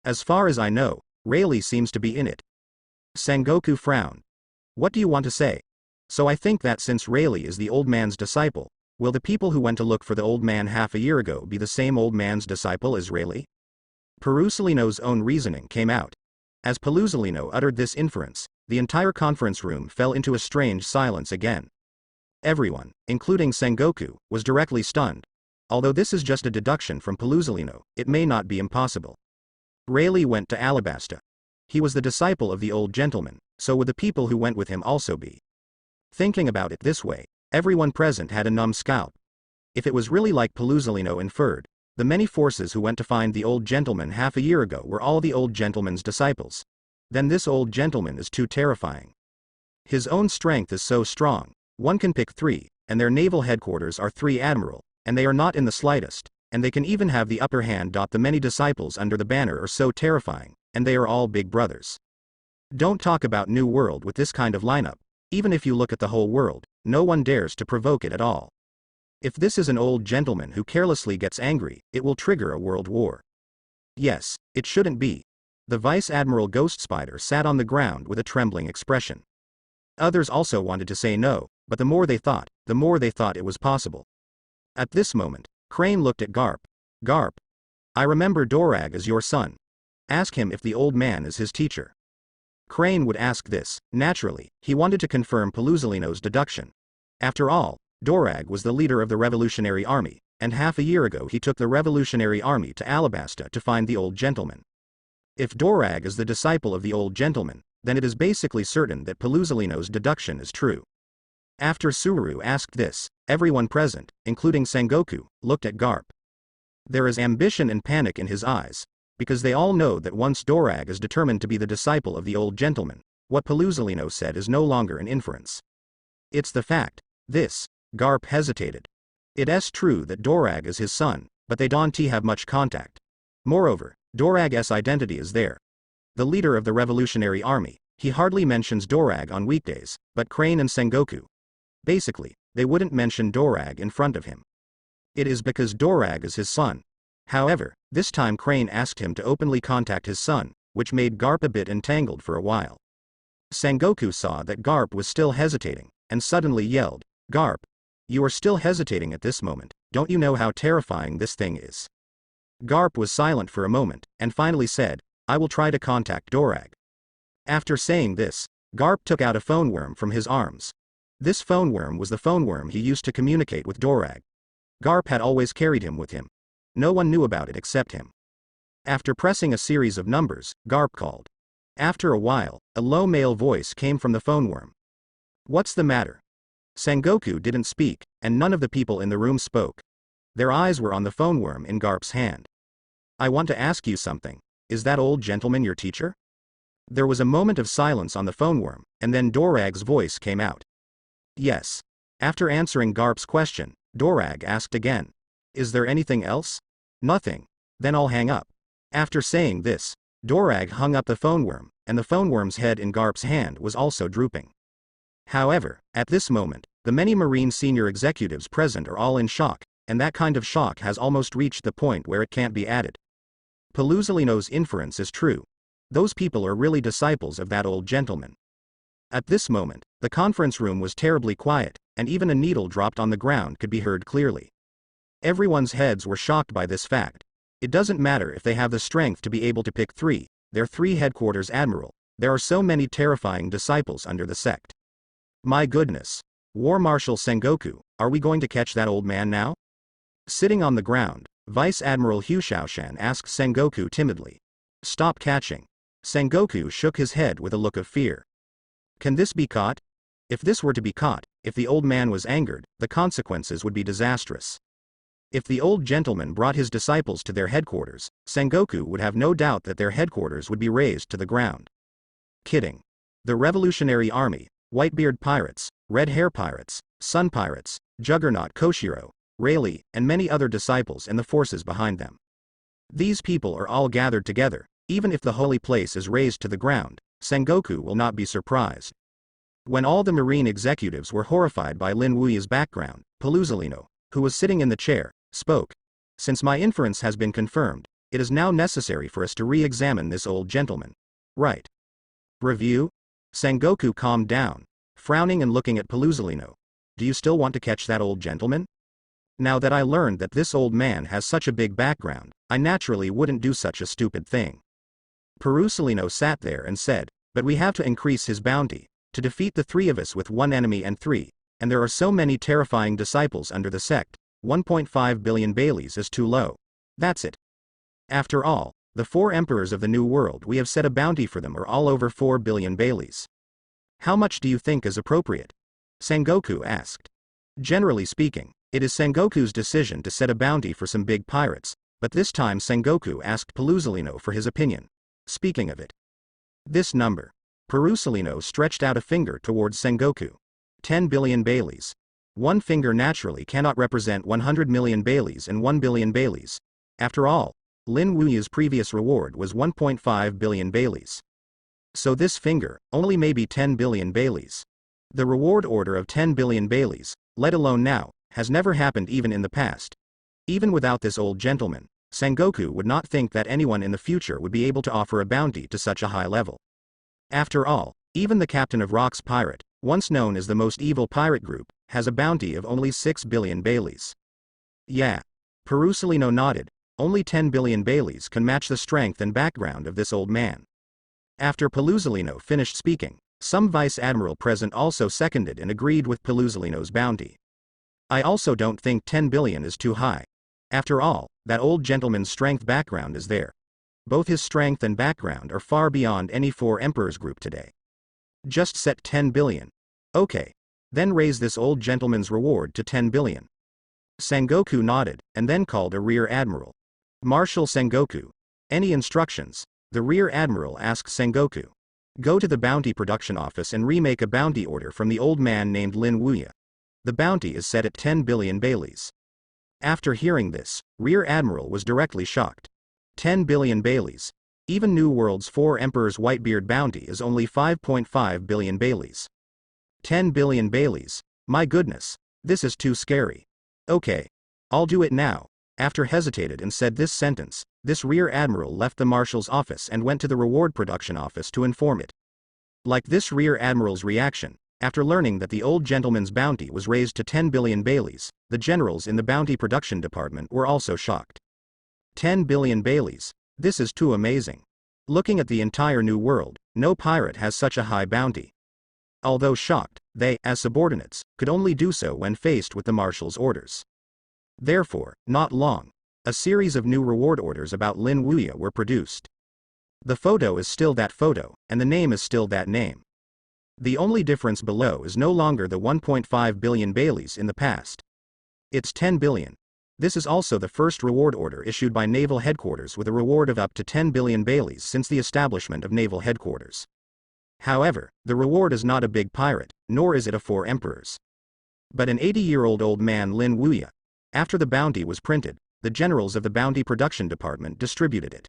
As far as I know, Rayleigh seems to be in it. Sengoku frowned. What do you want to say? So I think that since Rayleigh is the old man's disciple, will the people who went to look for the old man half a year ago be the same old man's disciple as Rayleigh? Paluzolino's own reasoning came out. As Paluzolino uttered this inference, the entire conference room fell into a strange silence again. Everyone, including Sengoku, was directly stunned. Although this is just a deduction from Paluzolino, it may not be impossible. Rayleigh went to Alabasta. He was the disciple of the old gentleman, so would the people who went with him also be. Thinking about it this way, everyone present had a numb scalp. If it was really like Pelusalino inferred, the many forces who went to find the old gentleman half a year ago were all the old gentleman's disciples. Then this old gentleman is too terrifying. His own strength is so strong, one can pick 3, and their naval headquarters are 3 admiral, and they are not in the slightest, and they can even have the upper hand. The many disciples under the banner are so terrifying, and they are all big brothers. Don't talk about New World with this kind of lineup. Even if you look at the whole world, no one dares to provoke it at all. If this is an old gentleman who carelessly gets angry, it will trigger a world war. Yes, it shouldn't be. The Vice Admiral Ghost Spider sat on the ground with a trembling expression. Others also wanted to say no, but the more they thought it was possible. At this moment, Crane looked at Garp. Garp, I remember Dorag as your son. Ask him if the old man is his teacher. Crane would ask this, naturally, he wanted to confirm Pelusalino's deduction. After all, Dorag was the leader of the Revolutionary Army, and half a year ago he took the Revolutionary Army to Alabasta to find the old gentleman. If Dorag is the disciple of the old gentleman, then it is basically certain that Pelusalino's deduction is true. After Suru asked this, everyone present, including Sengoku, looked at Garp. There is ambition and panic in his eyes, because they all know that once Dorag is determined to be the disciple of the old gentleman, what Pelusalino said is no longer an inference. It's the fact. This, Garp hesitated. It's true that Dorag is his son, but they don't have much contact. Moreover, Dorag's identity is there. The leader of the Revolutionary Army, he hardly mentions Dorag on weekdays, but Crane and Sengoku. Basically, they wouldn't mention Dorag in front of him. It is because Dorag is his son. However, this time Crane asked him to openly contact his son, which made Garp a bit entangled for a while. Sengoku saw that Garp was still hesitating, and suddenly yelled, Garp, you are still hesitating at this moment, don't you know how terrifying this thing is? Garp was silent for a moment, and finally said, I will try to contact Dorag. After saying this, Garp took out a phone worm from his arms. This phone worm was the phone worm he used to communicate with Dorag. Garp had always carried him with him. No one knew about it except him. After pressing a series of numbers, Garp called. After a while, a low male voice came from the phone worm. What's the matter? Sengoku didn't speak, and none of the people in the room spoke. Their eyes were on the phone worm in Garp's hand. I want to ask you something. Is that old gentleman your teacher? There was a moment of silence on the phone worm, and then Dorag's voice came out. Yes. After answering Garp's question, Dorag asked again. Is there anything else? Nothing. Then I'll hang up. After saying this, Dorag hung up the phone worm, and the phone worm's head in Garp's hand was also drooping. However, at this moment, the many Marine senior executives present are all in shock, and that kind of shock has almost reached the point where it can't be added. Pelusalino's inference is true. Those people are really disciples of that old gentleman. At this moment, the conference room was terribly quiet, and even a needle dropped on the ground could be heard clearly. Everyone's heads were shocked by this fact. It doesn't matter if they have the strength to be able to pick 3, their 3 headquarters admiral, there are so many terrifying disciples under the sect. My goodness. War Marshal Sengoku, are we going to catch that old man now? Sitting on the ground, Vice Admiral Hushaoshan asked Sengoku timidly. Stop catching. Sengoku shook his head with a look of fear. Can this be caught? If this were to be caught, if the old man was angered, the consequences would be disastrous. If the old gentleman brought his disciples to their headquarters, Sengoku would have no doubt that their headquarters would be razed to the ground. Kidding. The Revolutionary Army, Whitebeard Pirates, Red Hair Pirates, Sun Pirates, Juggernaut Koshiro, Rayleigh, and many other disciples and the forces behind them. These people are all gathered together. Even if the holy place is razed to the ground, Sengoku will not be surprised. When all the Marine executives were horrified by Lin Wuya's background, Pelusalino, who was sitting in the chair, spoke. Since my inference has been confirmed, it is now necessary for us to re-examine this old gentleman. Right. Review? Sengoku calmed down, frowning and looking at Pelusalino. Do you still want to catch that old gentleman? Now that I learned that this old man has such a big background, I naturally wouldn't do such a stupid thing. Pelusalino sat there and said, but we have to increase his bounty, to defeat the 3 of us with 1 enemy and 3, and there are so many terrifying disciples under the sect, 1.5 billion Baileys is too low. That's it. After all, The 4 emperors of the New World, we have set a bounty for them, are all over 4 billion Baileys. How much do you think is appropriate? Sengoku asked. Generally speaking, it is Sengoku's decision to set a bounty for some big pirates, but this time Sengoku asked Pelusalino for his opinion. Speaking of it, this number. Pelusalino stretched out a finger towards Sengoku. 10 billion Baileys. One finger naturally cannot represent 100 million Baileys and 1 billion Baileys. After all, Lin Wuya's previous reward was 1.5 billion Baileys. So this finger, only maybe 10 billion Baileys. The reward order of 10 billion Baileys, let alone now, has never happened even in the past. Even without this old gentleman, Sengoku would not think that anyone in the future would be able to offer a bounty to such a high level. After all, even the captain of Rock's pirate, once known as the most evil pirate group, has a bounty of only 6 billion Baileys. Yeah. Pelusalino nodded. Only 10 billion Baileys can match the strength and background of this old man. After Pelusalino finished speaking, some vice admiral present also seconded and agreed with Pelusalino's bounty. I also don't think 10 billion is too high. After all, that old gentleman's strength background is there. Both his strength and background are far beyond any 4 emperors group today. Just set 10 billion. Okay. Then raise this old gentleman's reward to 10 billion. Sengoku nodded, and then called a rear admiral. Marshal Sengoku. Any instructions? The rear admiral asked Sengoku. Go to the bounty production office and remake a bounty order from the old man named Lin Wuya. The bounty is set at 10 billion Baileys. After hearing this, Rear Admiral was directly shocked. 10 billion Baileys. Even New World's 4 Emperors Whitebeard bounty is only 5.5 billion Baileys. 10 billion Baileys. My goodness, this is too scary. Okay. I'll do it now. After hesitated and said this sentence, this Rear Admiral left the Marshal's office and went to the reward production office to inform it. Like this Rear Admiral's reaction, after learning that the old gentleman's bounty was raised to 10 billion Baileys, the generals in the bounty production department were also shocked. 10 billion Baileys. This is too amazing. Looking at the entire New World, no pirate has such a high bounty. Although shocked, they, as subordinates, could only do so when faced with the Marshal's orders. Therefore, not long, a series of new reward orders about Lin Wuya were produced. The photo is still that photo, and the name is still that name. The only difference below is no longer the 1.5 billion Baileys in the past. It's 10 billion. This is also the first reward order issued by Naval Headquarters with a reward of up to 10 billion Baileys since the establishment of Naval Headquarters. However, the reward is not a big pirate, nor is it a 4 emperors. But an 80-year-old old man Lin Wuya. After the bounty was printed, the generals of the bounty production department distributed it.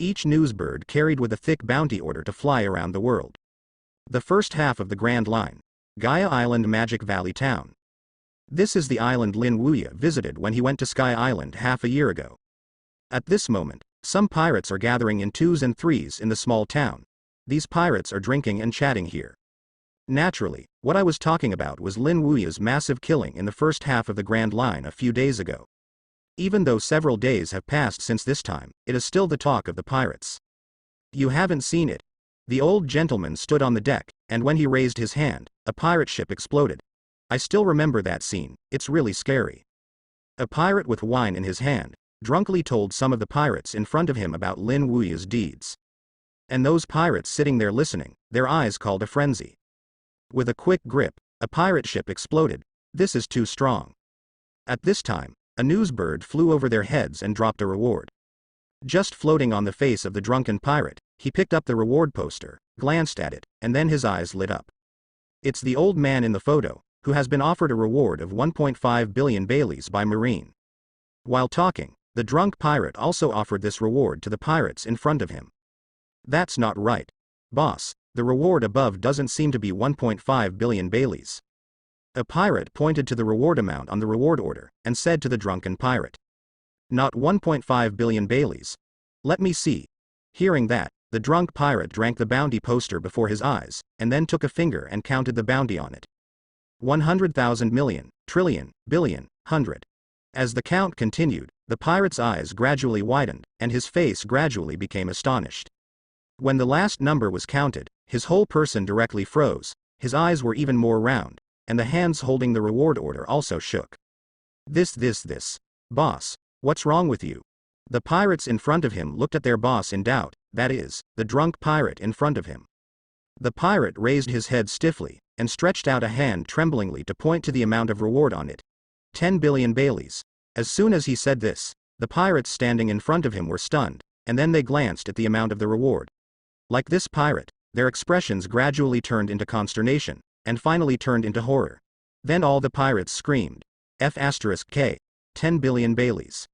Each newsbird carried with a thick bounty order to fly around the world. The first half of the Grand Line. Gaia Island Magic Valley Town. This is the island Lin Wuya visited when he went to Sky Island half a year ago. At this moment, some pirates are gathering in 2s and 3s in the small town. These pirates are drinking and chatting here. Naturally, what I was talking about was Lin Wuya's massive killing in the first half of the Grand Line a few days ago. Even though several days have passed since this time, it is still the talk of the pirates. You haven't seen it. The old gentleman stood on the deck, and when he raised his hand, a pirate ship exploded. I still remember that scene, it's really scary. A pirate with wine in his hand, drunkenly told some of the pirates in front of him about Lin Wuya's deeds. And those pirates sitting there listening, their eyes called a frenzy. With a quick grip, a pirate ship exploded. This is too strong. At this time, a newsbird flew over their heads and dropped a reward. Just floating on the face of the drunken pirate, he picked up the reward poster, glanced at it, and then his eyes lit up. It's the old man in the photo, who has been offered a reward of 1.5 billion Baileys by Marine. While talking, the drunk pirate also offered this reward to the pirates in front of him. That's not right. Boss, the reward above doesn't seem to be 1.5 billion Baileys. A pirate pointed to the reward amount on the reward order, and said to the drunken pirate. Not 1.5 billion Baileys. Let me see. Hearing that, the drunk pirate drank the bounty poster before his eyes, and then took a finger and counted the bounty on it. 100,000 million, trillion, billion, hundred. As the count continued, the pirate's eyes gradually widened, and his face gradually became astonished. When the last number was counted, his whole person directly froze, his eyes were even more round, and the hands holding the reward order also shook. This. Boss, what's wrong with you? The pirates in front of him looked at their boss in doubt, that is, the drunk pirate in front of him. The pirate raised his head stiffly, and stretched out a hand tremblingly to point to the amount of reward on it. 10 billion Baileys. As soon as he said this, the pirates standing in front of him were stunned, and then they glanced at the amount of the reward. Like this pirate, their expressions gradually turned into consternation, and finally turned into horror. Then all the pirates screamed, F*K, 10 billion Baileys.